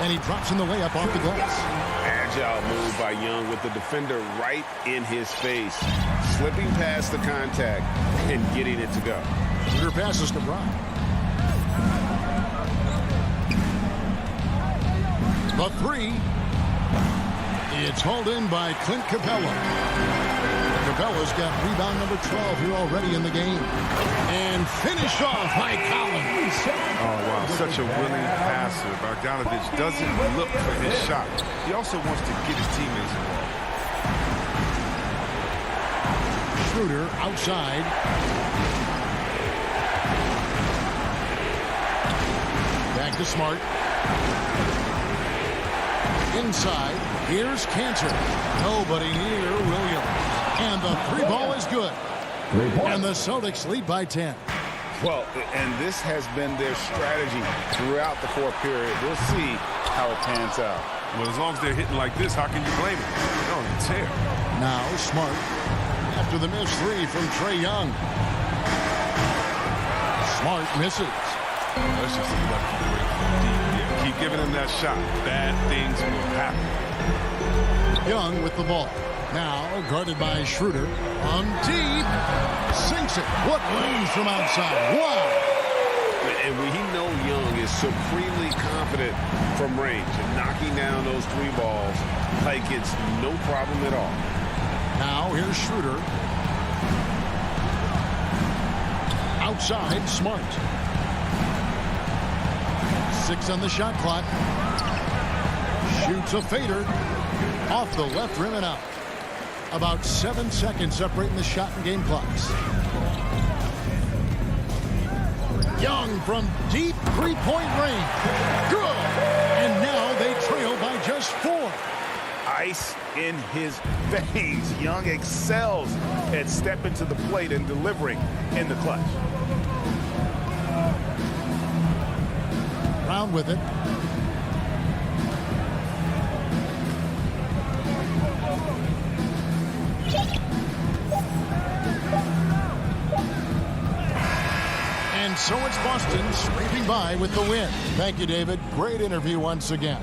And he drops in the layup off the glass. Agile move by Young with the defender right in his face. Slipping past the contact and getting it to go. Shooter passes to Brown. The 3. It's hauled in by Clint Capella. Capella's got rebound number 12 here already in the game. And finished off by Collins. Oh, wow. Such a willing passer. Bogdanovich doesn't look for his shot. He also wants to get his teammates involved. Schroeder outside. Back to Smart. Inside. Here's Cantor. Nobody near Williams. And the 3 ball is good. And the Celtics lead by 10. Well, and this has been their strategy throughout the 4th period. We'll see how it pans out. Well, as long as they're hitting like this, how can you blame them? They're on a tear. Now Smart. After the missed 3 from Trae Young. Smart misses. That's just a lucky break from deep. Yeah, keep giving him that shot. Bad things will happen. Young with the ball. Now guarded by Schroeder. On deep. Sinks it. What range from outside. Wow. And we know Young is supremely confident from range and knocking down those 3 balls like it's no problem at all. Now here's Schroeder. Outside, Smart. 6 on the shot clock. Shoots a fader. Off the left rim and out. About 7 seconds separating the shot and game clocks. Young from deep 3-point range. Good. And now they trail by just 4. I ice in his veins. Young excels at stepping to the plate and delivering in the clutch. Brown with it. And so it's Boston scraping by with the win. Thank you, David. Great interview once again.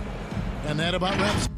And that about wraps.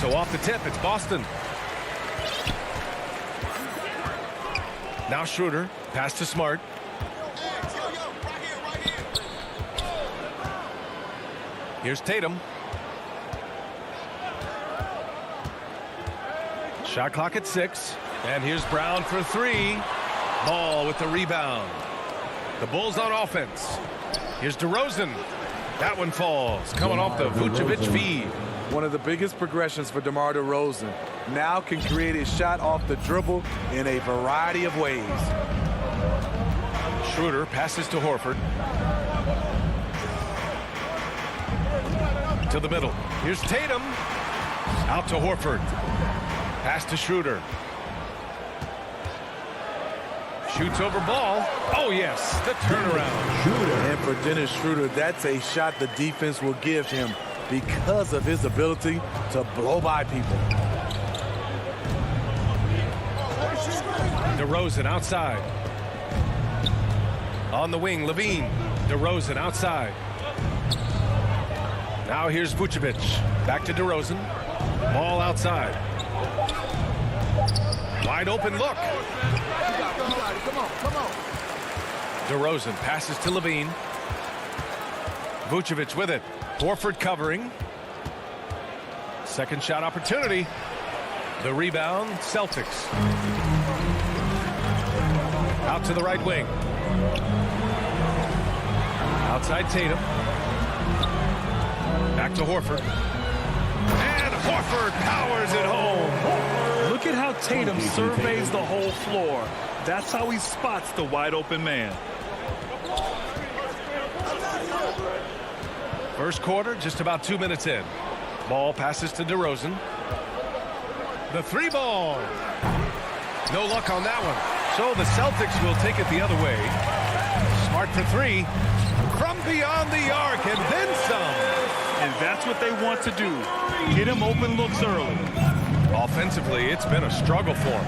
So off the tip, it's Boston. Now Schroeder, pass to Smart. Here's Tatum. Shot clock at 6. And here's Brown for 3. Ball with the rebound. The Bulls on offense. Here's DeRozan. That one falls, coming off the Vucevic feed. One of the biggest progressions for DeMar DeRozan. Now can create a shot off the dribble in a variety of ways. Schroeder passes to Horford. To the middle. Here's Tatum. Out to Horford. Pass to Schroeder. Shoots over ball. Oh, yes, the turnaround. And for Dennis Schroeder, that's a shot the defense will give him because of his ability to blow by people. DeRozan outside. On the wing, Levine. DeRozan outside. Now here's Vucevic. Back to DeRozan. Ball outside. Wide open look. Come on. DeRozan passes to Levine. Vucevic with it. Horford covering. Second shot opportunity. The rebound, Celtics. Out to the right wing. Outside Tatum. Back to Horford. And Horford powers it home. Look at how Tatum surveys the whole floor. That's how he spots the wide open man. First quarter, just about 2 minutes in. Ball passes to DeRozan. The three ball. No luck on that one. So the Celtics will take it the other way. Smart for three. From beyond the arc and then some. And that's what they want to do. Get him open looks early. Offensively, it's been a struggle for him.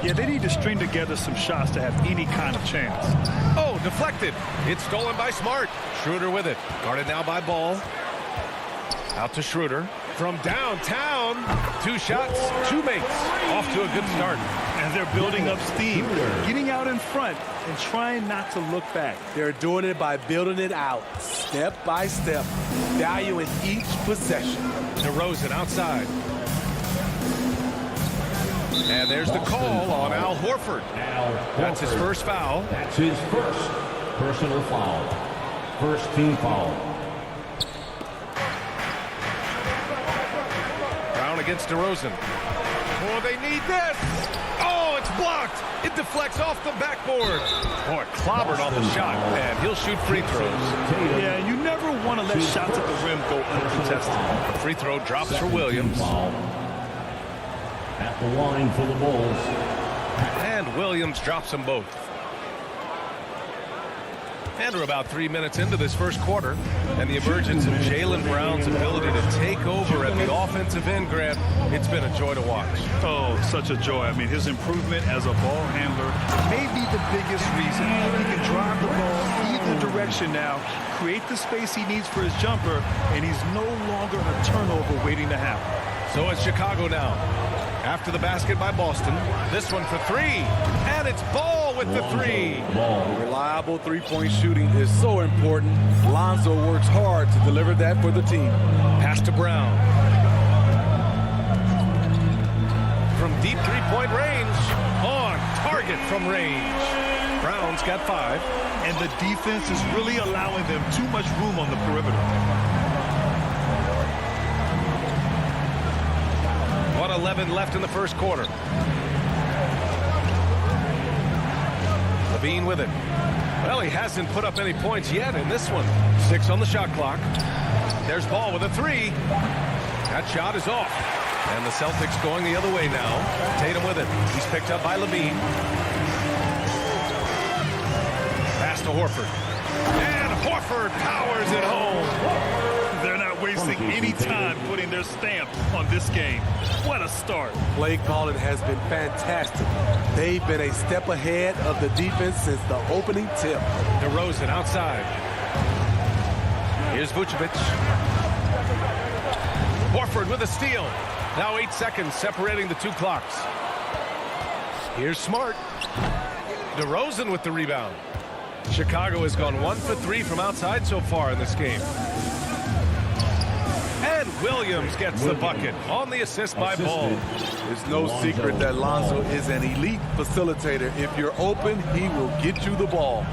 Yeah, they need to string together some shots to have any kind of chance. Oh, deflected. It's stolen by Smart. Schroeder with it. Guarded now by Ball. Out to Schroeder. From downtown. 2 shots, 2 makes. Off to a good start. And they're building up steam. Getting out in front and trying not to look back. They're doing it by building it out, step by step, valuing each possession. DeRozan outside. And there's the call on Al Horford. That's his first foul. That's his first personal foul. First team foul. Brown against DeRozan. Oh, they need this. Oh, it's blocked. It deflects off the backboard. Boy, clobbered on the shot, and he'll shoot free throws. Yeah, you never want to let shots at the rim go uncontested. The free throw drops for Williams. At the line for the Bulls. And Williams drops them both. And we're about 3 minutes into this first quarter. And the emergence of Jaylen Brown's ability to take over at the offensive end, Grant, it's been a joy to watch. Oh, such a joy. I mean, his improvement as a ball handler may be the biggest reason. He can drive the ball either direction now, create the space he needs for his jumper, and he's no longer a turnover waiting to happen. So it's Chicago now. After the basket by Boston. This one for three. And it's Ball with the three. Reliable three-point shooting is so important. Lonzo works hard to deliver that for the team. Pass to Brown. From deep three-point range. On target from range. Brown's got 5. And the defense is really allowing them too much room on the perimeter. 1:11 left in the first quarter. Levine with it. Well, he hasn't put up any points yet in this one. 6 on the shot clock. There's Ball with a 3. That shot is off. And the Celtics going the other way now. Tatum with it. He's picked up by Levine. Pass to Horford. And Horford powers it home. They're not wasting any time putting their stamp on this game. What a start. Play calling has been fantastic. They've been a step ahead of the defense since the opening tip. DeRozan outside. Here's Vucevic. Horford with a steal. Now 8 seconds separating the 2 clocks. Here's Smart. DeRozan with the rebound. Chicago has gone 1 for 3 from outside so far in this game. And Williams gets the bucket on the assist by Ball. It's no secret that Lonzo is an elite facilitator. If you're open, he will get you the ball.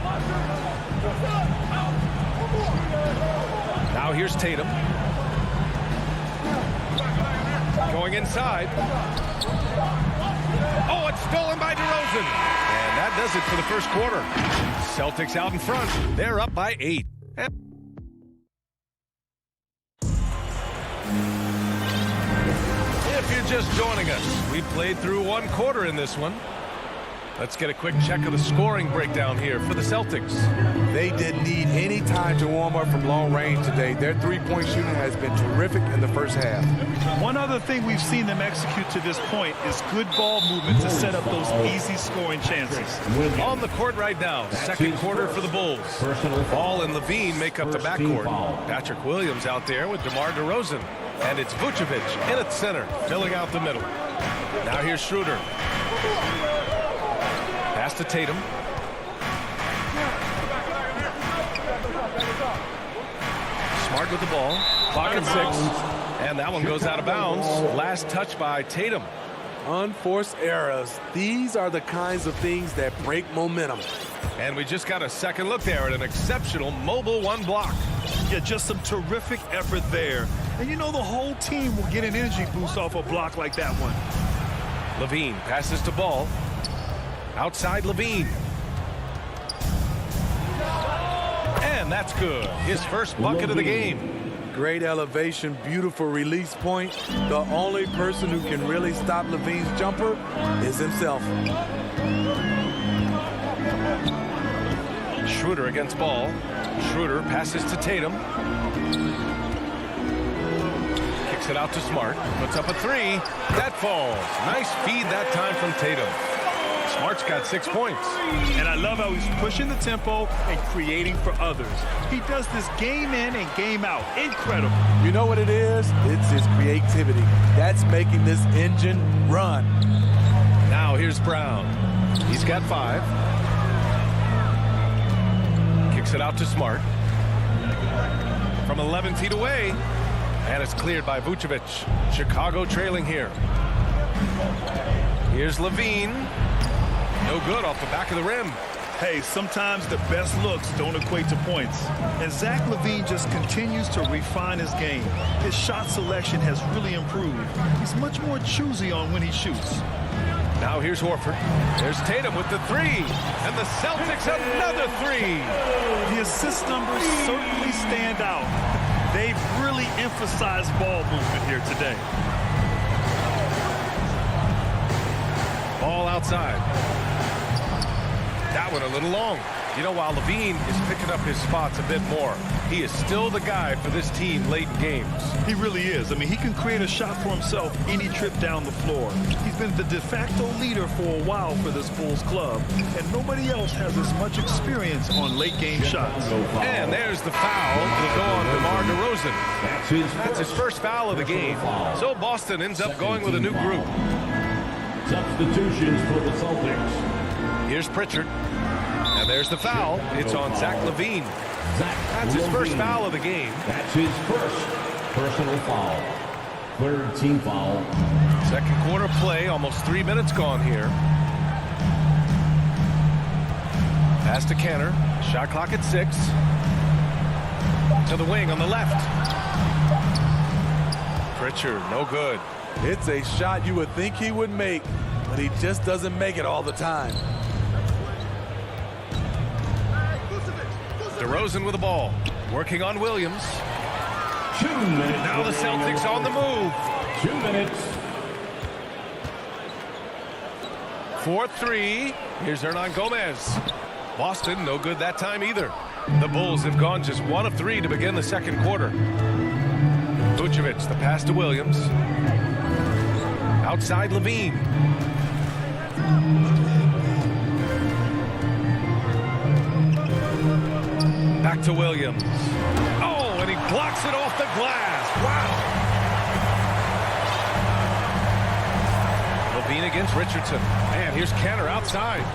Now Now here's Tatum. Going inside. Oh, it's stolen by DeRozan. And that does it for the first quarter. Celtics out in front. They're up by 8. If you're just joining us, we played through one quarter in this one. Let's get a quick check of the scoring breakdown here for the Celtics. They didn't need any time to warm up from long range today. Their three-point shooting has been terrific in the first half. One other thing we've seen them execute to this point is good ball movement to set up those easy scoring chances. On the court right now, second quarter for the Bulls. Ball and Levine make up the backcourt. Patrick Williams out there with DeMar DeRozan. And it's Vucevic in at center, filling out the middle. Now here's Schroeder. Pass to Tatum. Smart with the ball. Clock at 6. And that one goes out of bounds. Last touch by Tatum. Unforced errors. These are the kinds of things that break momentum. And we just got a second look there at an exceptional mobile one block. Yeah, just some terrific effort there. And you know the whole team will get an energy boost off a block like that one. Levine passes to Ball. Outside Levine. And that's good. His first bucket of the game. Great elevation, beautiful release point. The only person who can really stop Levine's jumper is himself. Schroeder against Ball. Schroeder passes to Tatum. Kicks it out to Smart. Puts up a 3. That falls. Nice feed that time from Tatum. Smart's got 6 points. And I love how he's pushing the tempo and creating for others. He does this game in and game out. Incredible. You know what it is? It's his creativity. That's making this engine run. Now here's Brown. He's got 5. Kicks it out to Smart. From 11 feet away. And it's cleared by Vucevic. Chicago trailing here. Here's Levine. No good off the back of the rim. Hey, sometimes the best looks don't equate to points. And Zach LaVine just continues to refine his game. His shot selection has really improved. He's much more choosy on when he shoots. Now here's Horford. There's Tatum with the 3. And the Celtics another 3. The assist numbers certainly stand out. They've really emphasized ball movement here today. Ball outside. That one a little long. You know, while Levine is picking up his spots a bit more, he is still the guy for this team late in games. He really is. I mean, he can create a shot for himself any trip down the floor. He's been the de facto leader for a while for this Bulls club, and nobody else has as much experience on late game shots. And there's the foul. It'll go on DeMar DeRozan. That's his first foul of the game. So Boston ends up going with a new group. Substitutions for the Celtics. Here's Pritchard. And there's the foul. It's on Zach LaVine. That's his first foul of the game. That's his first personal foul. Third team foul. Second quarter play. Almost 3 minutes gone here. Pass to Kanter. Shot clock at 6. To the wing on the left. Pritchard, no good. It's a shot you would think he would make, but he just doesn't make it all the time. DeRozan with the ball. Working on Williams. 2 minutes. Now the Celtics on the move. 2 minutes. 4-3. Here's Hernan Gomez. Boston, no good that time either. The Bulls have gone just 1 of 3 to begin the second quarter. Vucevic, the pass to Williams. Outside Levine. Back to Williams. Oh, and he blocks it off the glass. Wow. Levine against Richardson. And here's Kanter outside.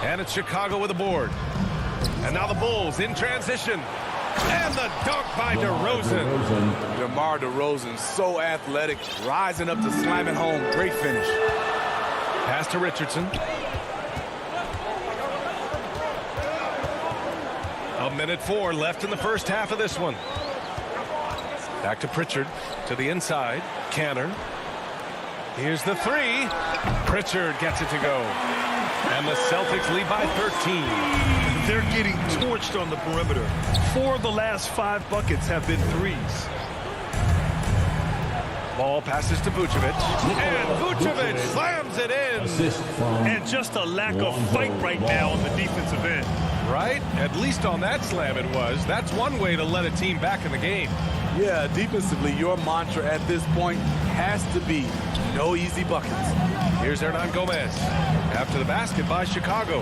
And it's Chicago with a board. And now the Bulls in transition. And the dunk by DeRozan. DeMar DeRozan, so athletic, rising up to slam it home. Great finish. Pass to Richardson. A 1:04 left in the first half of this one. Back to Pritchard, to the inside. Canner. Here's the three. Pritchard gets it to go. And the Celtics lead by 13. They're getting torched on the perimeter. 4 of the last 5 buckets have been threes. Ball passes to Vucevic. And Vucevic slams it in. And just a lack of fight right now on the defensive end. Right? At least on that slam it was. That's one way to let a team back in the game. Yeah, defensively, your mantra at this point has to be no easy buckets. Here's Hernan Gomez. After the basket by Chicago.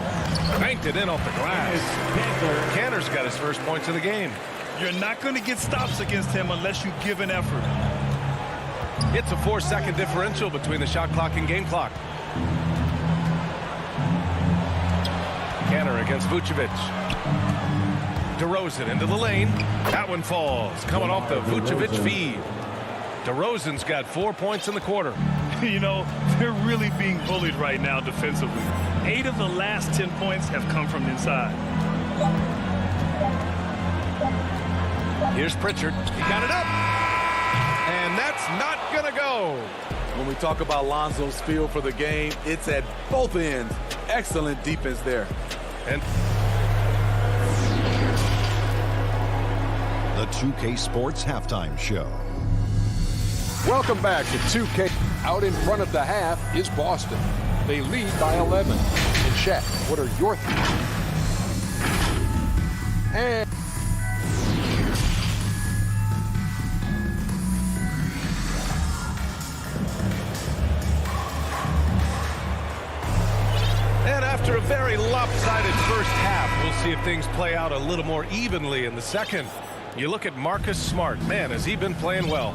Banked it in off the glass. Canner's got his first points of the game. You're not going to get stops against him unless you give an effort. It's a 4-second differential between the shot clock and game clock. Canner against Vucevic. DeRozan into the lane. That one falls. Coming off the Vucevic feed. DeRozan's got 4 points in the quarter. You know, they're really being bullied right now defensively. 8 of the last 10 points have come from inside. Here's Pritchard. He got it up. And that's not going to go. When we talk about Lonzo's feel for the game, it's at both ends. Excellent defense there. And the 2K Sports Halftime Show. Welcome back to 2K. Out in front of the half is Boston. They lead by 11. And Shaq, what are your thoughts? And after a very lopsided first half, we'll see if things play out a little more evenly in the second. You look at Marcus Smart. Man, has he been playing well?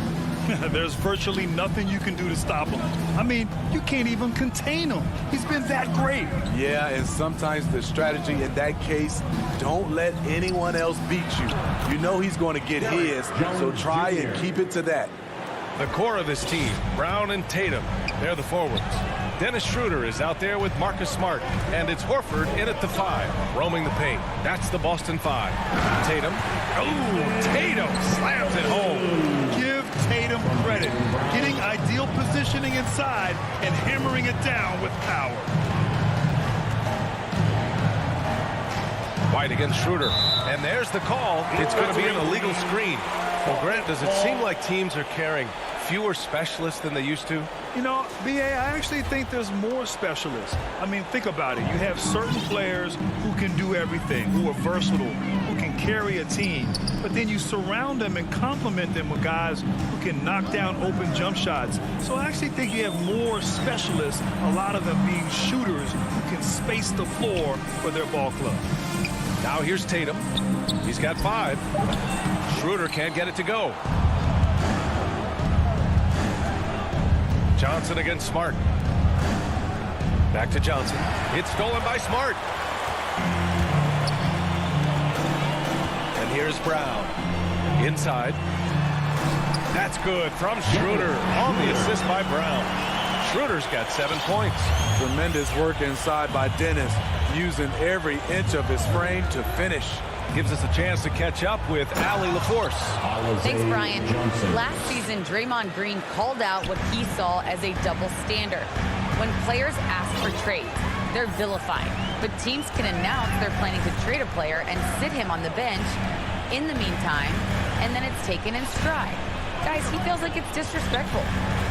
There's virtually nothing you can do to stop him. I mean, you can't even contain him. He's been that great. Yeah, and sometimes the strategy in that case, don't let anyone else beat you. You know he's going to get his, so try and keep it to that. The core of this team, Brown and Tatum, they're the forwards. Dennis Schroeder is out there with Marcus Smart, and it's Horford in at the 5, roaming the paint. That's the Boston 5. Tatum. Oh, Tatum slams it home. Give Tatum credit. Getting ideal positioning inside and hammering it down with power. White against Schroeder. And there's the call. It's going to be an illegal screen. Well, Grant, does it seem like teams are carrying fewer specialists than they used to? You know, B.A., I actually think there's more specialists. I mean, think about it. You have certain players who can do everything, who are versatile, who can carry a team. But then you surround them and complement them with guys who can knock down open jump shots. So I actually think you have more specialists, a lot of them being shooters who can space the floor for their ball club. Now here's Tatum. He's got 5. Schroeder can't get it to go. Johnson against Smart. Back to Johnson. It's stolen by Smart. And here's Brown. Inside. That's good from Schroeder on the assist by Brown. Schroeder's got 7 points. Tremendous work inside by Dennis, using every inch of his frame to finish. Gives us a chance to catch up with Allie LaForce. Thanks, Brian. Last season, Draymond Green called out what he saw as a double standard. When players ask for trades, they're vilified. But teams can announce they're planning to trade a player and sit him on the bench in the meantime, and then it's taken in stride. Guys, he feels like it's disrespectful.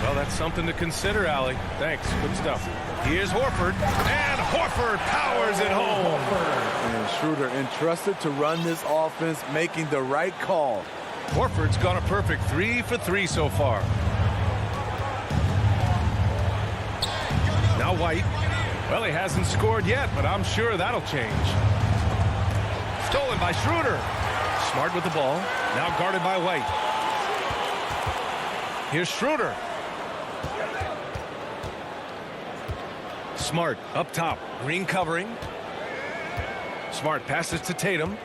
Well, that's something to consider, Allie. Thanks. Good stuff. Here's Horford. And Horford powers it home. And Schroeder entrusted to run this offense, making the right call. Horford's gone a perfect 3 for 3 so far. Now White. Well, he hasn't scored yet, but I'm sure that'll change. Stolen by Schroeder. Smart with the ball. Now guarded by White. Here's Schroeder. Smart up top. Green covering. Smart passes to Tatum.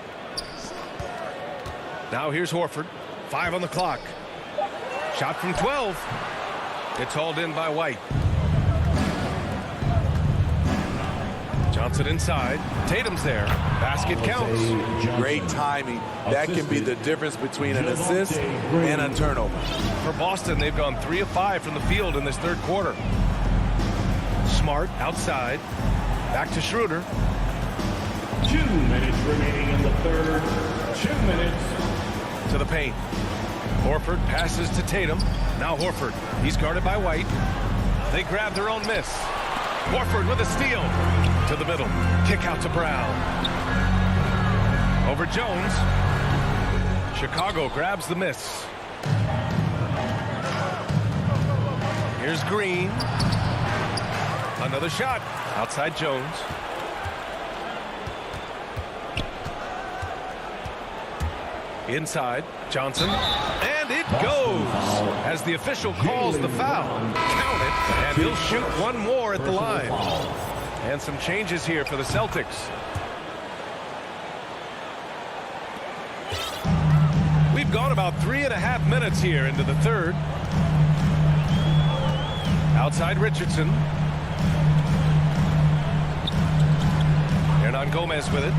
Now here's Horford. 5 on the clock. Shot from 12. It's hauled in by White. Johnson inside. Tatum's there. Basket counts. Great timing. That can be the difference between an assist and a turnover. For Boston, they've gone 3 of 5 from the field in this third quarter. Smart outside. Back to Schroeder. 2 minutes remaining in the third. 2 minutes. To the paint. Horford passes to Tatum. Now Horford. He's guarded by White. They grab their own miss. Horford with a steal. To the middle. Kick out to Brown. Over Jones. Chicago grabs the miss. Here's Green. Another shot. Outside Jones. Inside, Johnson. And it goes as the official calls the foul. Count it, and he'll shoot one more at the line. And some changes here for the Celtics. We've gone about 3.5 minutes here into the third. Outside Richardson. Hernan Gomez with it.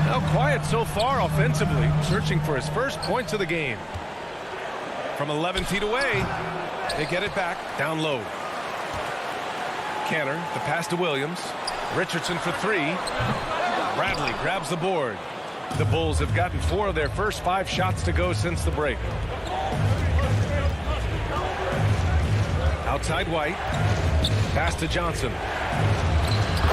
Now quiet so far offensively, searching for his first points of the game. From 11 feet away, they get it back down low. Canner, the pass to Williams. Richardson for 3. Bradley grabs the board. The Bulls have gotten 4 of their first 5 shots to go since the break. Outside White. Pass to Johnson.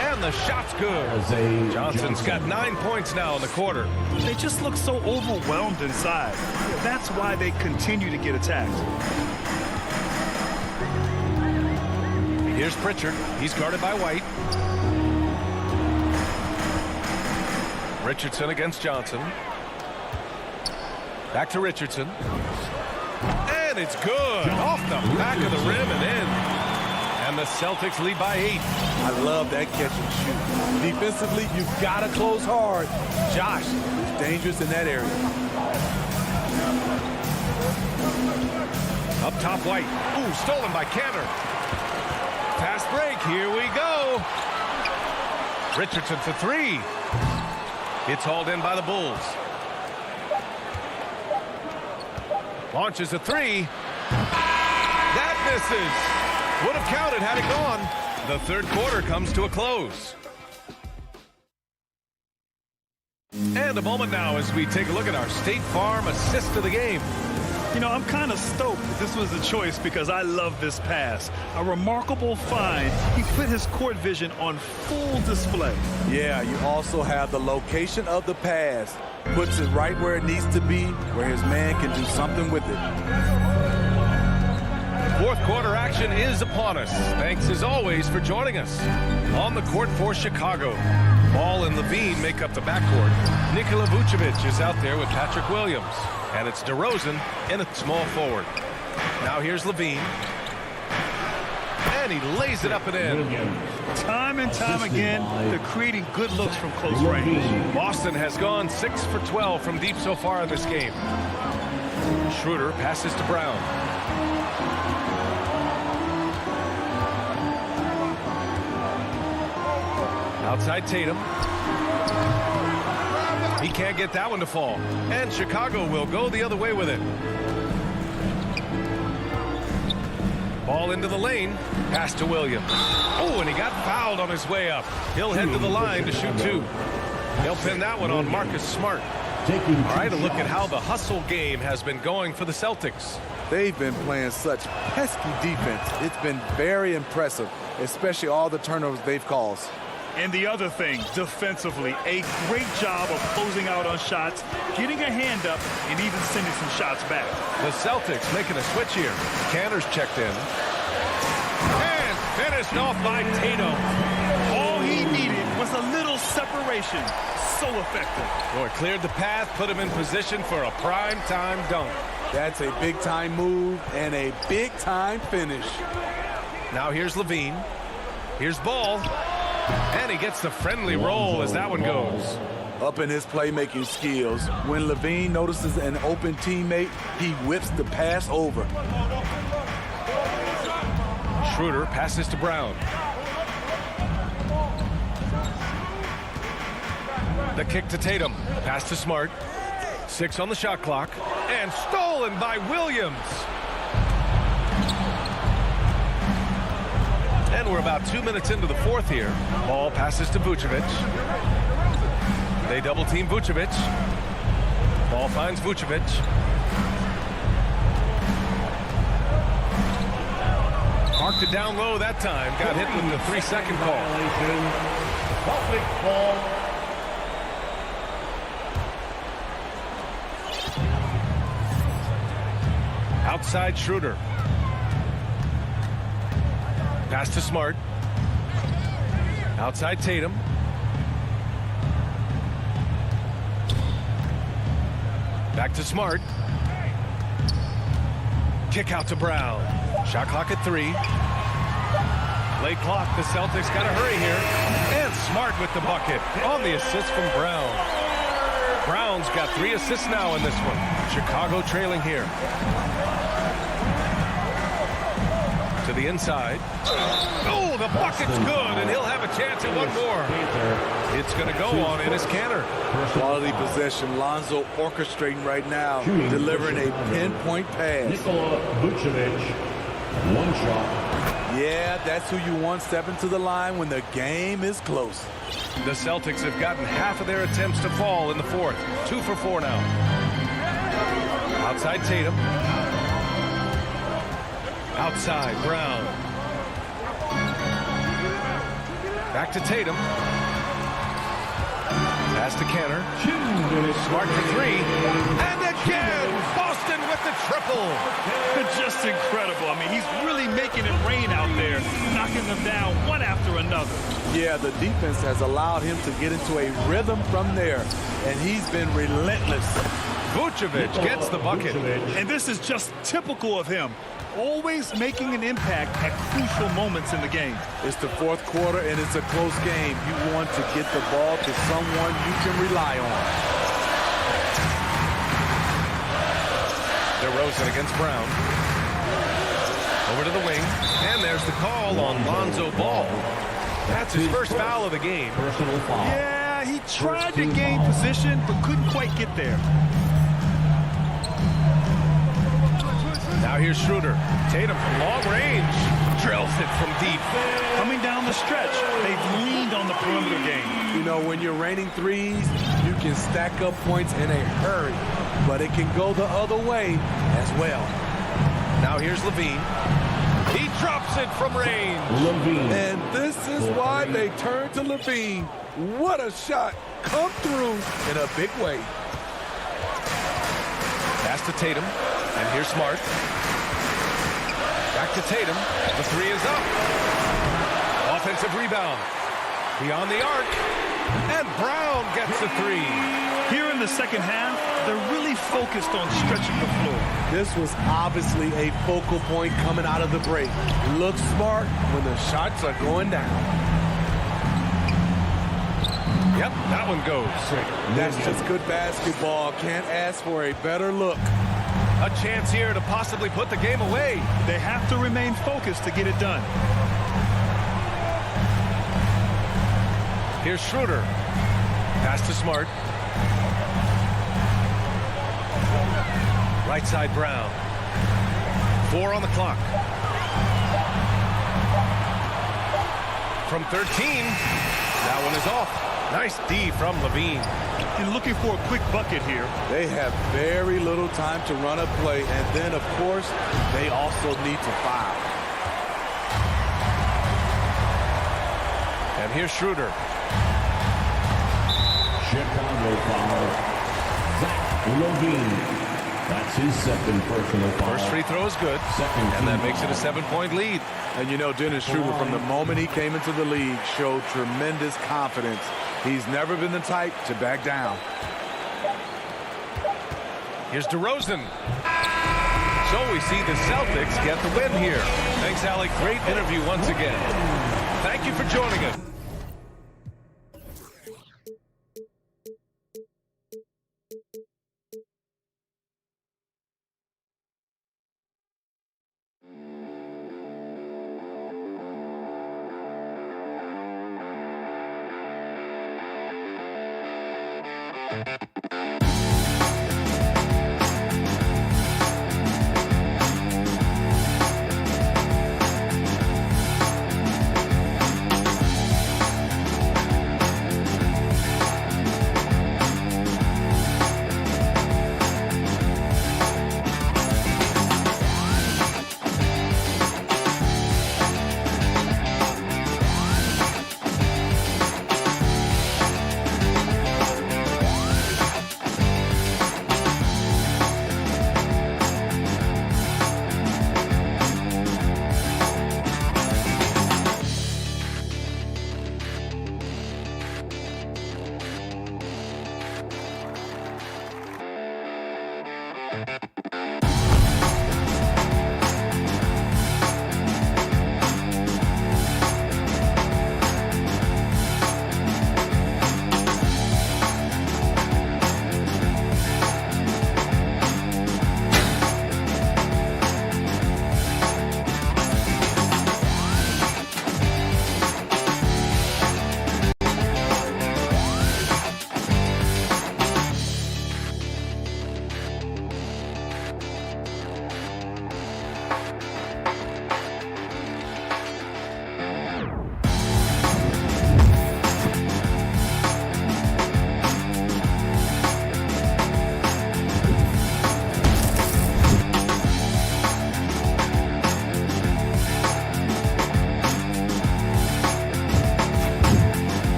And the shot's good. Johnson's got 9 points now in the quarter. They just look so overwhelmed inside. That's why they continue to get attacked. Here's Pritchard. He's guarded by White. Richardson against Johnson. Back to Richardson. And it's good. Off the back of the rim and in. And the Celtics lead by 8. I love that catch and shoot. Defensively, you've got to close hard. Josh is dangerous in that area. Up top, White. Ooh, stolen by Canner. Fast break. Here we go. Richardson for 3. It's hauled in by the Bulls. Launches a 3. That misses. Would have counted had it gone. The third quarter comes to a close. And a moment now as we take a look at our State Farm assist of the game. You know, I'm kind of stoked that this was the choice because I love this pass. A remarkable find. He put his court vision on full display. Yeah, you also have the location of the pass. Puts it right where it needs to be, where his man can do something with it. Fourth quarter action is upon us. Thanks as always for joining us. On the court for Chicago. Ball and Levine make up the backcourt. Nikola Vucevic is out there with Patrick Williams. And it's DeRozan in a small forward. Now here's Levine. And he lays it up and in. Time and time again, they're creating good looks from close range. Boston has gone 6 for 12 from deep so far in this game. Schroeder passes to Brown. Outside Tatum. He can't get that one to fall. And Chicago will go the other way with it. Ball into the lane. Pass to Williams. Oh, and he got fouled on his way up. He'll head to the line to shoot 2. He'll pin that one on Marcus Smart. All right, a look at how the hustle game has been going for the Celtics. They've been playing such pesky defense. It's been very impressive, especially all the turnovers they've caused. And the other thing, defensively, a great job of closing out on shots, getting a hand up, and even sending some shots back. The Celtics making a switch here. Canner's checked in. And finished off by Tatum. All he needed was a little separation. So effective. Boy, cleared the path, put him in position for a prime-time dunk. That's a big-time move and a big-time finish. Now here's Levine. Here's Ball. And he gets the friendly roll as that one goes. Up in his playmaking skills, when Levine notices an open teammate, he whips the pass over. Schroeder passes to Brown. The kick to Tatum. Pass to Smart. 6 on the shot clock. And stolen by Williams. And we're about 2 minutes into the fourth here. Ball passes to Vucevic. They double team Vucevic. Ball finds Vucevic. Marked it down low that time. Got hit with the 3-second call. Outside Schroeder. Pass to Smart. Outside Tatum. Back to Smart. Kick out to Brown. Shot clock at 3. Late clock. The Celtics got to hurry here. And Smart with the bucket on the assist from Brown. Brown's got 3 assists now in this one. Chicago trailing here. To the inside. Oh, the bucket's good, and he'll have a chance at one more. It's going to go on Enes Kanter. Quality possession. Lonzo orchestrating right now, delivering a pinpoint pass. Nikola Vucevic, 1 shot. Yeah, that's who you want stepping to the line when the game is close. The Celtics have gotten half of their attempts to fall in the fourth. 2 for 4 now. Outside Tatum. Outside Brown. Back to Tatum. Pass to Kanter. Smart for 3. And again, Boston with the triple. Just incredible. I mean, he's really making it rain out there, knocking them down one after another. Yeah, the defense has allowed him to get into a rhythm from there, and he's been relentless. Vucevic gets the bucket. And this is just typical of him. Always making an impact at crucial moments in the game. It's the fourth quarter, and it's a close game. You want to get the ball to someone you can rely on. DeRozan against Brown. Over to the wing. And there's the call on Lonzo Ball. That's his first foul of the game. Personal foul. Yeah, he tried to gain position, but couldn't quite get there. Now here's Schroeder. Tatum from long range. Drills it from deep. Coming down the stretch, they've leaned on the perimeter game. You know, when you're raining threes, you can stack up points in a hurry, but it can go the other way as well. Now here's Levine. He drops it from range. Levine. And this is why they turn to Levine. What a shot. Come through in a big way. Pass to Tatum. And here's Smart. Back to Tatum. The 3 is up. Offensive rebound. Beyond the arc. And Brown gets the 3. Here in the second half, they're really focused on stretching the floor. This was obviously a focal point coming out of the break. Look smart when the shots are going down. Yep, that one goes. That's just good basketball. Can't ask for a better look. A chance here to possibly put the game away. They have to remain focused to get it done. Here's Schroeder. Pass to Smart. Right side Brown. 4 on the clock. From 13. That one is off. Nice D from Levine. And looking for a quick bucket here. They have very little time to run a play, and then, of course, they also need to foul. And here's Schroeder. Chicago foul. Zach Levine. That's his second personal foul. First free throw is good. And that makes it a 7-point lead. And you know, Dennis Schroeder, from the moment he came into the league, showed tremendous confidence. He's never been the type to back down. Here's DeRozan. So we see the Celtics get the win here. Thanks, Alec. Great interview once again. Thank you for joining us.